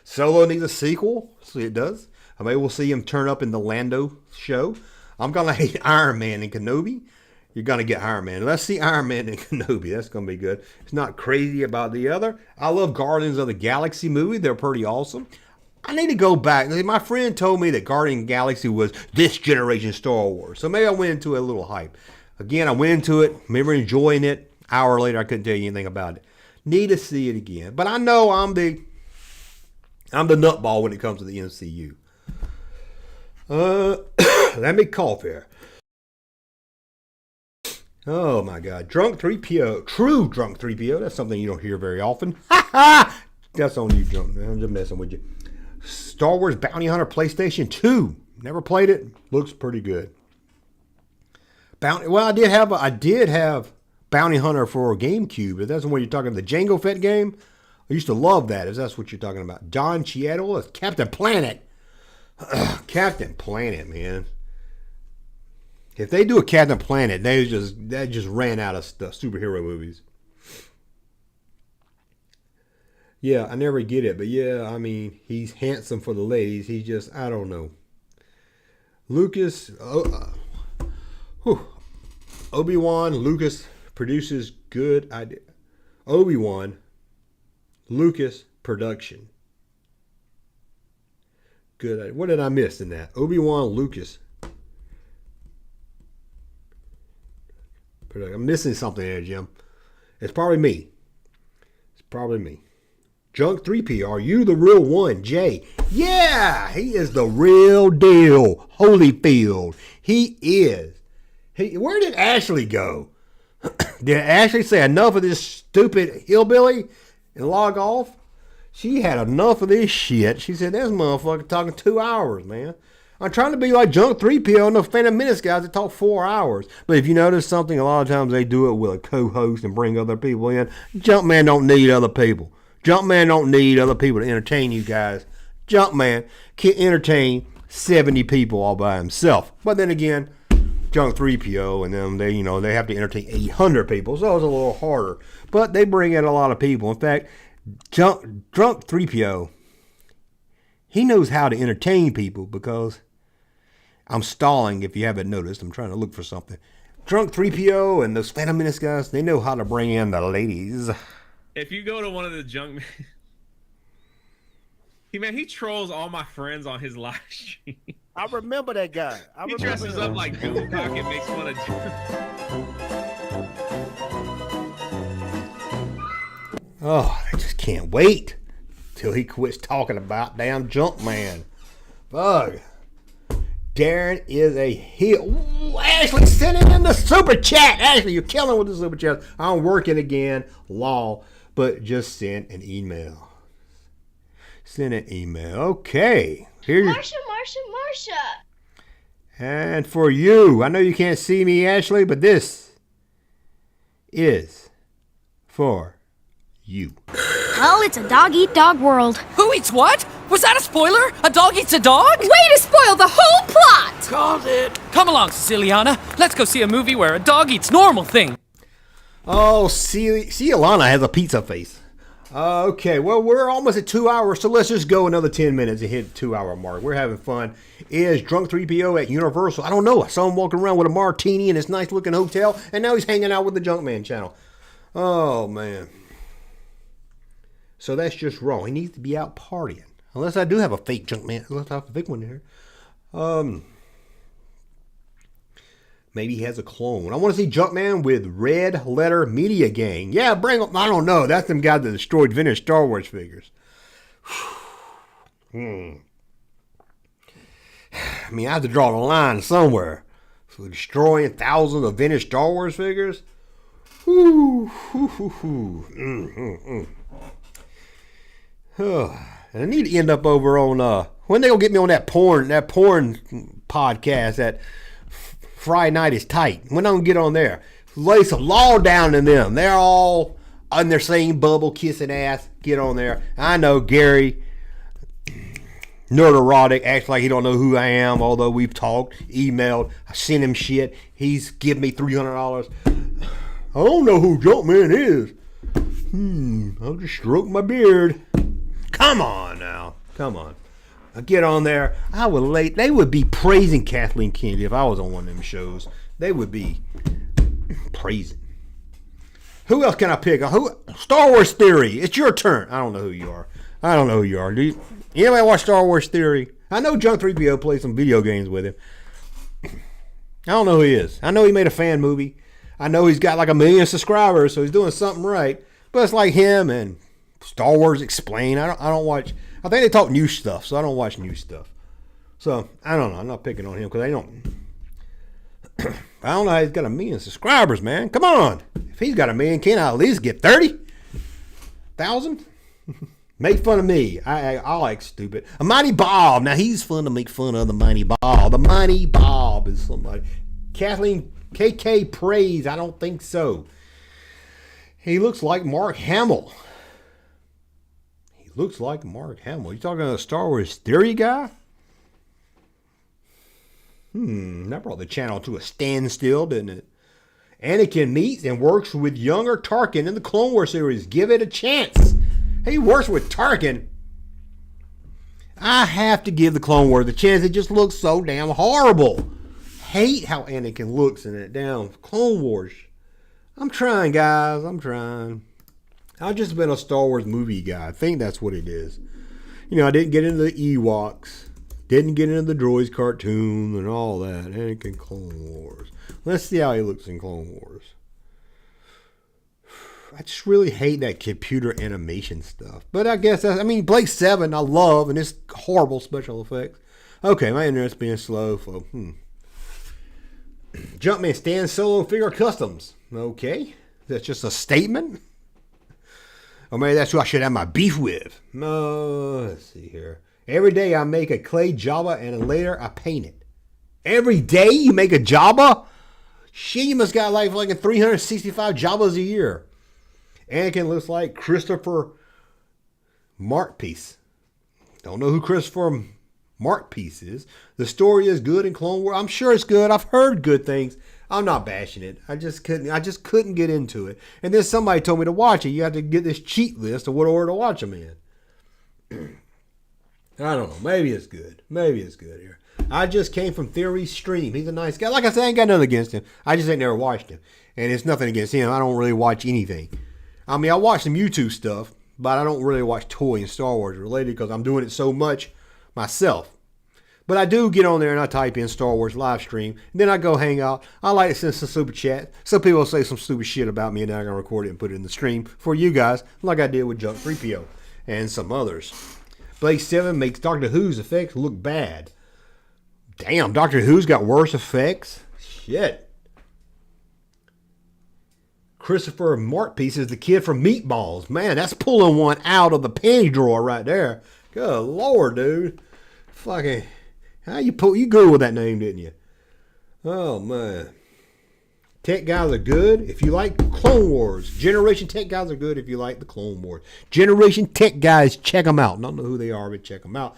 Solo needs a sequel. See, it does. Maybe we'll see him turn up in the Lando show. I'm going to hate Iron Man and Kenobi. You're going to get Iron Man. Let's see Iron Man and Kenobi. That's going to be good. It's not crazy about the other. I love Guardians of the Galaxy movie. They're pretty awesome. I need to go back. My friend told me that Guardian Galaxy was this generation Star Wars. So maybe I went into a little hype. Again, I went into it. Remember enjoying it. An hour later, I couldn't tell you anything about it. Need to see it again. But I know I'm the nutball when it comes to the MCU. Let me cough here. Oh my God. Drunk 3PO. True Drunk 3PO. That's something you don't hear very often. That's on you, Drunk. I'm just messing with you. Star Wars Bounty Hunter PlayStation 2. Never played it. Looks pretty good. Well, I did have Bounty Hunter for GameCube. If that's the one you're talking about, the Jango Fett game. I used to love that, if that's what you're talking about. Don Cheadle as Captain Planet. Captain Planet, man. If they do a Captain Planet, they just ran out of stuff, superhero movies. Yeah, I never get it, but yeah, I mean, he's handsome for the ladies. He just, I don't know. Lucas, Obi-Wan, Lucas produces good idea. Obi-Wan, Lucas production. Good idea. What did I miss in that? Obi-Wan, Lucas. I'm missing something there, Jim. It's probably me. Junk 3P, are you the real one? Jay. Yeah, he is the real deal. Holyfield. He is. Where did Ashley go? Did Ashley say enough of this stupid hillbilly and log off? She had enough of this shit. She said, this motherfucker talking 2 hours, man. I'm trying to be like Junk 3PO and the Phantom Menace guys that talk 4 hours. But if you notice something, a lot of times they do it with a co-host and bring other people in. Junkman don't need other people. Junkman don't need other people to entertain you guys. Junkman can entertain 70 people all by himself. But then again, Junk 3PO and them, they have to entertain 800 people. So it's a little harder. But they bring in a lot of people. In fact, Drunk 3PO, he knows how to entertain people because I'm stalling if you haven't noticed. I'm trying to look for something. Drunk 3PO and those Phantom Menace guys, they know how to bring in the ladies. If you go to one of the junk... he trolls all my friends on his live stream. I remember that guy. He dresses up like Gooncock and makes fun of... Oh, I just can't wait till he quits talking about damn Junkman. Bug. Darren is a heel. Ooh, Ashley sending in the super chat. Ashley, you're killing with the super chat. I'm working again. Law. But just send an email. Send an email. Okay. Here's Marsha. And for you, I know you can't see me, Ashley, but this is for you. Well, it's a dog-eat-dog world. Who eats what? Was that a spoiler? A dog eats a dog? Way to spoil the whole plot! Called it. Come along, Siciliana. Let's go see a movie where a dog eats normal things. Oh, see, Alana has a pizza face. Okay, well, we're almost at 2 hours, so let's just go another 10 minutes and hit the 2 hour mark. We're having fun. Is Drunk 3PO at Universal? I don't know. I saw him walking around with a martini in his nice looking hotel, and now he's hanging out with the Junkman channel. Oh, man. So that's just wrong. He needs to be out partying. Unless I do have a fake Junkman. Unless I have a fake one here. Maybe he has a clone. I want to see Junkman with Red Letter Media Gang. Yeah, bring him. I don't know. That's them guys that destroyed vintage Star Wars figures. I mean, I have to draw the line somewhere. So destroying thousands of vintage Star Wars figures. And I need to end up over on when they gonna get me on that porn podcast that Friday Night is Tight. When I don't get on there, lay some law down in them. They're all on their same bubble, kissing ass. Get on there. I know Gary, nerd erotic, acts like he don't know who I am, although we've talked, emailed, I sent him shit. He's given me $300. I don't know who Junkman is. I'll just stroke my beard. Come on now. Come on. I get on there. They would be praising Kathleen Kennedy if I was on one of them shows. They would be praising. Who else can I pick? Star Wars Theory. It's your turn. I don't know who you are. Do you? Anybody watch Star Wars Theory? I know Junk 3PO plays some video games with him. I don't know who he is. I know he made a fan movie. I know he's got like 1 million subscribers, so he's doing something right. But it's like him and Star Wars Explained. I don't watch. I think they talk new stuff, so I don't watch new stuff. So I don't know. I'm not picking on him because I don't know how he's got 1 million subscribers, man. Come on. If he's got 1 million, can I at least get 30,000? Make fun of me. I like stupid. A Mighty Bob. Now he's fun to make fun of. The Mighty Bob. The Mighty Bob is somebody. Kathleen KK praise. I don't think so. He looks like Mark Hamill. You talking about a Star Wars Theory guy? That brought the channel to a standstill, didn't it? Anakin meets and works with younger Tarkin in the Clone Wars series. Give it a chance. He works with Tarkin. I have to give the Clone Wars a chance. It just looks so damn horrible. Hate how Anakin looks in it. Damn Clone Wars. I'm trying, guys. I'm trying. I've just been a Star Wars movie guy. I think that's what it is. I didn't get into the Ewoks. Didn't get into the Droids cartoon and all that. Anakin Clone Wars. Let's see how he looks in Clone Wars. I just really hate that computer animation stuff. But I guess Blake 7 I love, and it's horrible special effects. Okay, my internet's being slow. So, Junkman stands solo figure customs. Okay, that's just a statement. Or maybe that's who I should have my beef with. Let's see here. Every day I make a clay Jabba and then later I paint it. Every day you make a Jabba? Shit, you must got like 365 Jabbas a year. Anakin looks like Christopher Markpiece. Don't know who Christopher Markpiece is. The story is good in Clone Wars. I'm sure it's good. I've heard good things. I'm not bashing it. I just couldn't get into it. And then somebody told me to watch it. You have to get this cheat list of what order to watch them in. I don't know. Maybe it's good. Here. I just came from Theory's stream. He's a nice guy. Like I said, I ain't got nothing against him. I just ain't never watched him. And it's nothing against him. I don't really watch anything. I watch some YouTube stuff, but I don't really watch toy and Star Wars related because I'm doing it so much myself. But I do get on there and I type in Star Wars live stream. And then I go hang out. I like to send some super chat. Some people say some stupid shit about me and then I'm going to record it and put it in the stream for you guys, like I did with Junk 3PO and some others. Blake 7 makes Doctor Who's effects look bad. Damn, Doctor Who's got worse effects? Shit. Christopher Markpiece is the kid from Meatballs. Man, that's pulling one out of the panty drawer right there. Good Lord, dude. Fucking, you Googled that name, didn't you? Oh, man. Tech guys are good if you like Clone Wars. Generation Tech guys are good if you like the Clone Wars. Generation Tech guys, check them out. Don't know who they are, but check them out.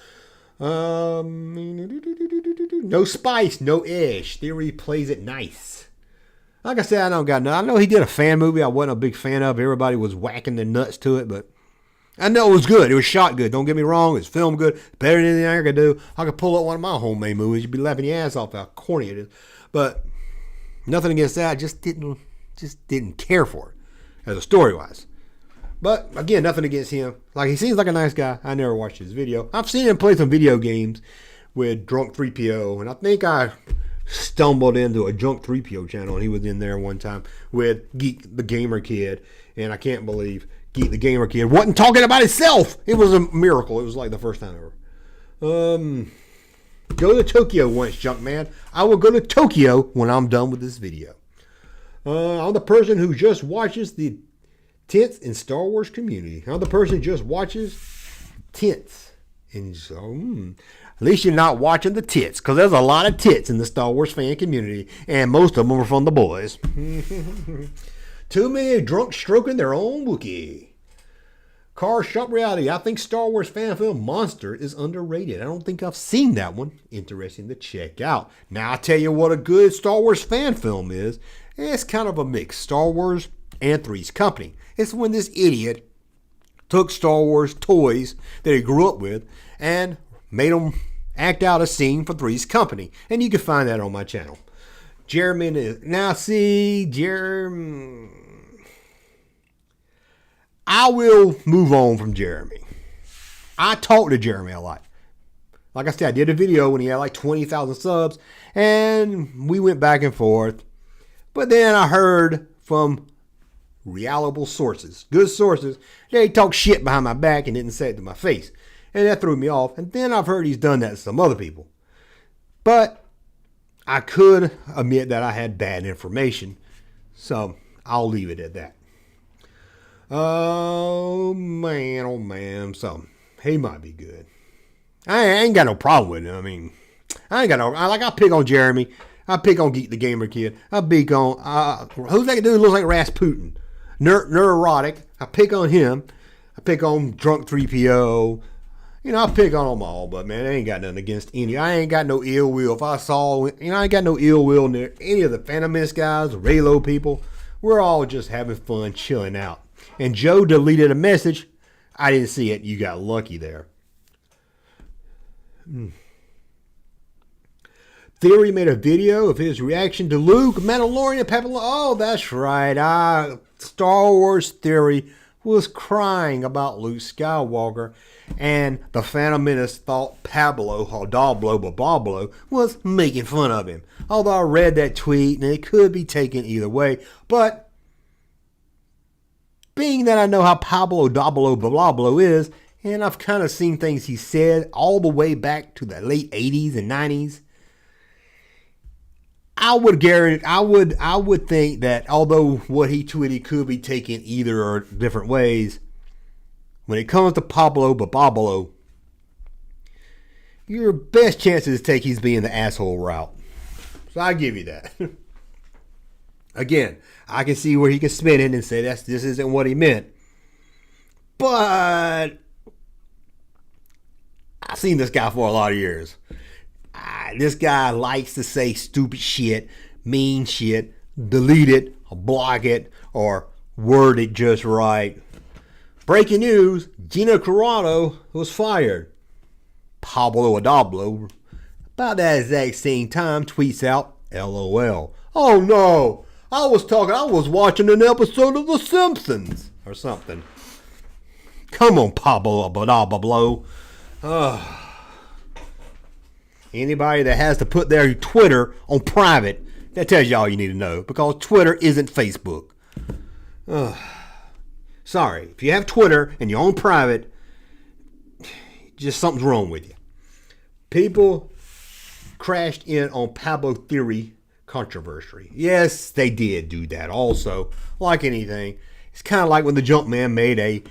No spice, no ish. Theory plays it nice. Like I said, I don't got no. I know he did a fan movie I wasn't a big fan of. Everybody was whacking their nuts to it, but I know it was good. It was shot good. Don't get me wrong. It's filmed good. Better than anything I could do. I could pull up one of my homemade movies. You'd be laughing your ass off how corny it is. But nothing against that. I just didn't care for it as a story-wise. But again, nothing against him. Like, he seems like a nice guy. I never watched his video. I've seen him play some video games with Drunk 3PO, and I think I stumbled into a Junk 3PO channel, and he was in there one time with Geek the Gamer Kid, and I can't believe Geek the Gamer Kid wasn't talking about himself. It was a miracle. It was like the first time ever. Go to Tokyo once, Junkman. I will go to Tokyo when I'm done with this video. I'm the person who just watches the tents in Star Wars community. I'm the person who just watches tents. And so, At least you're not watching the tits, because there's a lot of tits in the Star Wars fan community, and most of them are from the boys. Too many drunk stroking their own Wookiee. Car Shop Reality. I think Star Wars fan film Monster is underrated. I don't think I've seen that one. Interesting to check out. Now I'll tell you what a good Star Wars fan film is. It's kind of a mix. Star Wars and Three's Company. It's when this idiot took Star Wars toys that he grew up with and made them act out a scene for Three's Company. And you can find that on my channel. Jeremy is... Now see, Jeremy... I will move on from Jeremy. I talk to Jeremy a lot. Like I said, I did a video when he had like 20,000 subs, and we went back and forth. But then I heard from reliable sources, good sources, they talk shit behind my back and didn't say it to my face. And that threw me off. And then I've heard he's done that to some other people. But I could admit that I had bad information. So I'll leave it at that. Oh man. So he might be good. I ain't got no problem with him. I mean, I pick on Jeremy. I pick on Geek the Gamer Kid. I pick on, who's that dude who looks like Rasputin? Neurotic. I pick on him. I pick on Drunk 3PO. You know, I pick on them all, but man, I ain't got nothing against any. I ain't got no ill will. If I saw, I ain't got no ill will near any of the Phantom Menace guys, the Raylo people. We're all just having fun, chilling out. And Joe deleted a message. I didn't see it. You got lucky there. Theory made a video of his reaction to Luke, Mandalorian, Pablo. Oh, that's right. Star Wars Theory was crying about Luke Skywalker, and the Phantom Menace thought Pablo, Bablo, was making fun of him. Although I read that tweet, and it could be taken either way, but being that I know how Pablo Bablo is, and I've kind of seen things he said all the way back to the late 80s and 90s, I would think that although what he tweeted could be taken either or different ways, when it comes to Pablo Bablo, your best chances take he's being the asshole route. So I give you that. Again, I can see where he can spin it and say this isn't what he meant. But I've seen this guy for a lot of years. This guy likes to say stupid shit, mean shit, delete it, or block it, or word it just right. Breaking news, Gina Carano was fired. Pablo Adablo, about that exact same time, tweets out, LOL. Oh no, I was watching an episode of The Simpsons, or something. Come on, Pablo Adablo. Anybody that has to put their Twitter on private, that tells you all you need to know, because Twitter isn't Facebook. Sorry, if you have Twitter and you're on private, just something's wrong with you. People crashed in on Pablo Theory controversy. Yes, they did do that also. Like anything, it's kind of like when the Junkman made a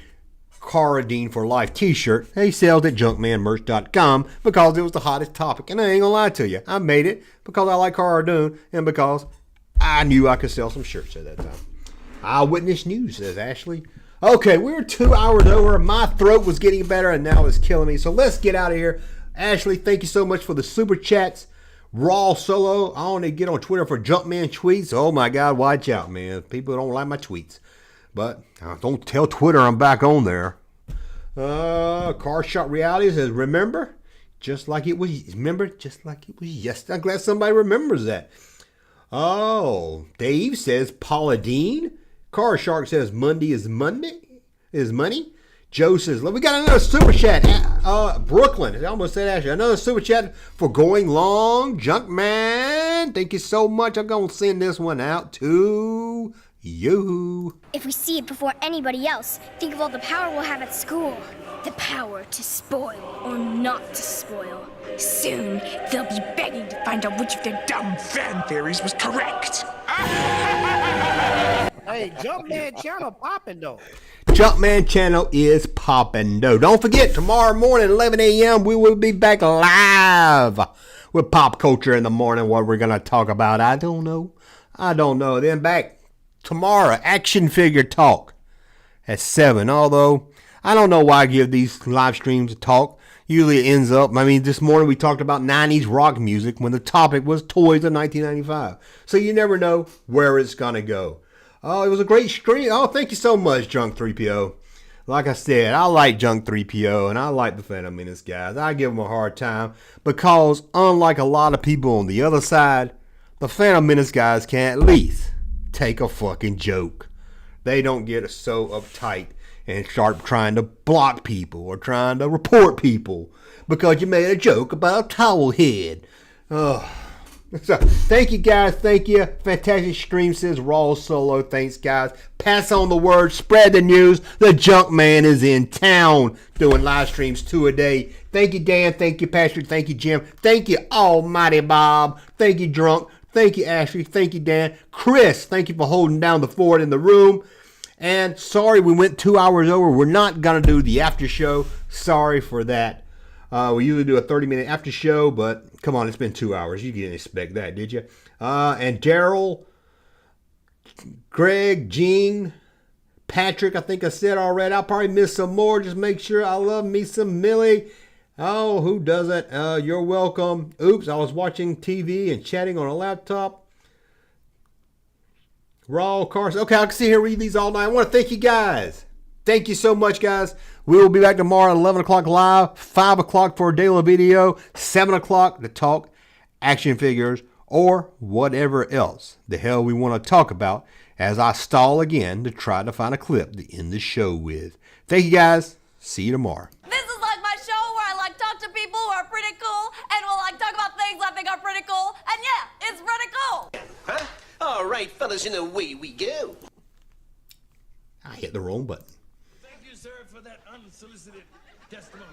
Cara Deen for Life t-shirt. They sell it at junkmanmerch.com because it was the hottest topic. And I ain't gonna lie to you, I made it because I like Cara Deen and because I knew I could sell some shirts at that time. Eyewitness News, says Ashley. Okay, we're 2 hours over. My throat was getting better and now it's killing me. So let's get out of here. Ashley, thank you so much for the super chats. Raw Solo, I only get on Twitter for Junkman tweets. Oh my God, watch out, man. People don't like my tweets. But don't tell Twitter I'm back on there. Car Shot Reality says, remember? Just like it was yesterday. I'm glad somebody remembers that. Oh, Dave says Paula Dean. Car Shark says Monday is money. Joe says, look, we got another super chat. Brooklyn, I almost said Ashley. Another super chat for going long. Junkman, thank you so much. I'm going to send this one out to you. If we see it before anybody else, think of all the power we'll have at school. The power to spoil or not to spoil. Soon, they'll be begging to find out which of their dumb fan theories was correct. Hey, Junkman channel popping though. Junkman channel is poppin'. Don't forget, tomorrow morning, 11 a.m., we will be back live with Pop Culture in the Morning. What we're going to talk about, I don't know. Then back tomorrow, Action Figure Talk at 7. Although, I don't know why I give these live streams a talk. Usually it ends up, this morning we talked about 90s rock music when the topic was toys of 1995. So you never know where it's going to go. Oh, it was a great stream. Oh, thank you so much, Junk 3PO. Like I said, I like Junk 3PO and I like the Phantom Menace guys. I give them a hard time because unlike a lot of people on the other side, the Phantom Menace guys can at least take a fucking joke. They don't get so uptight and start trying to block people or trying to report people because you made a joke about a towel head. Oh. So, thank you guys. Thank you. Fantastic stream, says Raw Solo. Thanks, guys. Pass on the word. Spread the news. The Junk Man is in town doing live streams 2 a day. Thank you, Dan. Thank you, Patrick. Thank you, Jim. Thank you, Almighty Bob. Thank you, Drunk. Thank you, Ashley. Thank you, Dan. Chris, thank you for holding down the fort in the room. And sorry we went 2 hours over. We're not going to do the after show. Sorry for that. We usually do a 30-minute after show, but come on, it's been 2 hours. You didn't expect that, did you? And Daryl, Greg, Gene, Patrick, I think I said already. I'll probably miss some more. Just make sure I love me some Millie. Oh, who doesn't? You're welcome. Oops, I was watching TV and chatting on a laptop. Raw, Carson. Okay, I can sit here and read these all night. I want to thank you guys. Thank you so much, guys. We will be back tomorrow at 11 o'clock live, 5 o'clock for a daily video, 7 o'clock to talk action figures or whatever else the hell we want to talk about as I stall again to try to find a clip to end the show with. Thank you, guys. See you tomorrow. This is like my show where I talk to people who are pretty cool and will talk about things I think are pretty cool. And yeah, it's pretty cool. Huh? All right, fellas, and away we go. I hit the wrong button. Thank you, sir, for that unsolicited testimony.